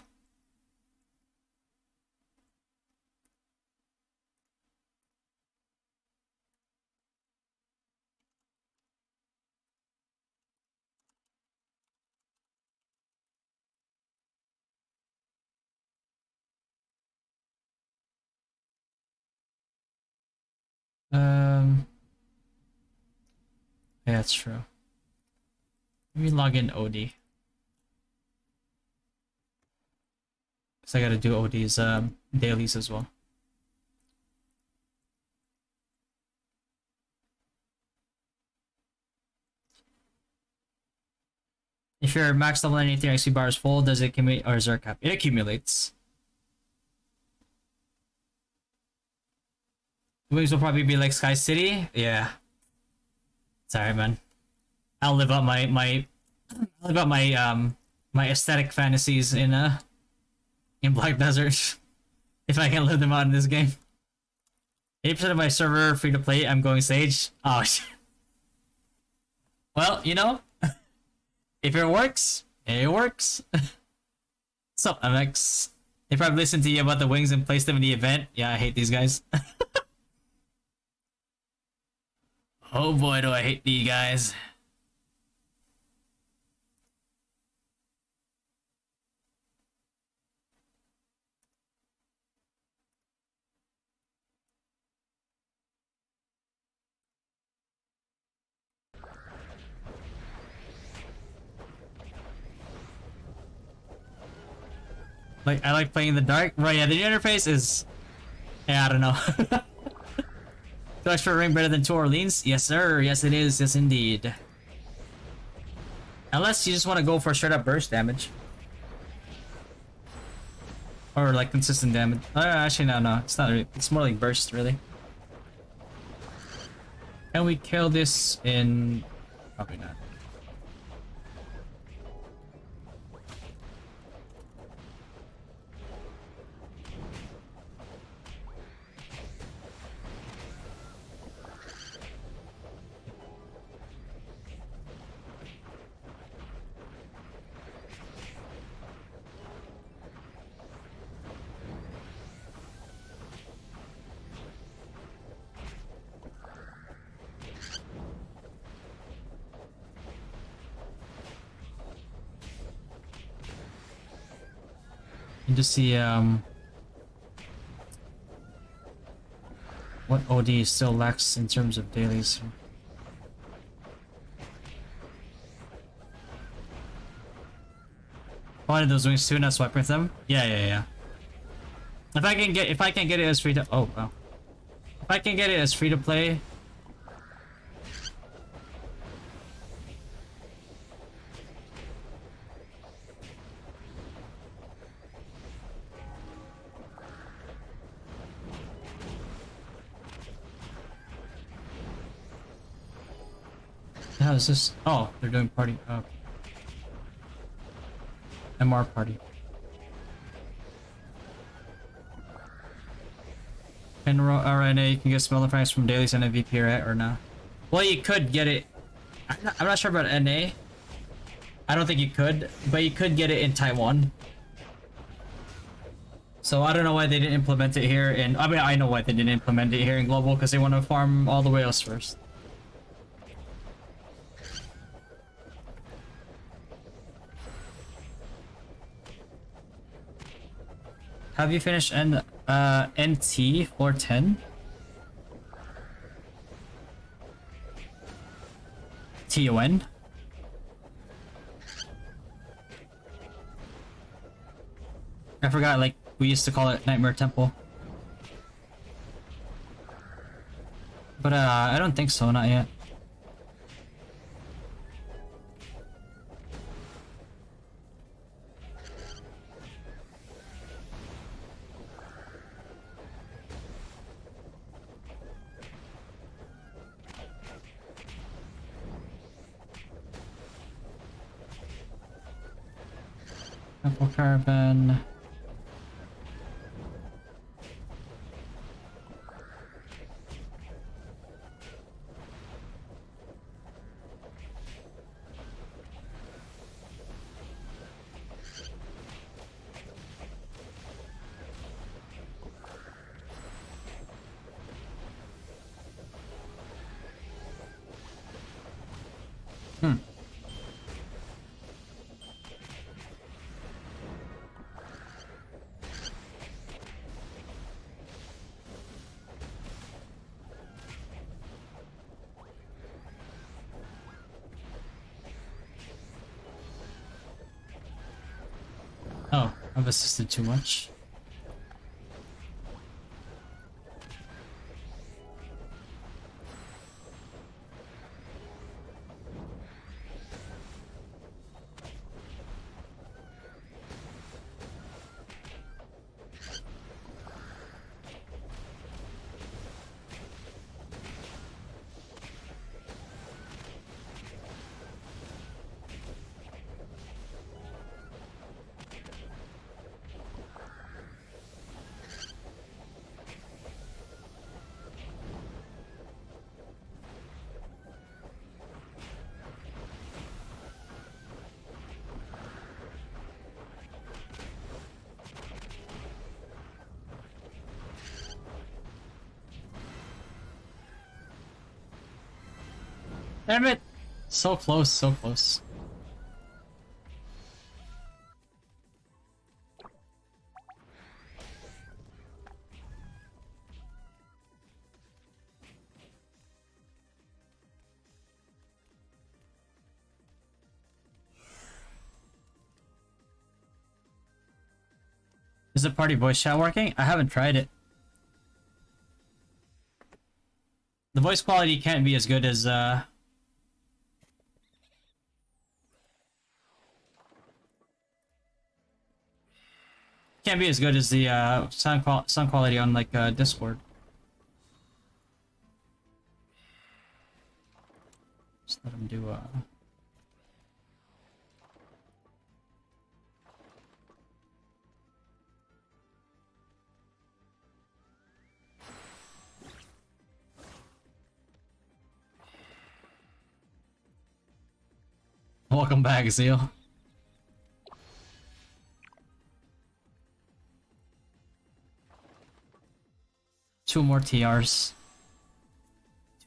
[SPEAKER 1] Yeah, that's true. Let me log in OD. Cause I gotta do OD's dailies as well. If your max level anything XP bar is full, does it accumulate or is there a cap? It accumulates. Wings will probably be like Sky City. Yeah. Sorry, man. I'll live out my aesthetic fantasies in Black Desert if I can live them out in this game. 80% of my server free to play. I'm going Sage. Oh shit. Well, you know, if it works, it works. What's up, MX? They probably listened to you about the wings and placed them in the event. Yeah, I hate these guys. Oh boy, do I hate these guys. Like, I like playing in the dark. Right, yeah, the interface is... Yeah, I don't know. So extra ring better than 2 Orleans? Yes, sir. Yes, it is. Yes, indeed. Unless you just want to go for straight up burst damage. Or like consistent damage. Actually, no. It's not really. It's more like burst, really. Can we kill this in... Probably not. And just see what OD still lacks in terms of dailies. Wanted those wings too, not swipe with them. Yeah. If I can get it as free to if I can get it as free to play. How is this? Oh, they're doing party. Oh. MR party. And RNA, you can get smaller price from dailies and MVP, right? Or no? Well, you could get it. I'm not sure about NA. I don't think you could, but you could get it in Taiwan. So I don't know why they didn't implement it here. And I mean, I know why they didn't implement it here in global, because they want to farm all the whales first. Have you finished NT 410? TON? I forgot, like, we used to call it Nightmare Temple. But, I don't think so, not yet. Temple Caravan. Oh, I've assisted too much. Damn it! So close, so close. Is the party voice chat working? I haven't tried it. The voice quality can't be as good as can't be as good as the sound quality on like Discord. Just let him do Welcome back, Zeal. Two more TRs.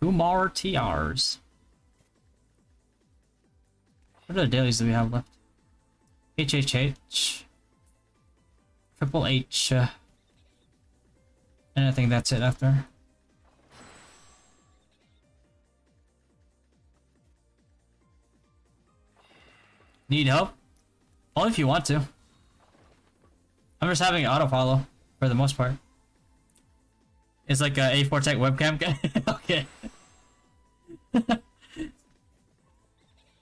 [SPEAKER 1] Two more TRs. What other dailies do we have left? HHH. Triple H. And I think that's it after. Need help? Only if you want to. I'm just having auto follow for the most part. It's like a A4 Tech webcam guy. Okay.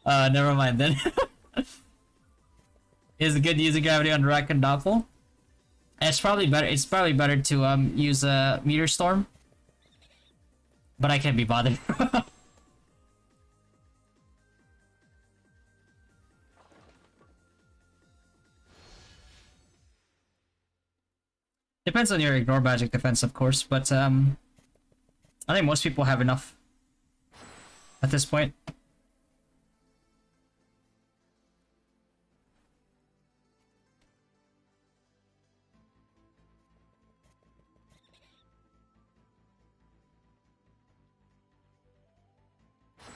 [SPEAKER 1] Never mind then. Is it good using gravity on Rack and Doppel? It's probably better. It's probably better to use a meteor storm. But I can't be bothered. Depends on your ignore magic defense, of course, but I think most people have enough at this point.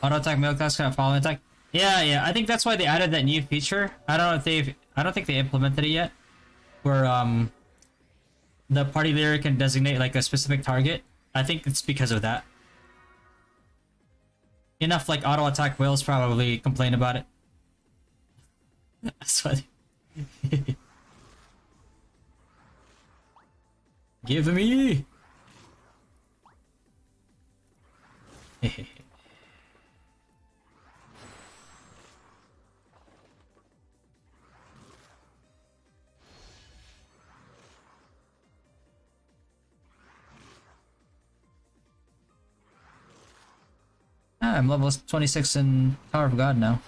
[SPEAKER 1] Auto attack middle class kind of follow attack. Yeah, I think that's why they added that new feature. I don't think they implemented it yet. Where the party leader can designate like a specific target. I think it's because of that. Enough like auto attack whales probably complain about it. That's why. Give me. I'm level 26 in Tower of God now.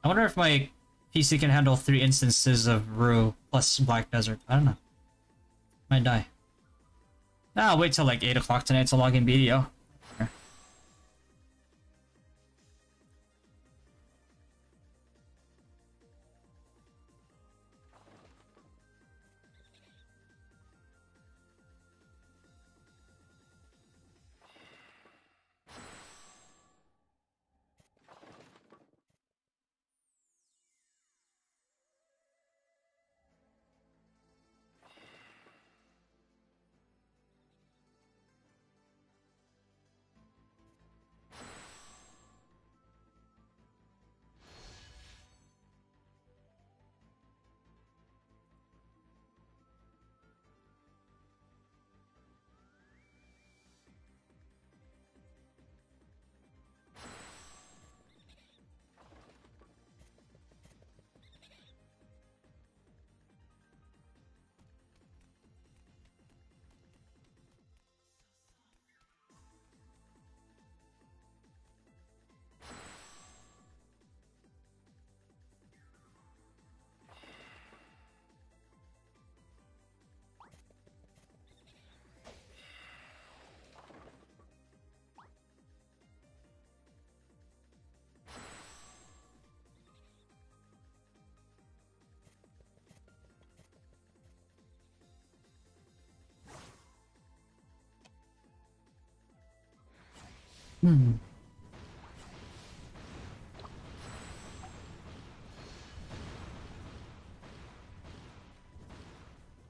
[SPEAKER 1] I wonder if my PC can handle 3 instances of Rue plus Black Desert. I don't know. Might die. Nah, I'll wait till like 8 o'clock tonight to log in BDO.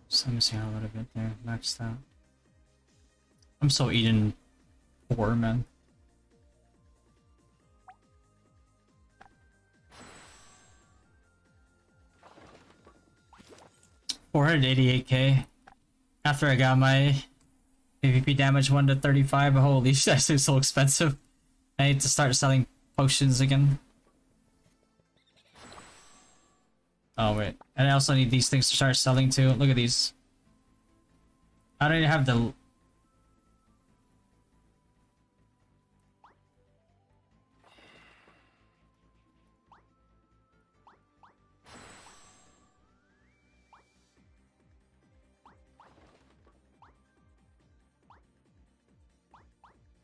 [SPEAKER 1] So let me see how I would have been there. Maxed out. I'm so eating poor, man. $488k after I got my PvP damage 1 to 35. Holy shit, that's so expensive. I need to start selling potions again. Oh wait, and I also need these things to start selling too. Look at these. I don't even have the...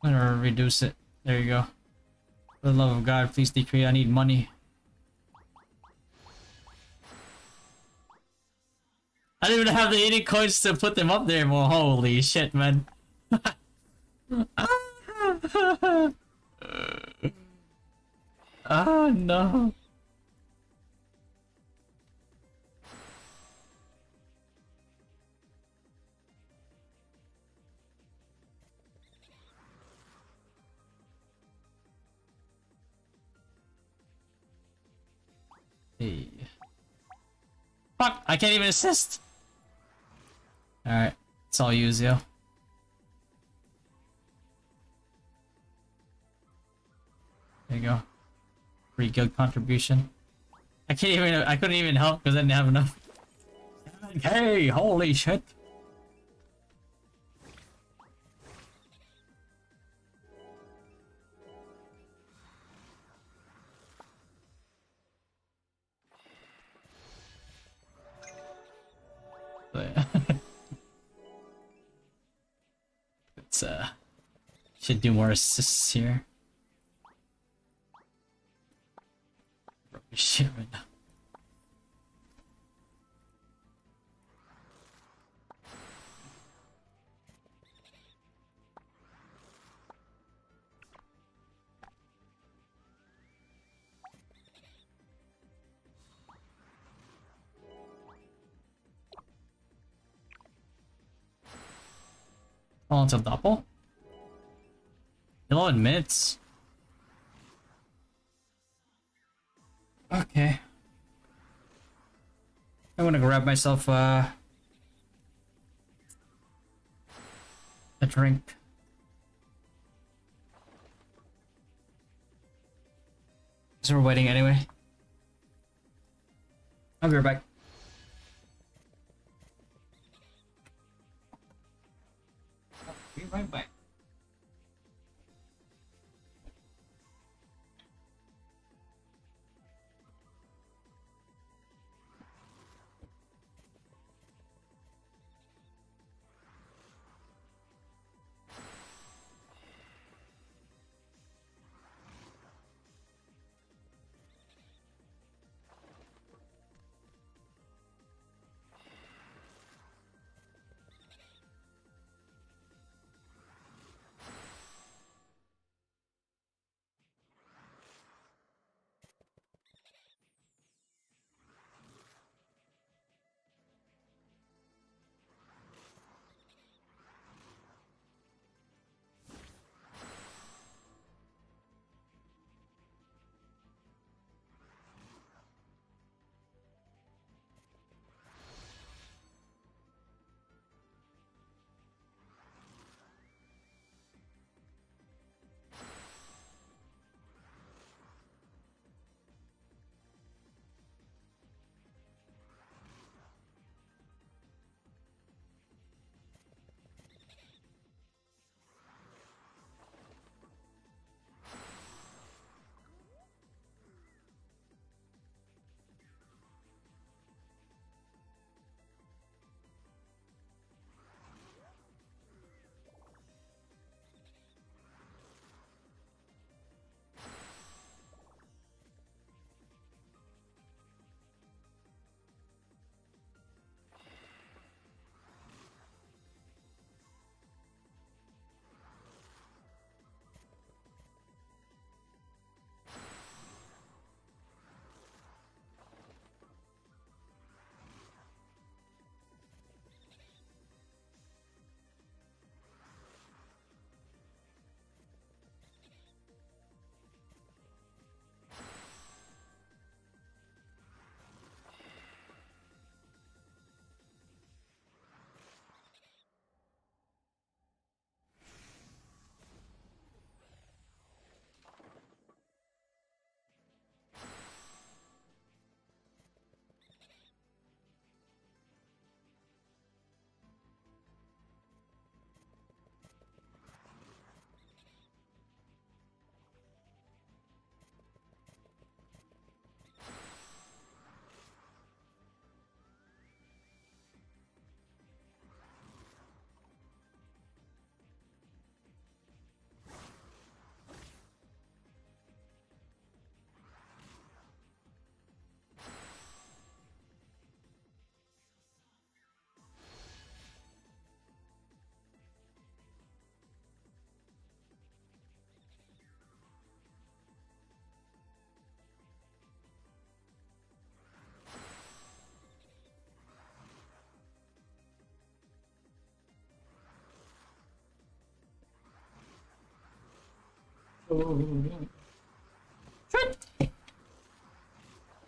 [SPEAKER 1] I'm gonna reduce it. There you go. For the love of God, please decrease. I need money. I don't even have the 80 coins to put them up there. Well, holy shit, man. Oh no. Hey. Fuck, I can't even assist. Alright, it's all you, Zio. There you go. Free guild contribution. I couldn't even help because I didn't have enough. Hey, holy shit. It's should do more assists here. Shit right now. Oh, it's a double? Yellow admits. Okay. I'm gonna grab myself a drink. So we're waiting anyway. I'll be right back. I'll be right back.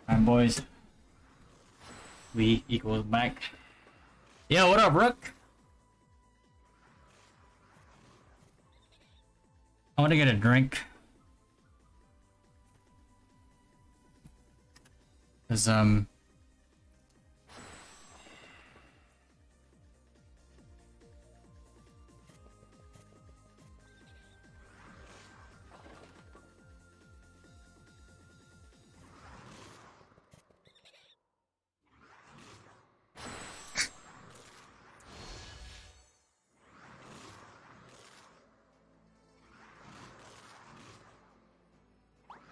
[SPEAKER 1] Alright, boys. We equals back. Yo, what up, Rook? I want to get a drink. Cause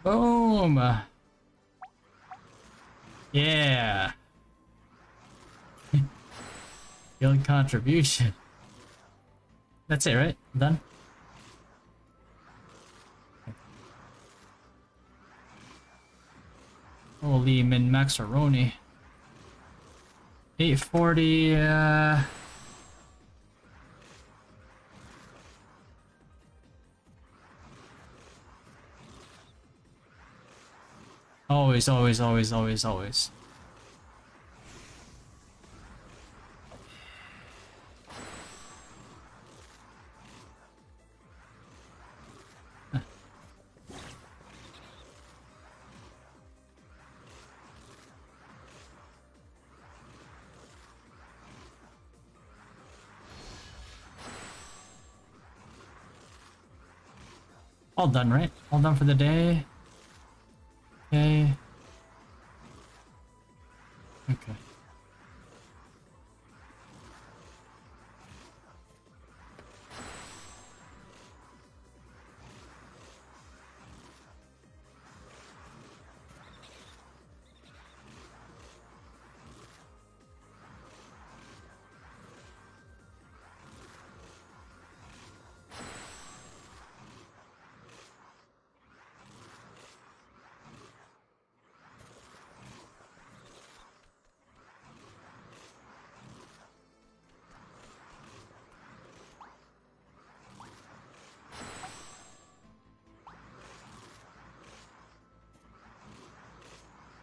[SPEAKER 1] boom. Yeah. Guild contribution. That's it, right? Done? Holy min-maxaroni. 840, Always, always, always, always, always. All done, right? All done for the day. Okay. Okay.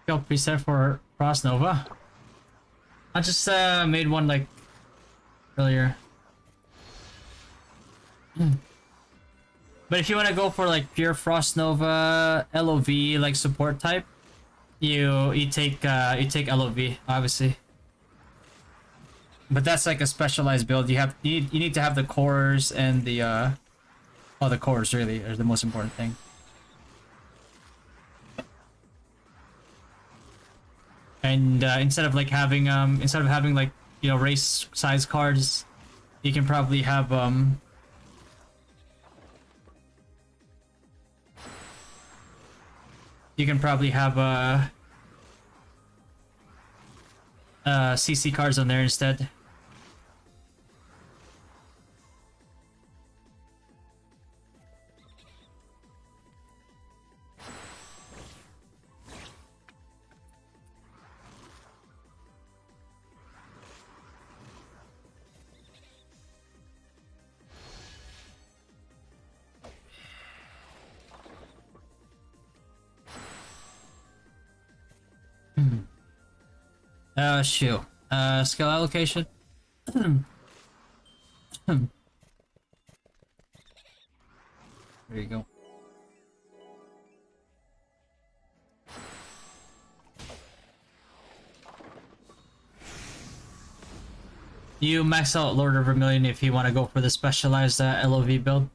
[SPEAKER 1] Go preset for Frost Nova. I just made one like earlier. But if you want to go for like pure Frost Nova LOV like support type, you take LOV obviously. But that's like a specialized build. You need to have the cores and the the cores really are the most important thing. And instead of having like, you know, race size cards, you can probably have CC cards on there instead. Shoot. Skill allocation. There you go. You max out Lord of Vermilion if you want to go for the specialized LOV build.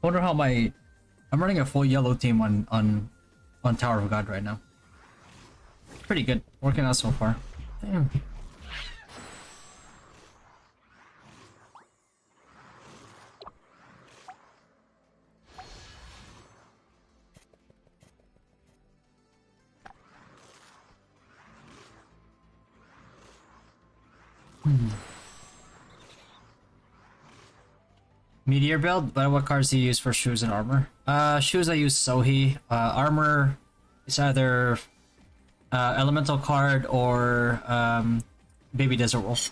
[SPEAKER 1] Wonder how I'm running a full yellow team on Tower of God right now. Pretty good. Working out so far. Damn. Meteor build, but what cards do you use for shoes and armor? Shoes I use Sohi. Armor is either elemental card or Baby Desert Wolf.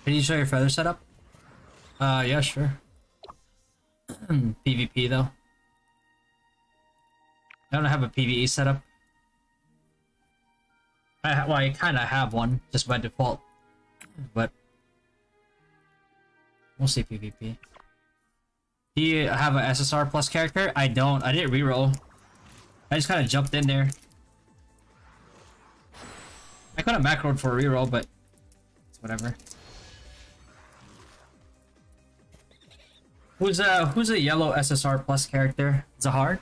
[SPEAKER 1] Can you show your feather setup? Yeah, sure. PvP though. I don't have a PvE setup. Well, I kind of have one, just by default, but mostly PvP. Do you have an SSR plus character? I don't. I didn't reroll. I just kind of jumped in there. I could have macroed for a reroll, but it's whatever. Who's a yellow SSR plus character? Zahar?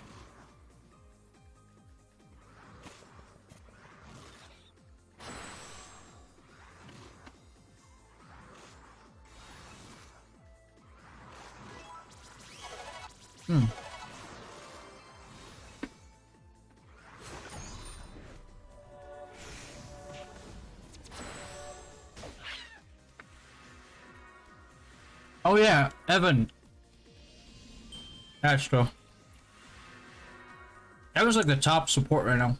[SPEAKER 1] Hmm. Oh yeah, Evan. That's true. Evan's like the top support right now.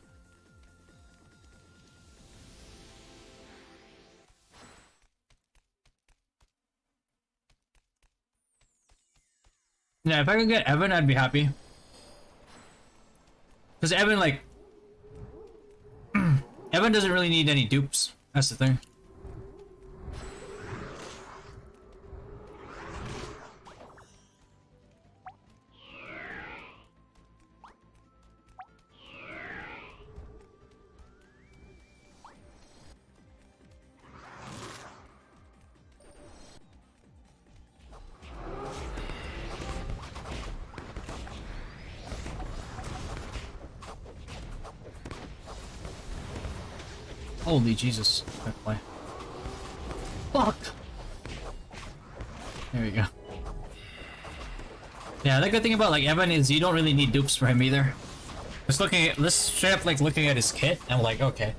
[SPEAKER 1] Yeah, if I could get Evan, I'd be happy. Because Evan, like... Evan doesn't really need any dupes. That's the thing. Holy Jesus. Quick play. Fuck! There we go. Yeah, the good thing about like Evan is you don't really need dupes for him either. Just looking at this straight up like looking at his kit, I'm like, okay.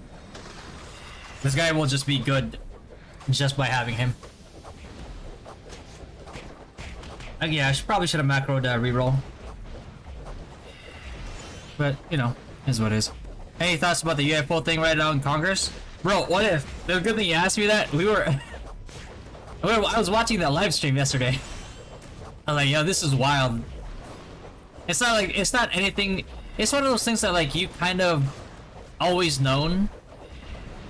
[SPEAKER 1] This guy will just be good just by having him. Yeah, probably should have macroed reroll. But, you know, is what it is. Any thoughts about the UFO thing right now in Congress? Bro, what if? The good thing you asked me that. I was watching that live stream yesterday. I'm like, yo, this is wild. It's not anything. It's one of those things that like you kind of always known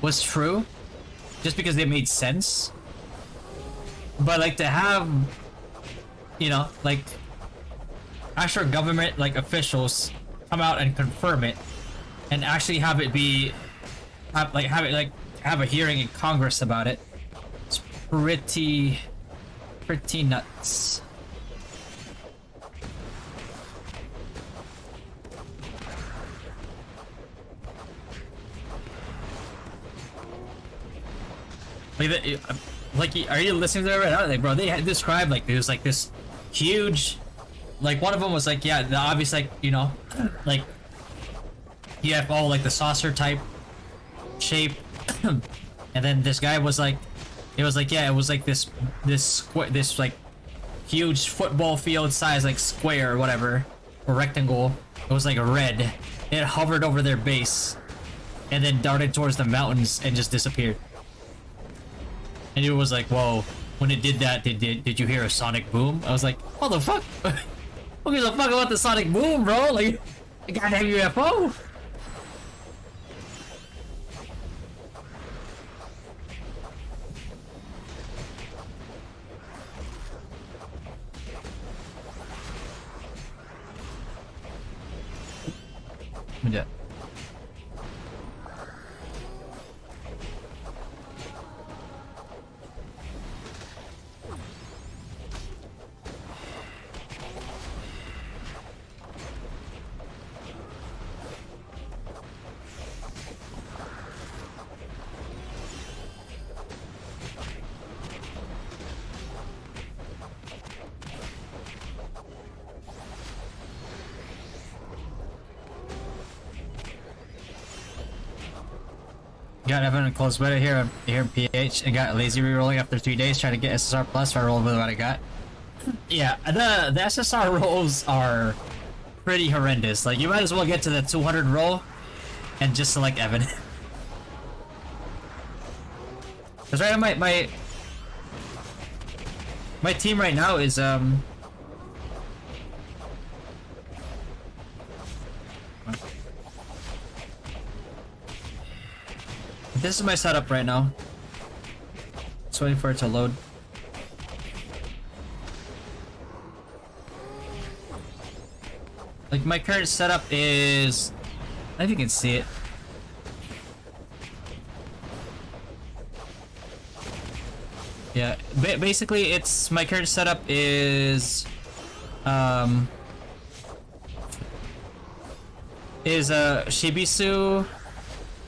[SPEAKER 1] was true, just because they made sense. But like to have, you know, like actual government like officials come out and confirm it. And actually have it be, have a hearing in Congress about it. It's pretty nuts. Like, are you listening to that right now? Like, bro, they had described like there's like this huge, like one of them was like, yeah, the obvious like you know, like. UFO, like the saucer type shape, and then this guy was like, it was like, yeah, it was like this like huge football field size like square or whatever, or rectangle. It was like red. It hovered over their base, and then darted towards the mountains and just disappeared. And it was like, whoa! When it did that, did you hear a sonic boom? I was like, what the fuck? Who gives a fuck about the sonic boom, bro? Like, a goddamn UFO. Yeah. Got Evan in close beta here in PH and got lazy rerolling after 3 days trying to get SSR plus so I rolled with what I got. Yeah, the SSR rolls are pretty horrendous. Like you might as well get to the 200 roll and just select Evan. Cause right now my team right now is this is my setup right now. Just waiting for it to load. Like my current setup is, I think you can see it. Yeah, basically it's my current setup is is Shibisu,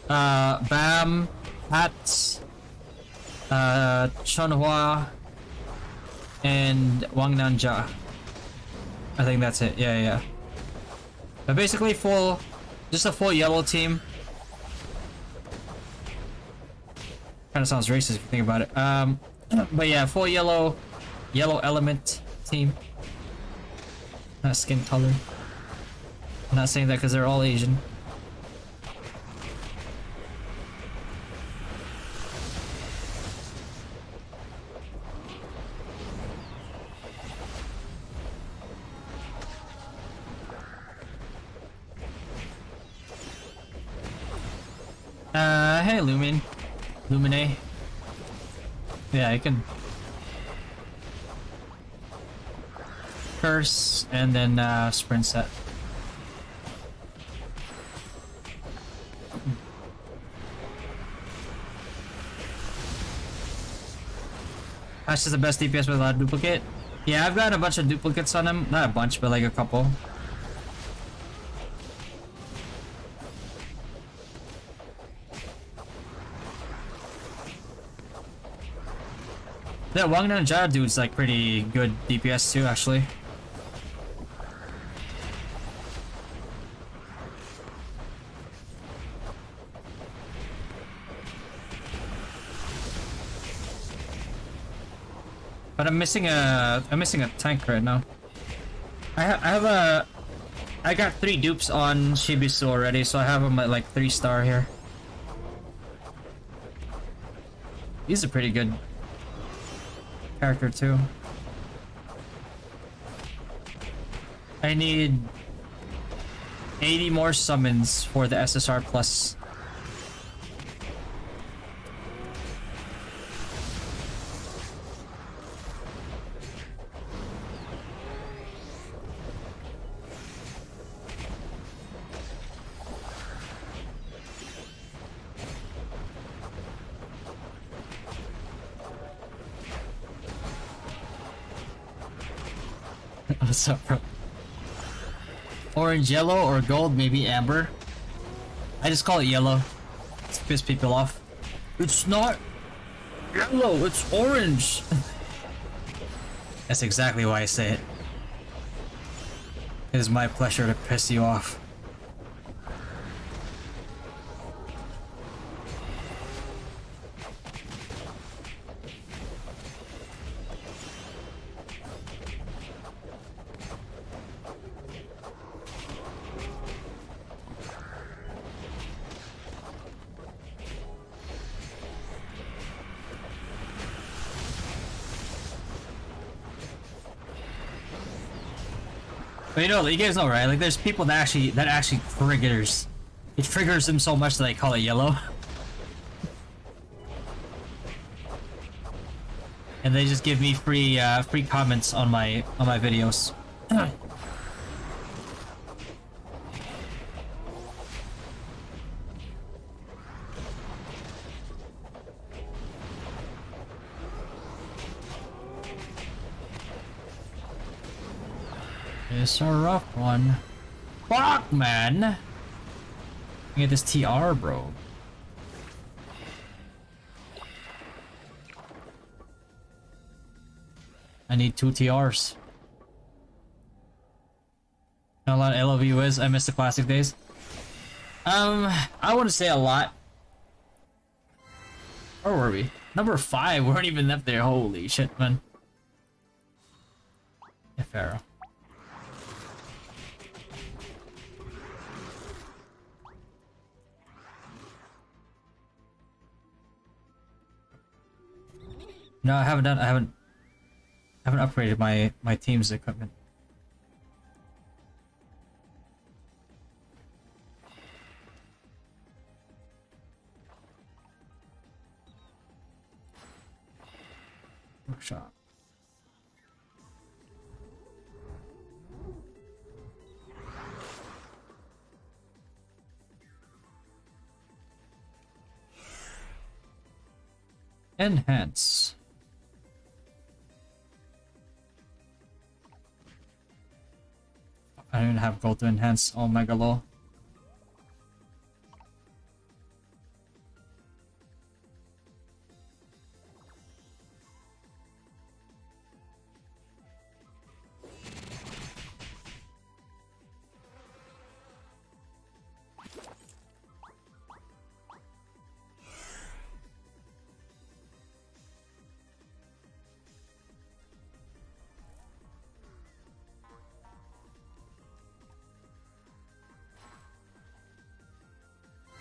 [SPEAKER 1] Bam, Hats, Chunhua, and Wang Nanja. I think that's it. Yeah. But basically just a full yellow team. Kind of sounds racist if you think about it. But yeah, full yellow element team. Not skin color. I'm not saying that because they're all Asian. Hey Lumine. Yeah, I can curse and then sprint set. Ash is the best DPS with a lot of duplicate. Yeah, I've got a bunch of duplicates on him. Not a bunch, but like a couple. That Wang Nanja dude's like pretty good DPS too, actually. But I'm missing a tank right now. I got 3 dupes on Shibisu already, so I have him at like 3-star here. He's a pretty good character too. I need 80 more summons for the SSR plus. What's up, bro? Orange, yellow, or gold, maybe amber. I just call it yellow. It's to piss people off. It's not yellow, it's orange. That's exactly why I say it. It is my pleasure to piss you off. But you guys know, right? Like, there's people that actually triggers. It triggers them so much that they call it yellow. And they just give me free comments on my videos. It's a rough one. Fuck, man! Get this TR, bro. I need 2 TRs. Know a lot of LOV is. I miss the classic days. I wouldn't say a lot. Where were we? Number 5. We weren't even up there. Holy shit, man. Yeah, Pharaoh. No, I haven't upgraded my team's equipment. Workshop. Enhance. even have gold to enhance Omega Low.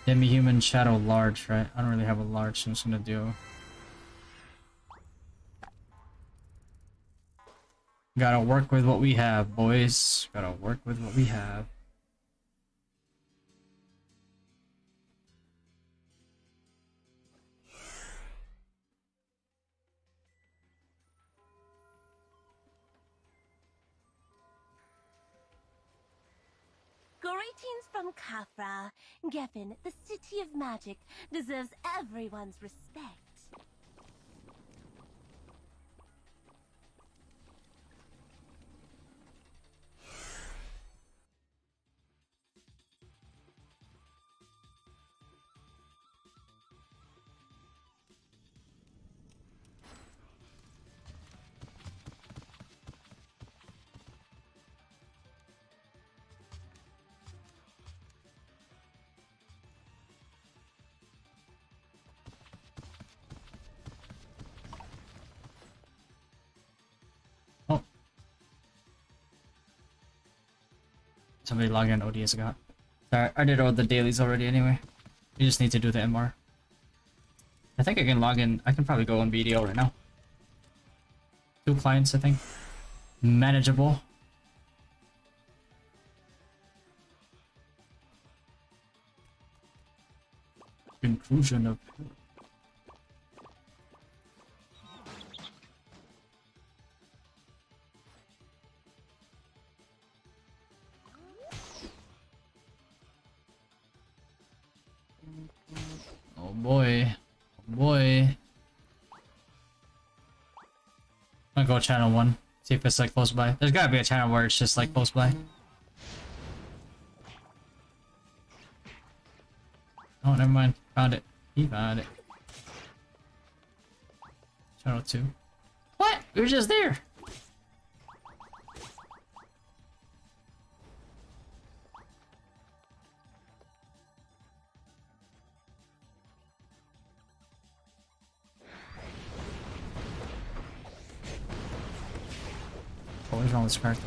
[SPEAKER 1] Demi-human shadow large, right? I don't really have a large, so I'm just gonna do... Gotta work with what we have, boys. Gotta work with what we have.
[SPEAKER 4] Greetings from Khafra. Geffen, the city of magic, deserves everyone's respect.
[SPEAKER 1] Oh. Somebody log in ODS got. Sorry, I did all the dailies already anyway. You just need to do the MR. I think I can log in. I can probably go on BDO right now. 2 clients, I think. Manageable. Intrusion of... Oh boy. Oh boy. I'm gonna go channel 1. See if it's like close by. There's gotta be a channel where it's just like close by. Oh, never mind. Found it. He found it. Channel 2. What? We were just there. What is wrong with this character?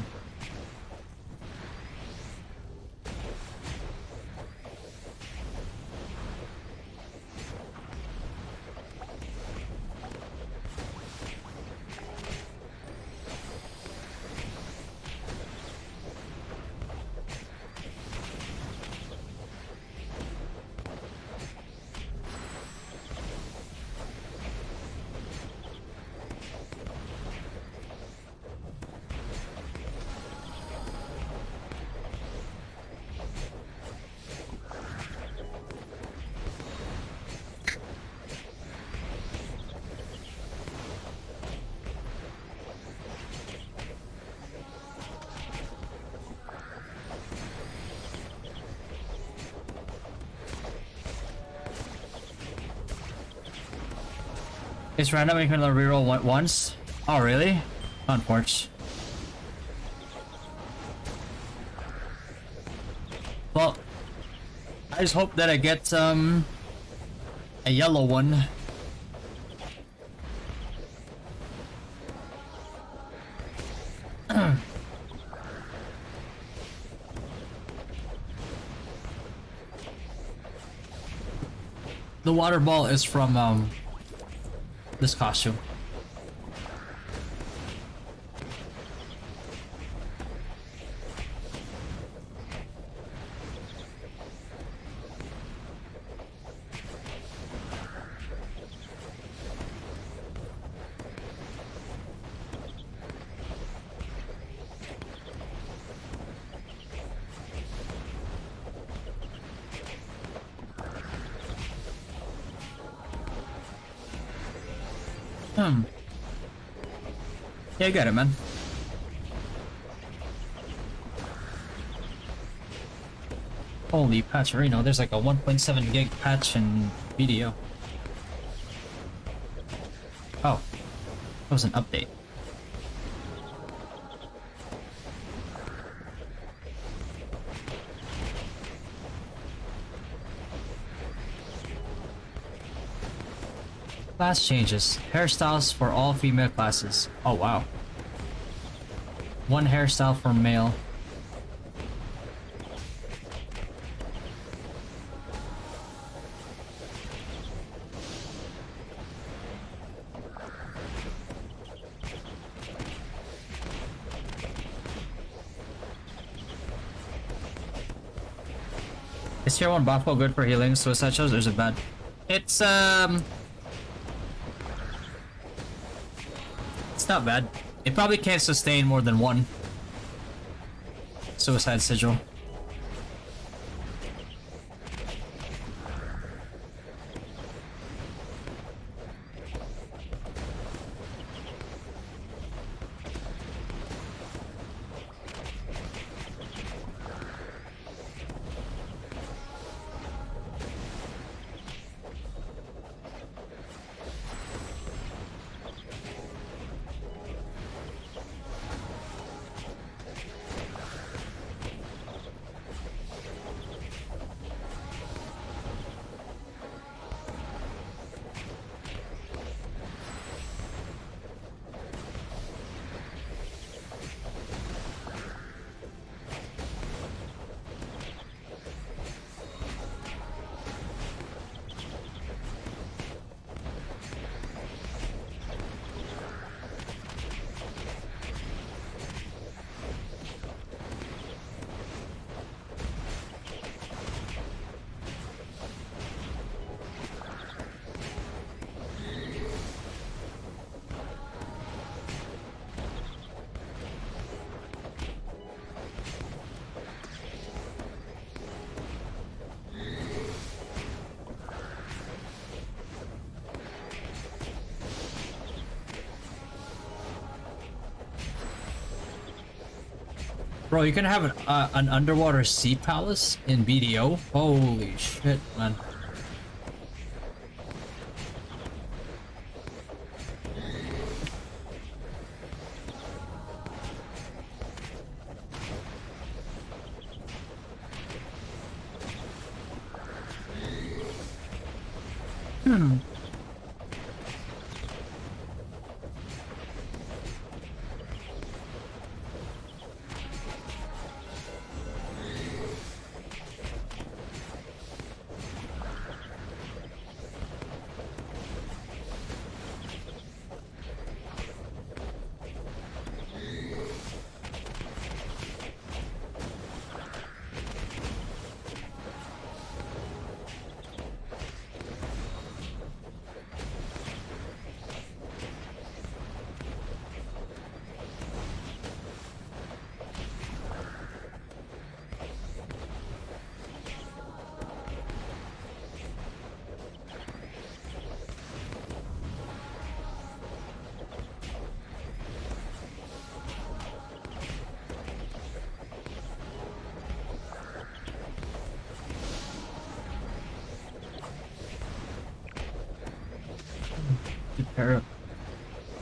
[SPEAKER 1] It's random, you can reroll once. Oh, really? Unfortunate. Well, I just hope that I get a yellow one. The water ball is from this costume. Yeah, I got it, man. Holy patcherino, there's like a 1.7 gig patch in video. Oh, that was an update. Class changes. Hairstyles for all female classes. Oh wow. One hairstyle for male. Is tier 1 Bafo good for healing suicide shows or is it bad? It's not bad. It probably can't sustain more than one suicide sigil. Bro, you can have an underwater sea palace in BDO? Holy shit, man.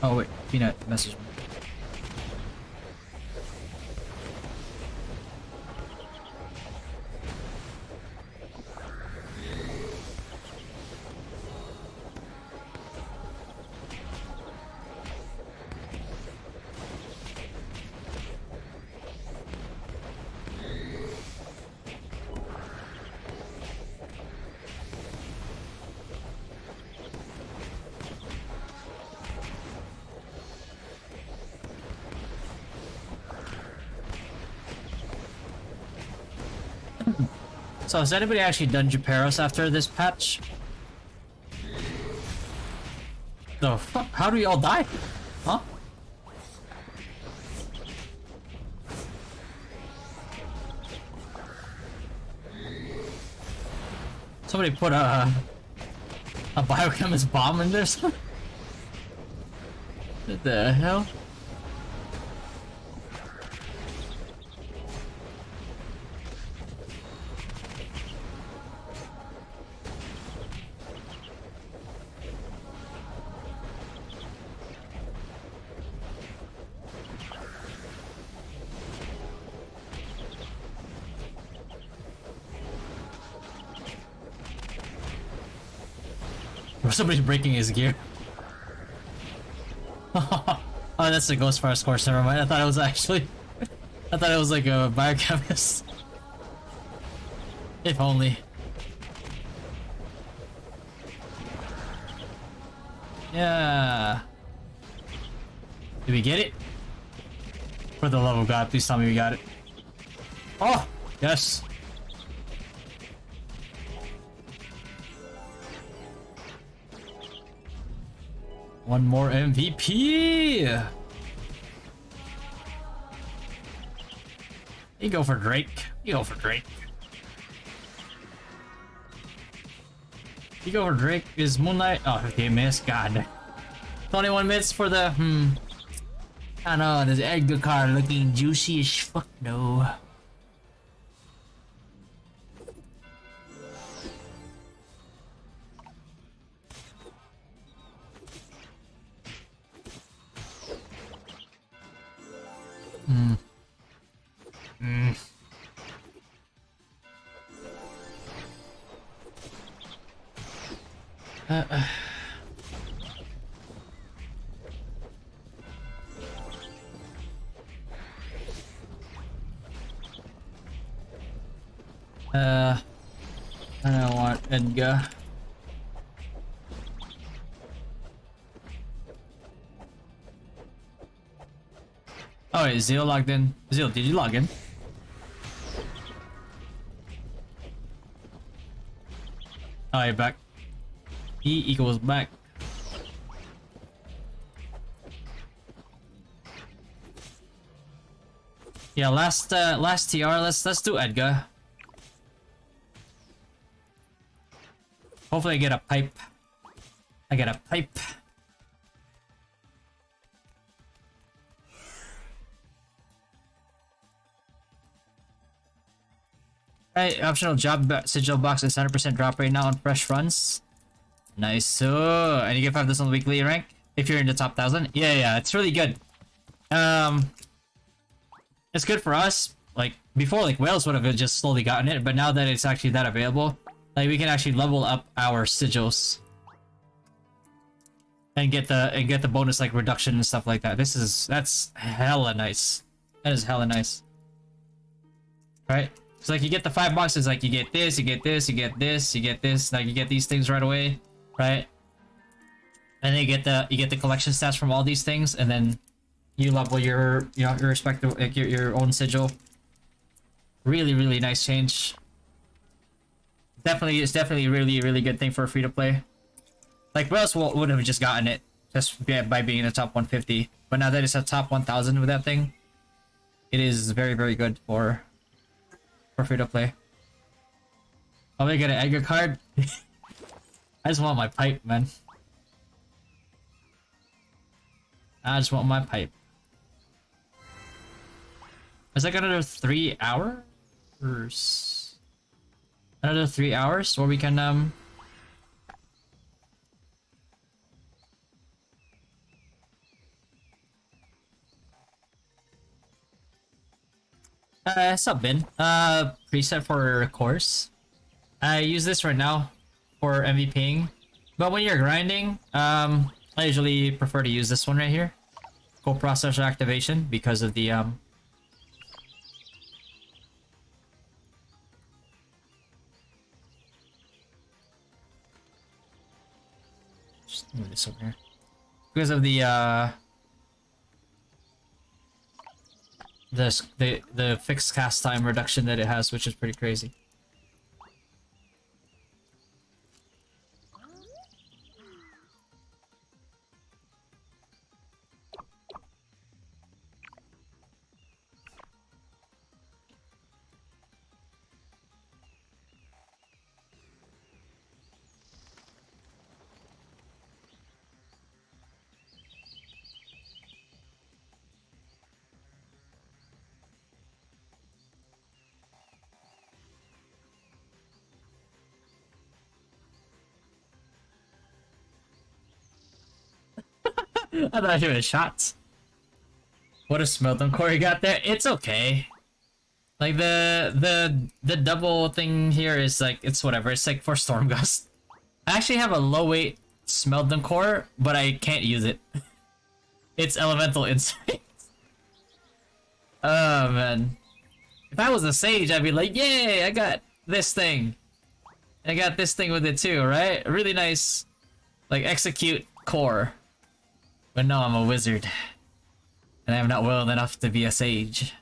[SPEAKER 1] Oh wait, Peanut messaged me. So has anybody actually done Juperos after this patch? The fuck? How do we all die? Huh? Somebody put a biochemist bomb in there? What the hell? somebody's breaking his gear. Oh, that's the Ghost Forest course. Never mind. I thought it was actually. I thought it was like a biochemist. If only. Yeah. Did we get it? For the love of God, please tell me we got it. Oh, yes. One more MVP. You go for Drake. You go for Drake. You go for Drake. Is Moonlight? Oh, 58 minutes. God. 21 minutes for the I don't know. This Edgar card looking juicy as fuck. No. I don't want Edgar. Oh, wait, Zil logged in. Zil, did you log in? Oh, you're back. E equals back. Yeah, last TR. Let's do Edgar. Hopefully I get a pipe. I get a pipe. Alright, optional job sigil box is 100% drop rate now on fresh runs. Nice. So, and you get 5 this on the weekly rank if you're in the top 1,000. Yeah, it's really good. It's good for us. Like before, like Wales would have just slowly gotten it, but now that it's actually that available, like we can actually level up our sigils and get the bonus like reduction and stuff like that. That's hella nice. That is hella nice. Right? So like you get the 5 boxes, like you get this, you get this, you get this, you get this, like you get these things right away, right? And then you get the collection stats from all these things, and then you level your your respective like your own sigil. Really nice change. It's definitely a really good thing for a free to play. Like who else would have just gotten it just by being in the top 150? But now that it's a top 1,000 with that thing, it is very good for free to play. I'm gonna get an Edgar card. I just want my pipe, man. I just want my pipe. It's like another 3 hours. Another 3 hours where we can subbin. Preset for course. I use this right now for MVPing. But when you're grinding, I usually prefer to use this one right here. Co-processor activation because of the just move this over here. Because of the fixed cast time reduction that it has, which is pretty crazy. I thought it was shots. What a Smelton core you got there. It's okay. Like the double thing here is like it's whatever. It's like for Stormgust. I actually have a low weight Smeldum core, but I can't use it. It's elemental insight. Oh man. If I was a sage, I'd be like, yay, I got this thing. I got this thing with it too, right? Really nice, like, execute core. But no, I'm a wizard. And I'm not well enough to be a sage.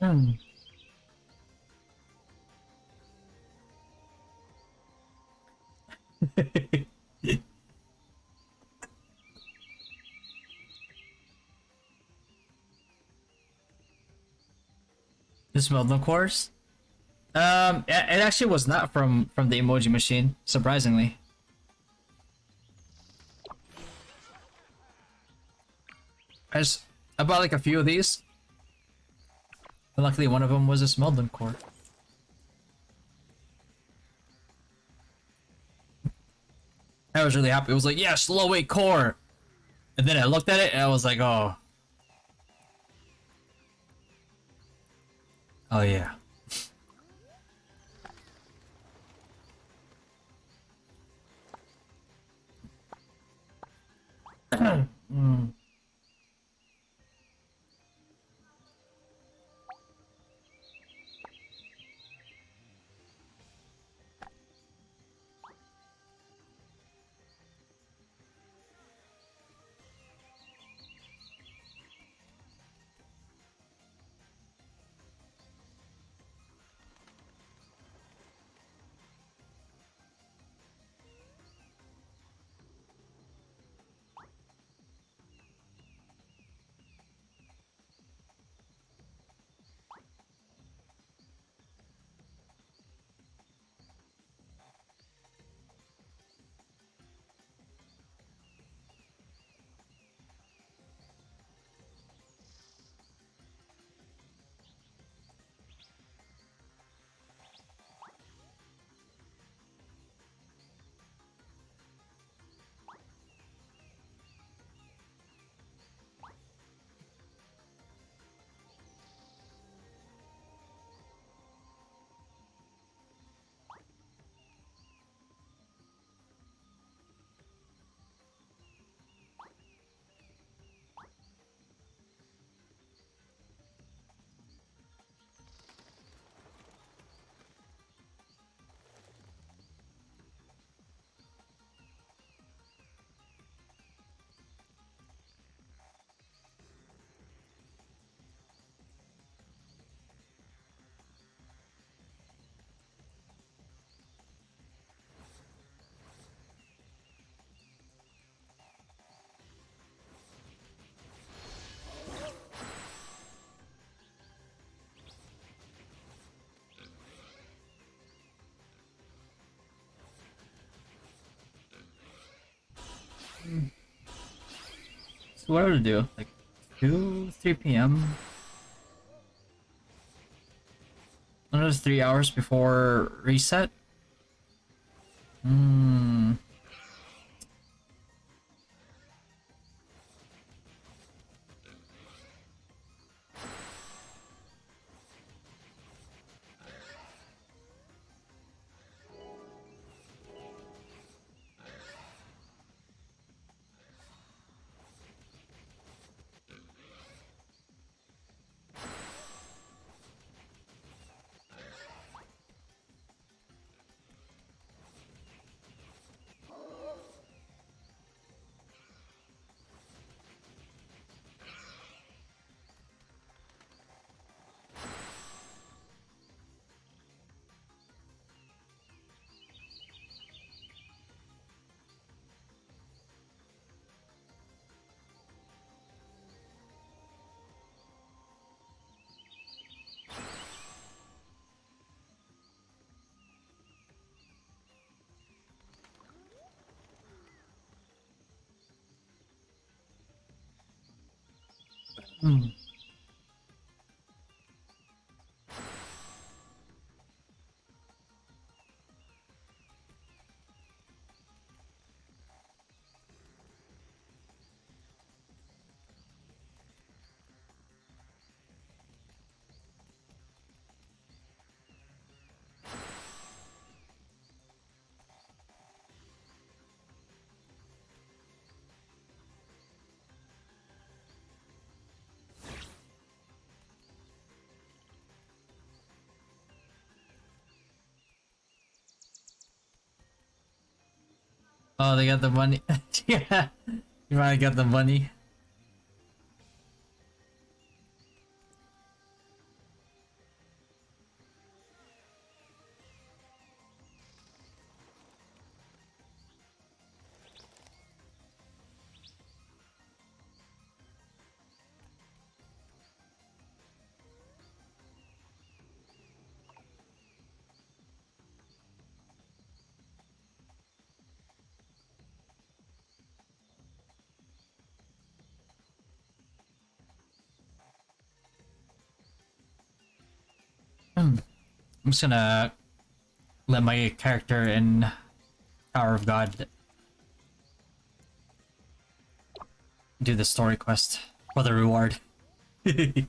[SPEAKER 1] Hmm. This Smeldum course? It actually was not from the emoji machine, surprisingly. I bought like a few of these. And luckily one of them was a Smeldum core. I was really happy. It was like, yeah, slow weight core. And then I looked at it and I was like, oh. Oh yeah. Mm. So what do I do? Like 3 p.m. Another 3 hours before reset? Hmm. Oh, they got the money. Yeah, you might got the money. I'm just gonna let my character in Tower of God do the story quest for the reward. uh...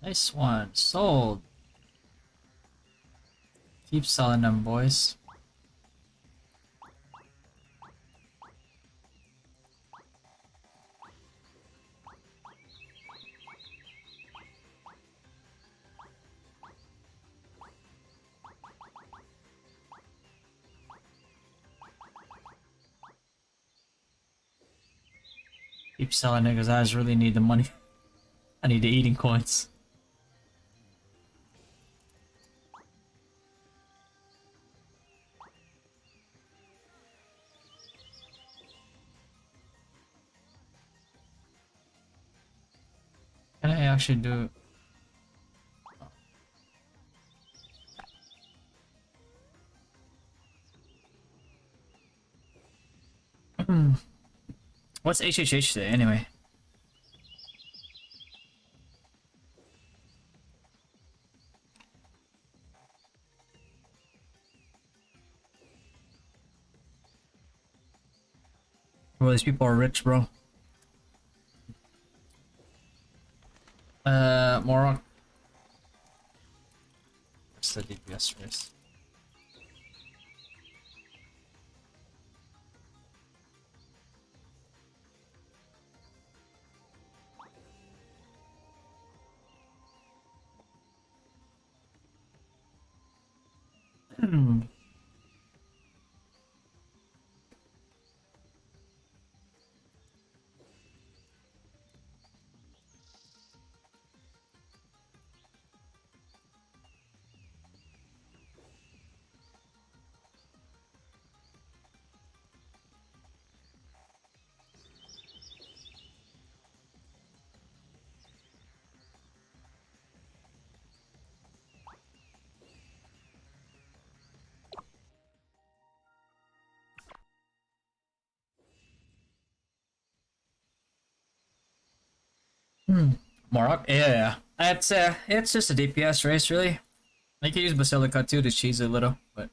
[SPEAKER 1] Nice one, sold. Keep selling them, boys. Keep selling it because I just really need the money. I need the eating coins. Can I actually do... What's HHH today, anyway? Well, these people are rich, bro. Moron. What's the DPS race? Morok? Yeah. It's just a DPS race, really. I can use Basilica too to cheese a little, but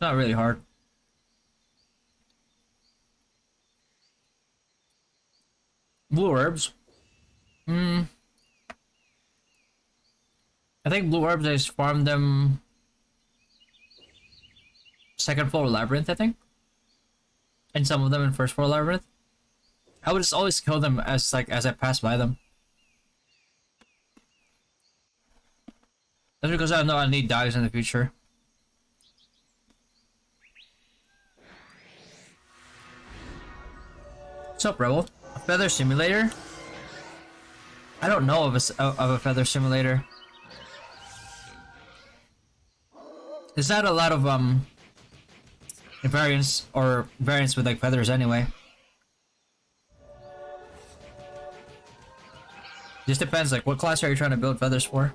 [SPEAKER 1] not really hard. Blue herbs. I think blue herbs, I just farm them second floor labyrinth, I think. And some of them in first floor labyrinth. I would just always kill them as I pass by them. That's because I know I need dies in the future. What's up, Rebel? A feather simulator? I don't know of a feather simulator. There's not a lot of variants with like feathers anyway. Just depends, like what class are you trying to build feathers for?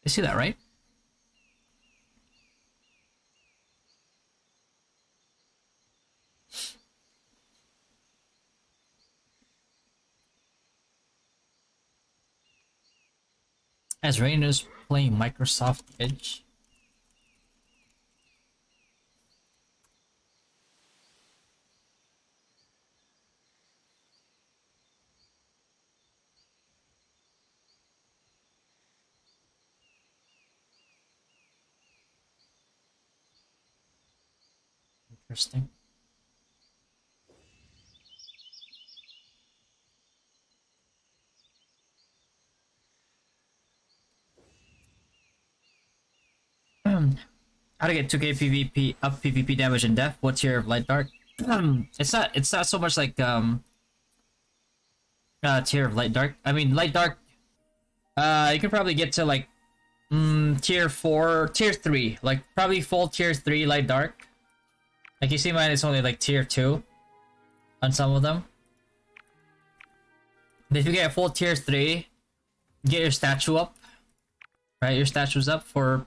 [SPEAKER 1] You see that, right? As Rain is playing Microsoft Edge. Interesting. How to get 2k PvP up PvP damage and death? What tier of light dark? It's not so much like tier of light dark. I mean light dark you can probably get to like tier 4, tier 3, like probably full tier 3 light dark. Like you see mine is only like tier 2 on some of them. But if you get a full tier 3, get your statue up. Right, your statue's up for,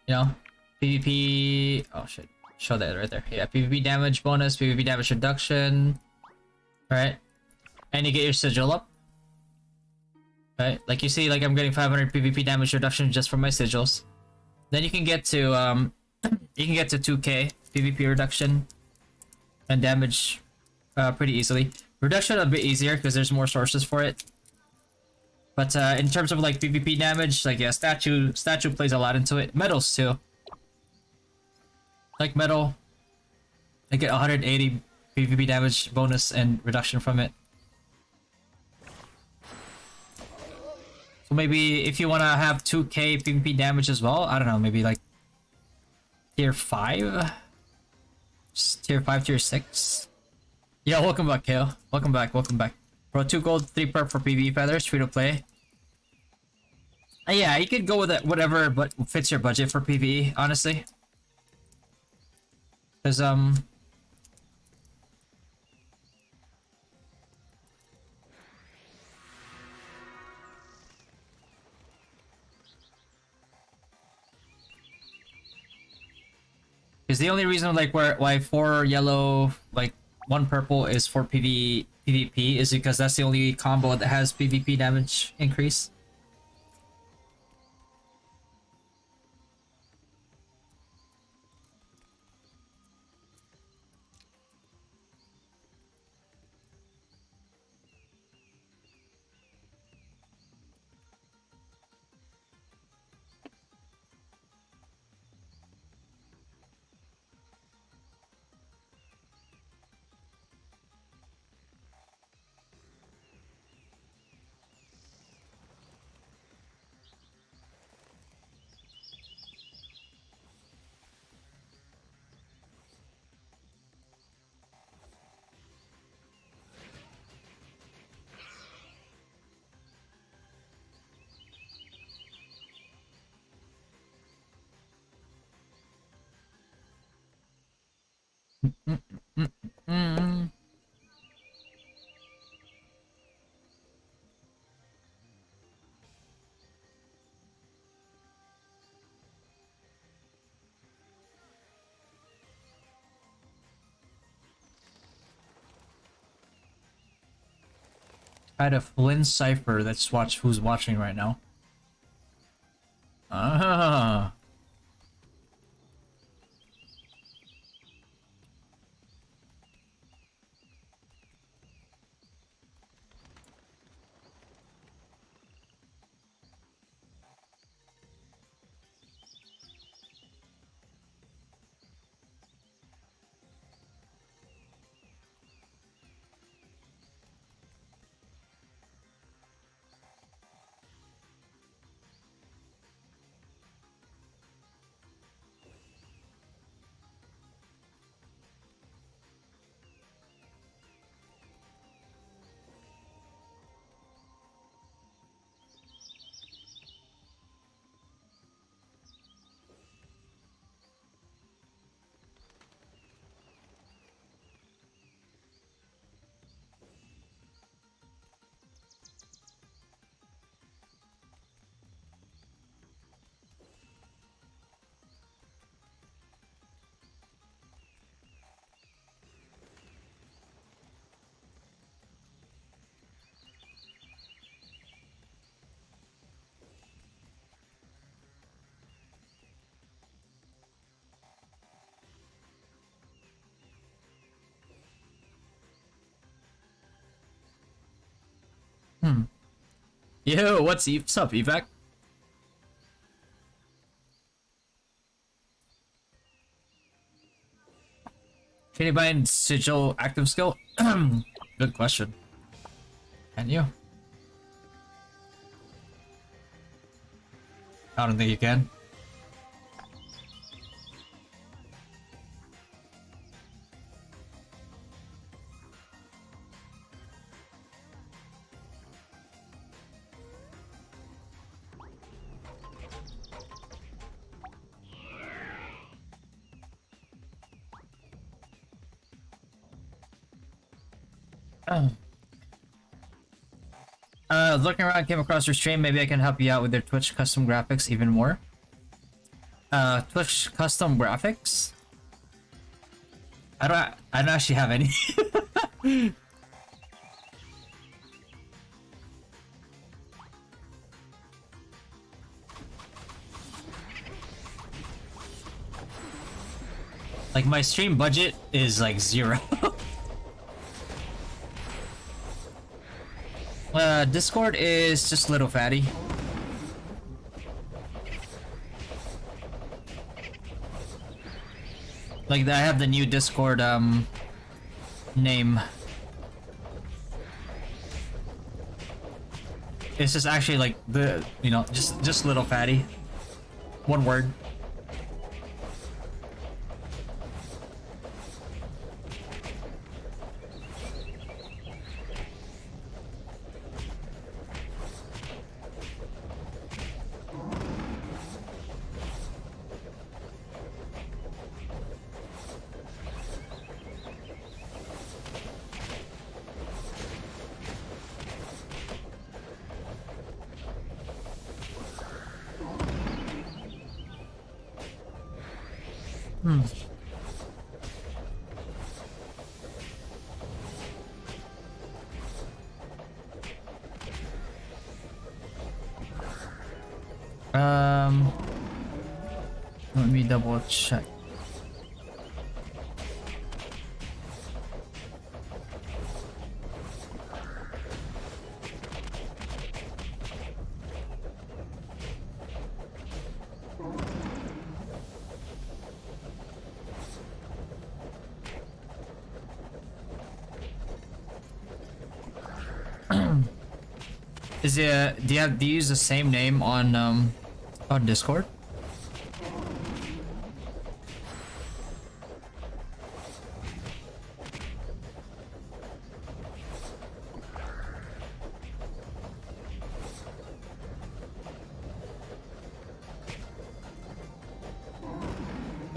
[SPEAKER 1] you know, PvP. Oh shit, show that right there. Yeah, PvP damage bonus, PvP damage reduction. Right, and you get your sigil up. Right, like you see, like I'm getting 500 PvP damage reduction just from my sigils. Then you can get to 2k PvP reduction and damage pretty easily. Reduction a bit easier because there's more sources for it. But in terms of like PvP damage, like yeah, statue plays a lot into it. Metals too. Like metal, I get 180 PvP damage bonus and reduction from it. So maybe if you want to have 2k PvP damage as well, I don't know, maybe like tier 5? Just tier 5, tier 6? Yeah, welcome back, Kale. Welcome back. Bro, 2 gold, 3 perp for PvE feathers, free to play. Yeah, you could go with it, whatever but fits your budget for PvE, honestly. Because, the only reason like why 4 yellow, like 1 purple is for PvP is because that's the only combo that has PvP damage increase. Try to Flynn Cipher. Let's watch who's watching right now. Ah. Yo, what's up, Evac? Can you buy Sigil active skill? Good question. Can you? I don't think you can. Looking around, came across your stream. Maybe I can help you out with their Twitch custom graphics even more. Twitch custom graphics? I don't actually have any. Like, my stream budget is like 0. Discord is just little fatty. Like, I have the new Discord name. It's just actually like the, you know, just little fatty. One word. Let me double check. Is it? Do you use the same name on Discord?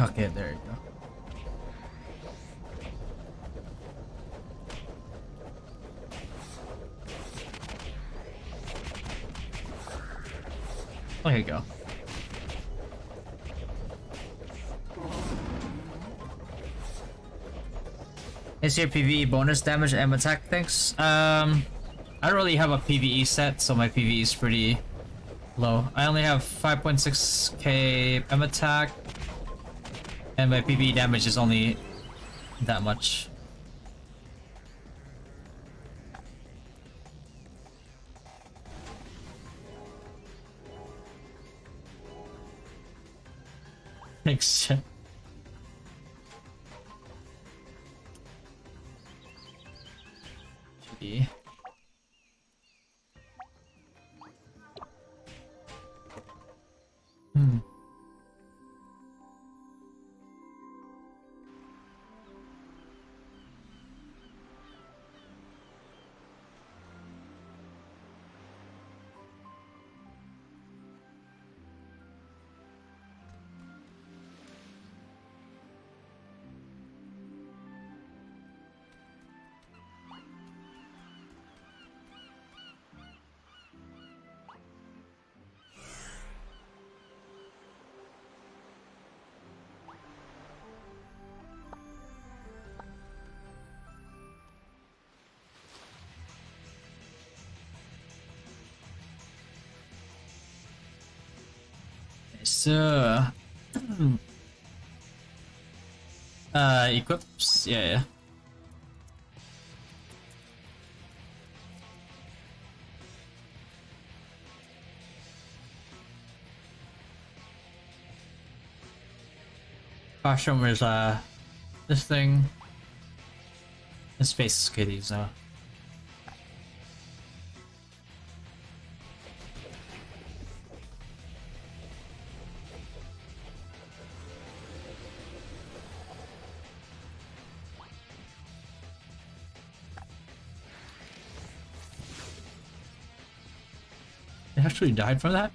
[SPEAKER 1] Okay, there you go. There you go. Is your PvE bonus damage and attack things? I don't really have a PvE set, so my PvE is pretty low. I only have 5.6k PM attack, and my PvE damage is only that much. Thanks. Gee. So, equips, yeah. Costume is, this thing. The space is kitty, so. It actually died from that?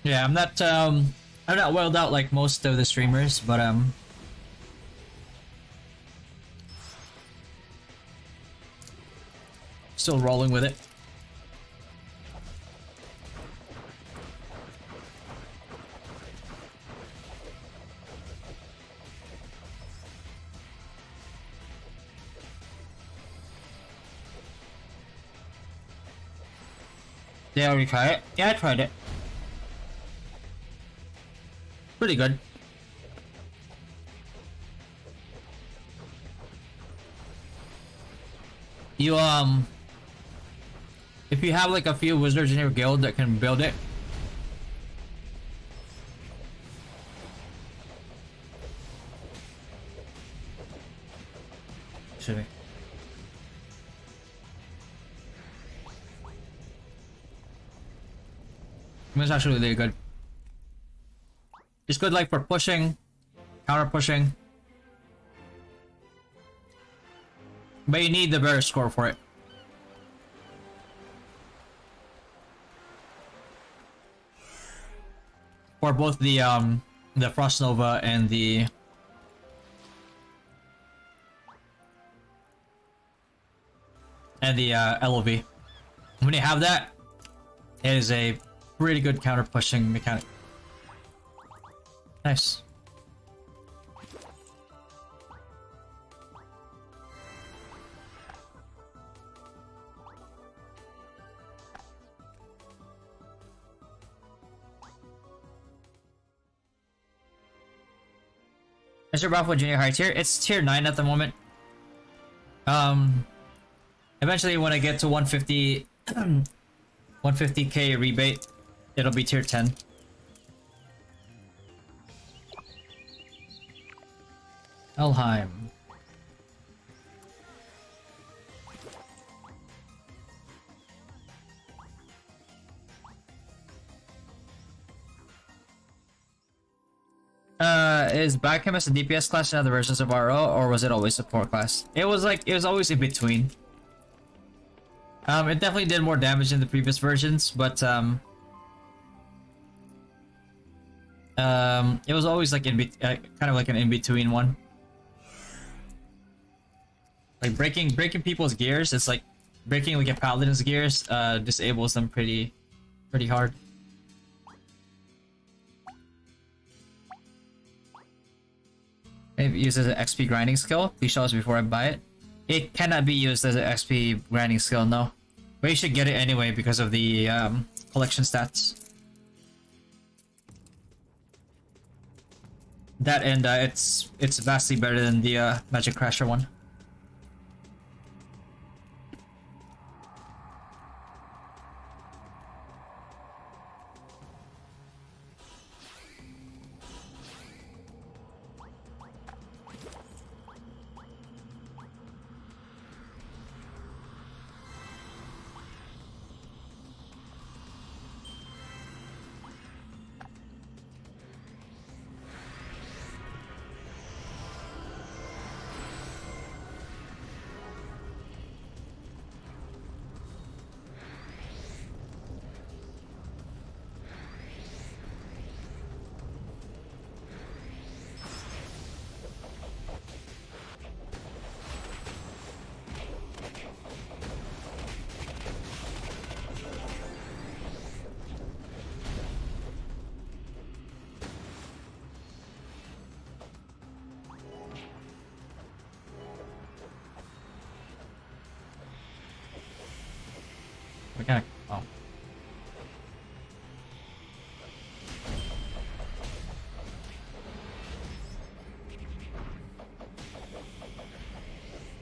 [SPEAKER 1] Yeah, I'm not welled out like most of the streamers, but still rolling with it. Did I already try it? Yeah, I tried it. Pretty good. You if you have like a few wizards in your guild that can build it, should we? It's actually really good. It's good like for pushing, counter pushing. But you need the better score for it. For both the Frost Nova and the LOV. When you have that, it is a pretty good counter pushing mechanic. Nice. Mr. Buffalo Junior High tier? It's tier 9 at the moment. Eventually when I get to 150 150k rebate, it'll be tier 10. Elheim. Is Biochemist a DPS class in other versions of RO, or was it always support class? It was always in between. It definitely did more damage in the previous versions, but It was always like kind of like an in-between one. Like breaking people's gears, it's like breaking like a paladin's gears disables them pretty hard. It uses an XP grinding skill. Please show us before I buy it. It cannot be used as an XP grinding skill, no. But you should get it anyway because of the collection stats. That and it's vastly better than the Magic Crasher one. Mechanic. Oh.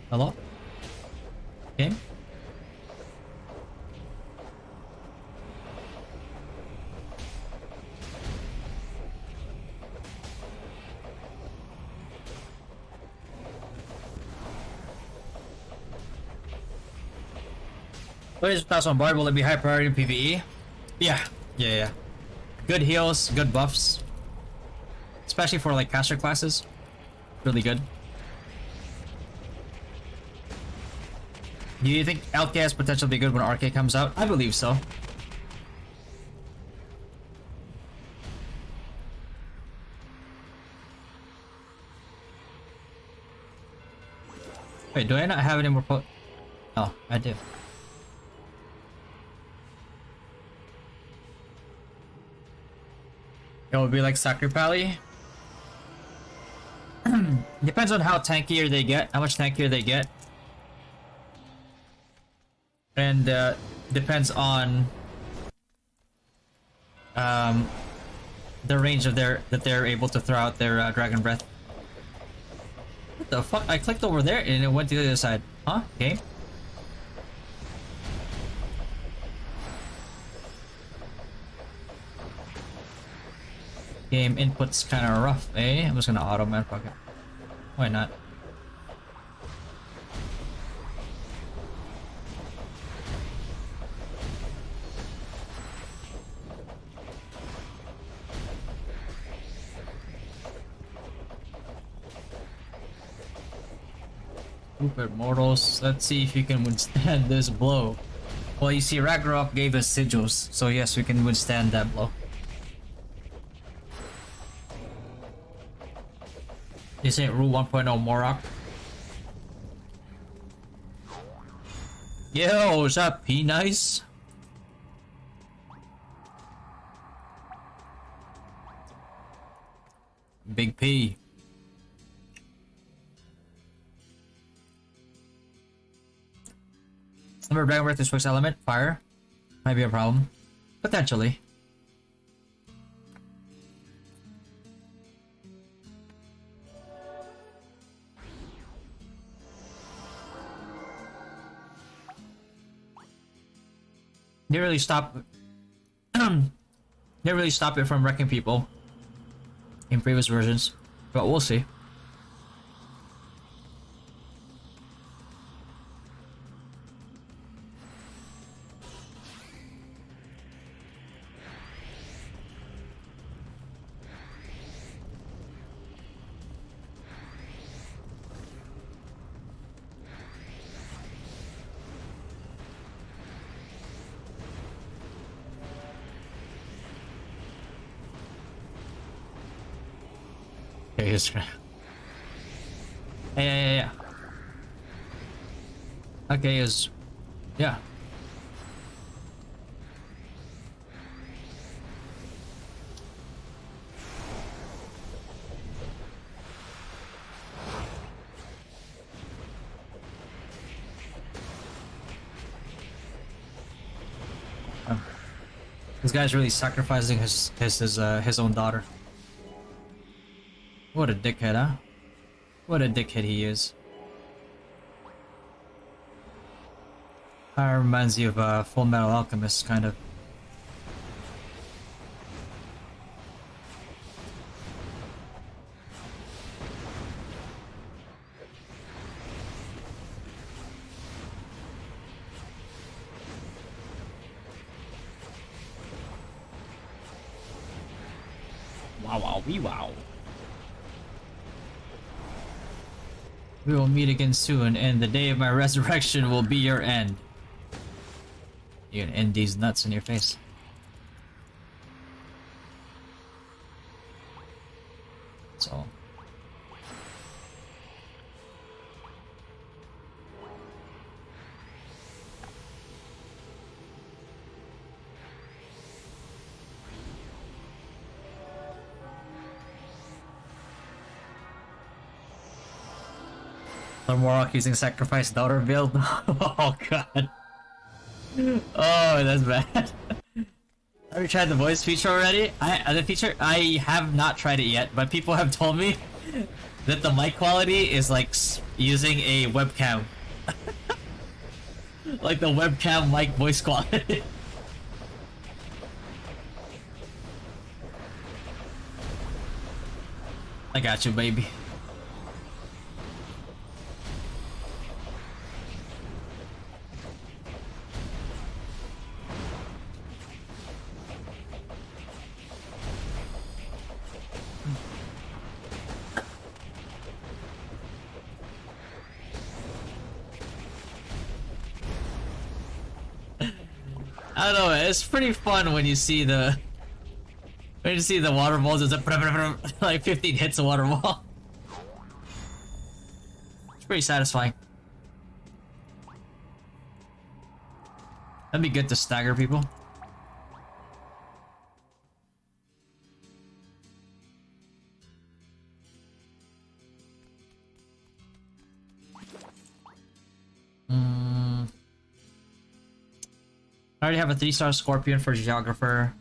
[SPEAKER 1] Hello? Game? Please pass on board. Will it be high priority in PvE? Yeah. Good heals, good buffs. Especially for like caster classes. Really good. Do you think LK has potential to be good when RK comes out? I believe so. Wait, do I not have any more Oh, I do. It would be like Sacred Pally. Depends on how tankier they get, how much tankier they get. And depends on the range of that they're able to throw out their Dragon Breath. What the fuck? I clicked over there and it went to the other side. Huh? Okay. Game input's kind of rough, eh? I'm just gonna auto man, fuck it. Why not? Stupid mortals, let's see if you can withstand this blow. Well, you see, Ragnarok gave us sigils, so yes, we can withstand that blow. This ain't Rule 1.0 Morok. Yo, is that P nice? Big P. Number Dragon Breath is Switch element, fire. Might be a problem. Potentially. Didn't really stop it from wrecking people in previous versions, but we'll see. Okay, he's yeah. Okay, is yeah. This guy's really sacrificing his own daughter. What a dickhead, huh? What a dickhead he is. Reminds you of Full Metal Alchemist, kind of. Wow, wee wow. We will meet again soon, and the day of my resurrection will be your end. You're gonna end these nuts in your face. That's all. Ragnarok using sacrifice daughter build. Oh god. Oh, that's bad. Have you tried the voice feature already? I have not tried it yet, but people have told me that the mic quality is like using a webcam. Like the webcam mic voice quality. I got you, baby. I don't know, it's pretty fun when you see the water balls. It's like 15 hits a water ball. It's pretty satisfying. That'd be good to stagger people. I already have a 3-star Scorpion for Geographer,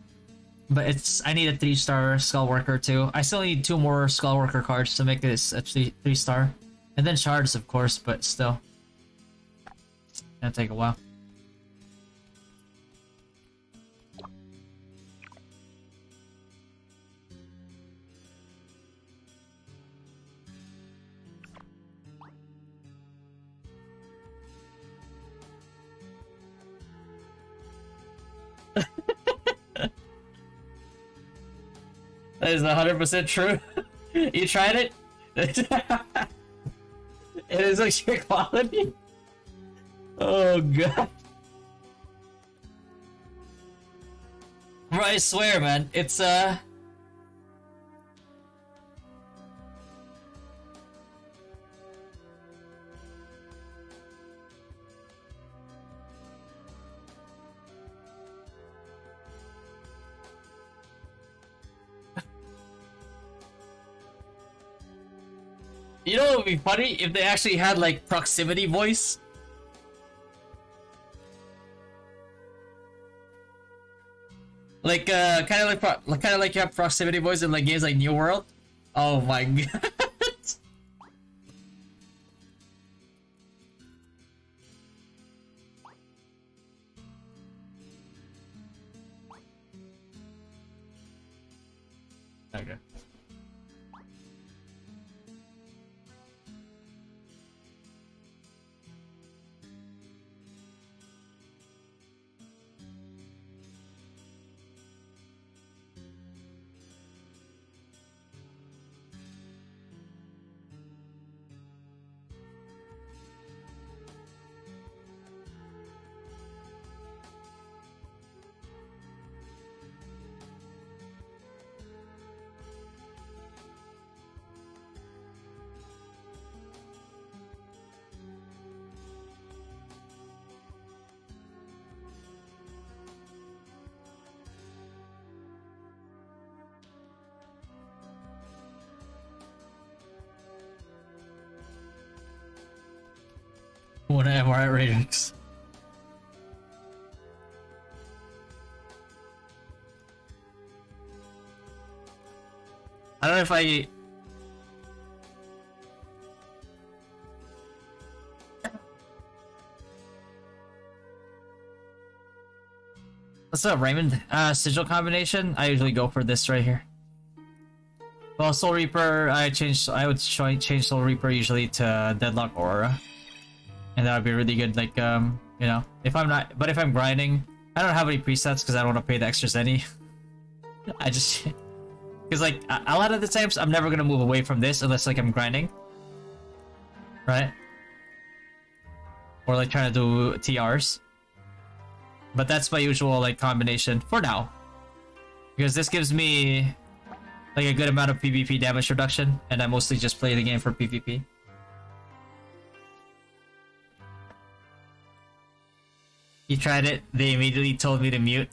[SPEAKER 1] but I need a 3-star Skullworker too. I still need 2 more Skullworker cards to make this a 3-star. And then shards, of course, but still. It'll take a while. That is 100% true. You tried it? It is like sheer quality. Oh god. Bro, I swear, man, it's you know what would be funny? If they actually had like proximity voice. Like kind of like you have proximity voice in like games like New World. Oh my god. Okay. One MR at Radix. I don't know if I... What's up, Raymond? Sigil combination? I usually go for this right here. Well, Soul Reaper, I would change Soul Reaper usually to Deadlock Aurora. And that would be really good, like, you know, if I'm grinding, I don't have any presets because I don't want to pay the extras any. I just... Because, like, a lot of the times, I'm never going to move away from this unless, like, I'm grinding. Right? Or, like, trying to do TRs. But that's my usual, like, combination for now. Because this gives me, like, a good amount of PvP damage reduction. And I mostly just play the game for PvP. You tried it, they immediately told me to mute.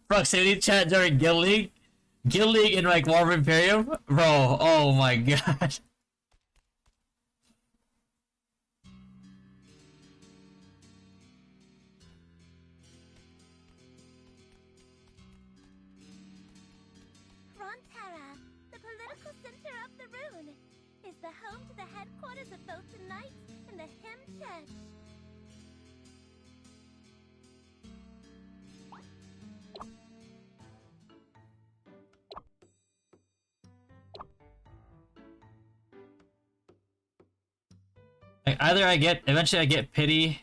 [SPEAKER 1] Proximity chat during Guild League? Guild League in like War of Imperium? Bro, oh my god.
[SPEAKER 4] Frontera, the political center of the Rune, is the home to the headquarters of both the Knights and the Hymn Church.
[SPEAKER 1] Like, either eventually I get pity,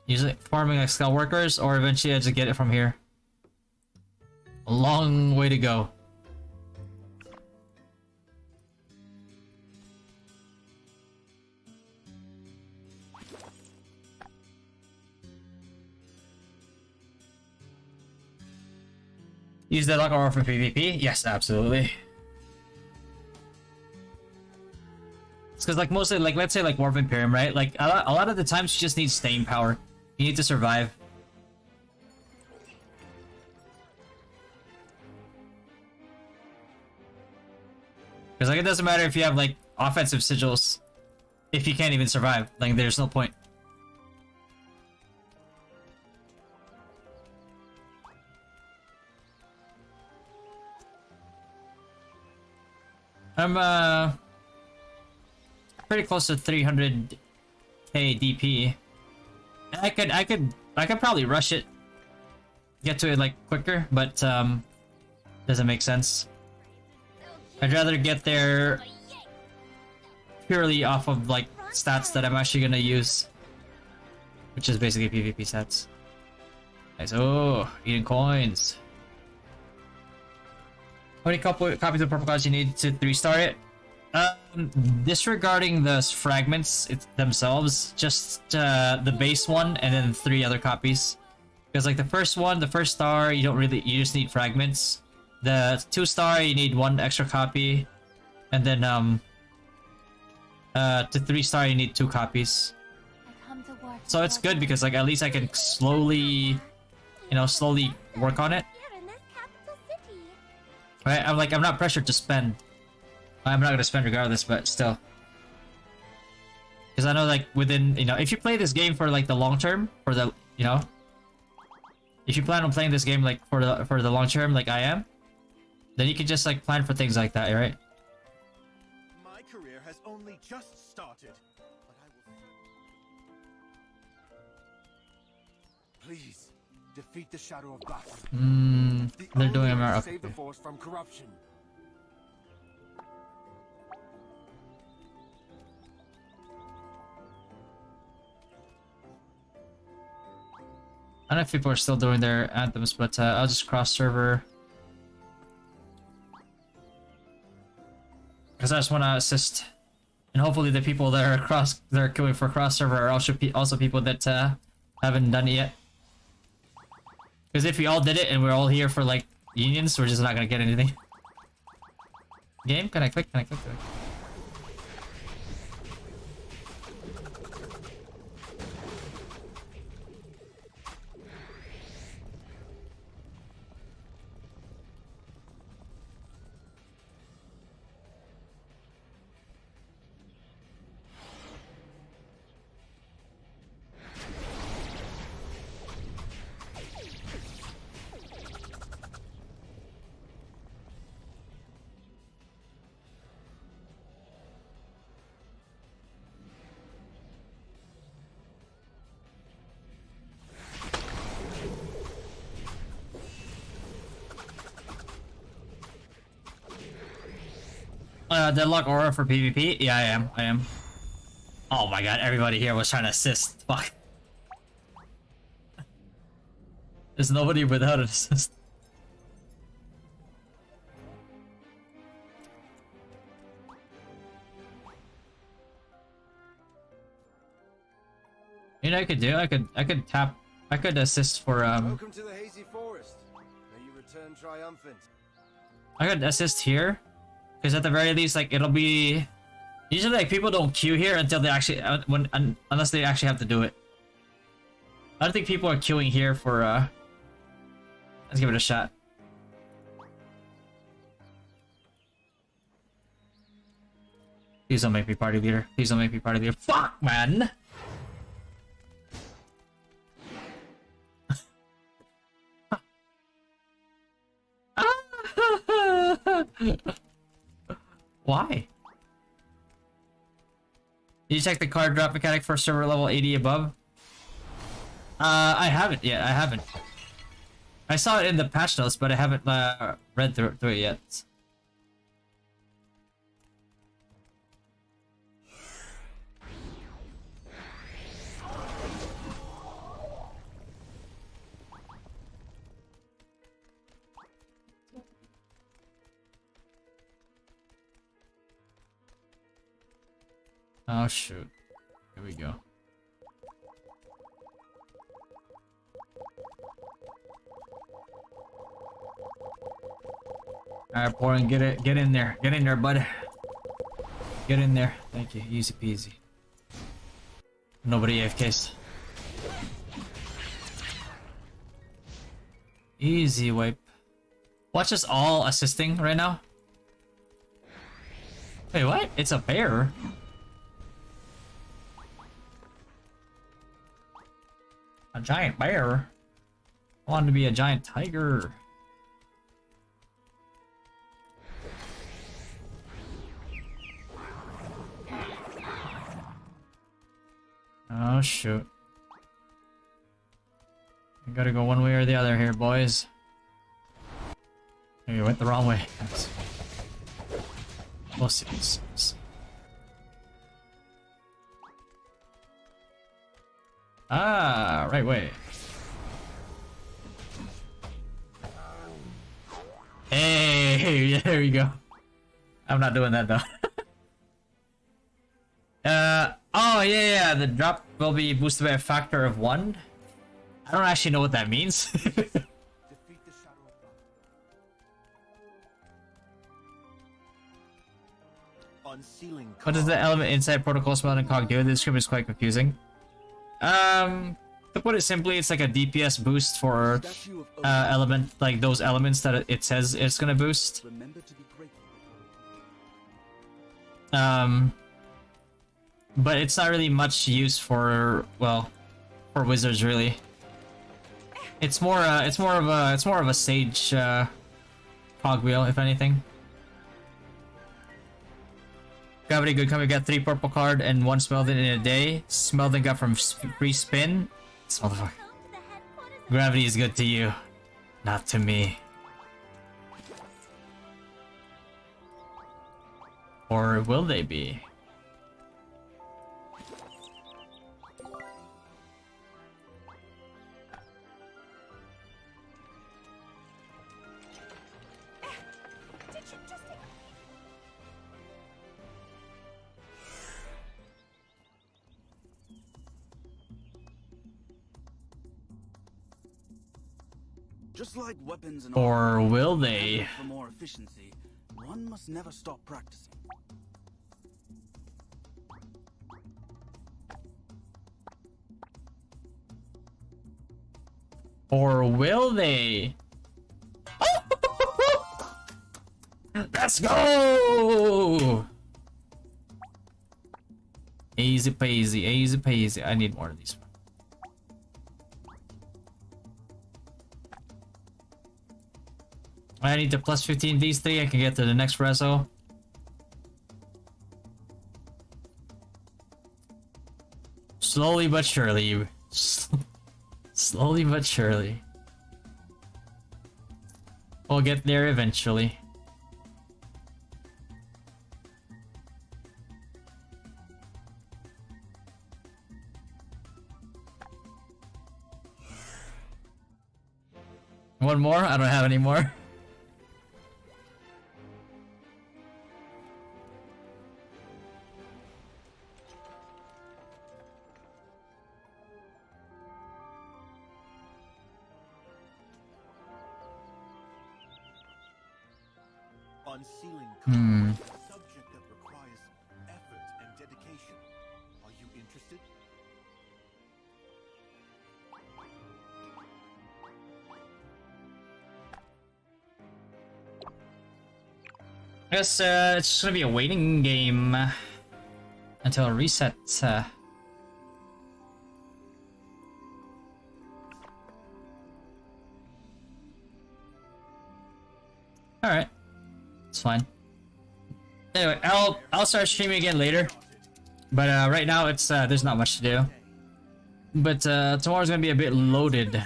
[SPEAKER 1] usually farming like skull workers, or eventually I just get it from here. A long way to go. Use Deadlock Aurora for PvP? Yes, absolutely. Because like mostly, like let's say like War of Imperium, right? Like a lot of the times you just need staying power. You need to survive. Because like it doesn't matter if you have like offensive sigils, if you can't even survive, like there's no point. I'm pretty close to 300k DP. And I could probably rush it, get to it like quicker, but doesn't make sense. I'd rather get there purely off of like stats that I'm actually gonna use, which is basically PvP stats. Nice. Oh, eating coins. How many copies of Purple Cards you need to 3-star it? Disregarding the fragments themselves, just the base one and then 3 other copies. Because like the first one, the first star, you just need fragments. The 2-star, you need 1 extra copy. And then to 3-star, you need 2 copies. So it's good because like at least I can slowly work on it. Right? I'm not pressured to spend. I'm not gonna spend regardless, but still. Because I know like within, if you play this game for like the long term, for the, if you plan on playing this game like for the long term like I am, then you can just like plan for things like that, right?
[SPEAKER 5] My career has only just started, but I will... Please, defeat the Shadow of Battle.
[SPEAKER 1] They're doing a okay.
[SPEAKER 5] Save the Force from corruption.
[SPEAKER 1] I don't know if people are still doing their anthems, but I'll just cross server. Because I just want to assist. And hopefully the people that are queuing for cross server are also people that haven't done it yet. Because if we all did it and we're all here for like unions, we're just not gonna get anything. Game? Can I click? Can I click? Deadlock aura for PvP? Yeah, I am. Oh my god, everybody here was trying to assist. Fuck. There's nobody without an assist. You know what I could do? I could assist for
[SPEAKER 6] Welcome to the hazy forest. May you return triumphant.
[SPEAKER 1] I could assist here. Because at the very least, like, it'll be... Usually, like, people don't queue here until they actually... unless they actually have to do it. I don't think people are queuing here for, Let's give it a shot. Please don't make me party leader. Please don't make me party leader. Fuck, man! Why? Did you check the card drop mechanic for server level 80 above? I haven't yet. I haven't. I saw it in the patch notes, but I haven't read through it yet. Oh shoot. Here we go. Alright, Porin, get in there. Get in there, bud. Get in there. Thank you. Easy peasy. Nobody AFKs. Easy wipe. Watch us all assisting right now. Wait, what? It's a bear? A giant bear? I wanted to be a giant tiger. Oh shoot. I gotta go one way or the other here, boys. Hey, you went the wrong way. We'll see. Ah, right way. Hey, there we go. I'm not doing that though. Oh yeah, the drop will be boosted by a factor of 1. I don't actually know what that means.
[SPEAKER 5] Unsealing.
[SPEAKER 1] What does the element inside protocol spell and cog do? The description is quite confusing. To put it simply, it's like a DPS boost for element, like those elements that it says it's gonna boost. But it's not really much use for, well, for wizards really. It's more of a sage cogwheel, if anything. Gravity good come, we got 3 purple card and 1 Smeldon in a day. Smeldon got from free spin. This motherfucker. Gravity is good to you, not to me. Or will they be?
[SPEAKER 6] Just like weapons and
[SPEAKER 1] Or will they?
[SPEAKER 6] for more efficiency, one must never stop practicing.
[SPEAKER 1] Or will they? Let's go! Easy peasy, easy peasy. I need more of these. I need to plus 15 these 3. I can get to the next reso. Slowly but surely. Slowly but surely. We'll get there eventually. One more? I don't have any more.
[SPEAKER 5] Unsealing
[SPEAKER 1] Hmm.
[SPEAKER 5] is a subject that requires effort and dedication. Are you interested?
[SPEAKER 1] I guess it's just gonna be a waiting game until it resets. All right, it's fine. Anyway, I'll start streaming again later, but right now it's there's not much to do. But tomorrow's gonna be a bit loaded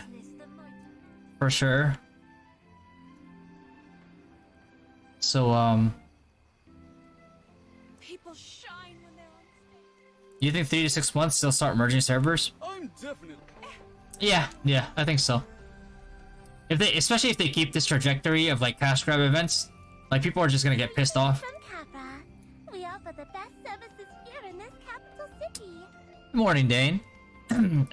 [SPEAKER 1] for sure. So
[SPEAKER 4] People shine when they're on stage.
[SPEAKER 1] you think 3 to 6 months they'll start merging servers?
[SPEAKER 6] I'm definitely.
[SPEAKER 1] Yeah, I think so. If they, especially if they keep this trajectory of like cash grab events, like people are just gonna get pissed off.
[SPEAKER 4] From Capra, we offer the best services here in this capital city.
[SPEAKER 1] Morning, Dane.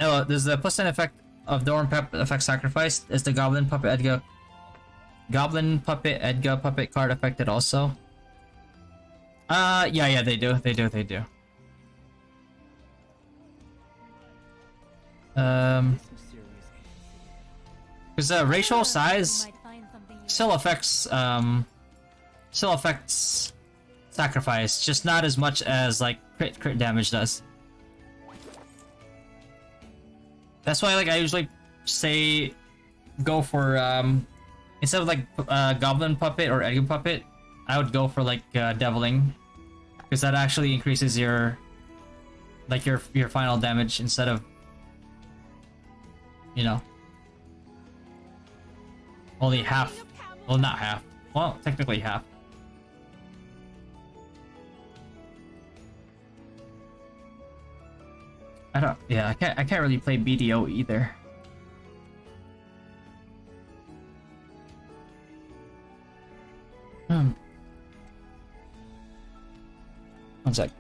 [SPEAKER 1] Oh, does the +10 effect of Dorn Pep affect sacrifice? Is the Goblin Puppet Edga puppet card affected also? Yeah, they do. Because racial size still affects sacrifice, just not as much as like crit damage does. That's why like I usually say go for instead of like Goblin Puppet or Edgar Puppet, I would go for like Deviling, because that actually increases your like your final damage instead of, you know, only half. Well, not half. Well, technically half. I can't really play BDO either. One sec.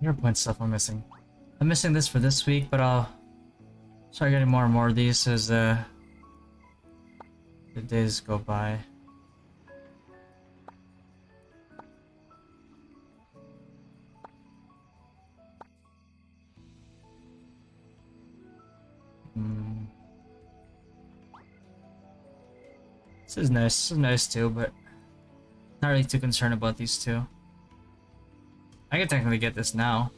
[SPEAKER 1] Your point stuff I'm missing. I'm missing this for this week, but I'll start getting more and more of these as the days go by. This is nice. This is nice too, but not really too concerned about these two. I can technically get this now.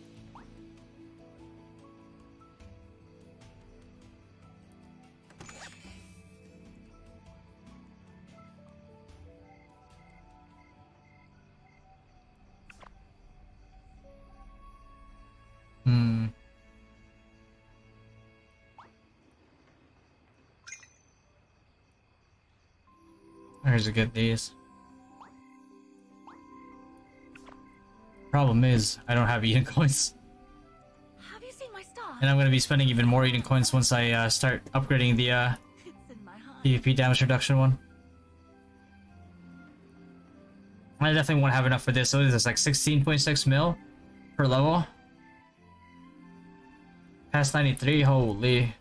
[SPEAKER 1] Where's to get these? Problem is, I don't have Eden coins.
[SPEAKER 4] Have you seen my star?
[SPEAKER 1] And I'm gonna be spending even more Eden coins once I start upgrading the
[SPEAKER 4] It's in my heart.
[SPEAKER 1] PvP damage reduction one. I definitely won't have enough for this. So this is like 16.6 mil per level. Past 93, holy.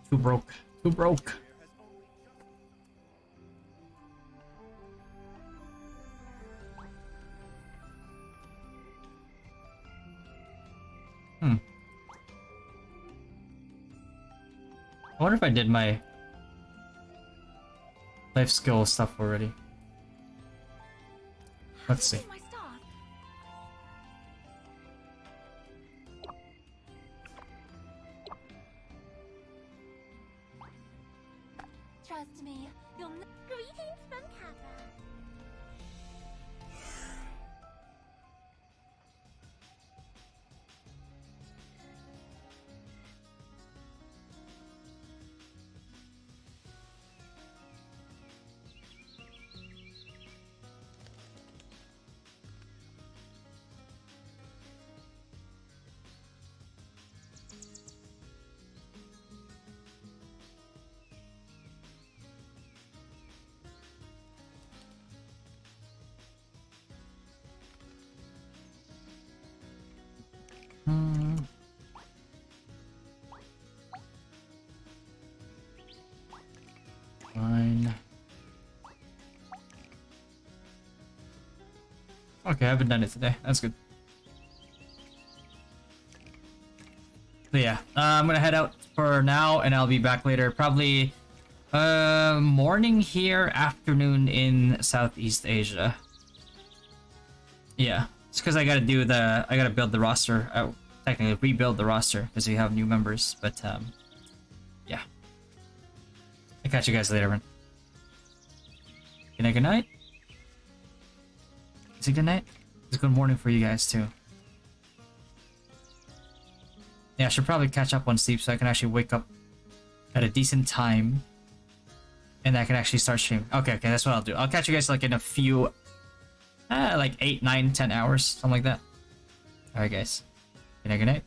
[SPEAKER 1] Too broke. Too broke. I wonder if I did my life skill stuff already. Let's see.
[SPEAKER 4] My start. Trust me, you'll greetings from Kappa.
[SPEAKER 1] Fine. Okay, I haven't done it today. That's good. So yeah, I'm gonna head out for now, and I'll be back later. Probably morning here, afternoon in Southeast Asia. Yeah, it's because I gotta build the roster. Technically rebuild the roster because we have new members. But yeah. I'll catch you guys later, man. Good night, good night. Is it good night? It's good morning for you guys too. Yeah, I should probably catch up on sleep so I can actually wake up at a decent time. And I can actually start streaming. Okay, that's what I'll do. I'll catch you guys like in a few, like 8, 9, 10 hours. Something like that. Alright guys. Good night, good night.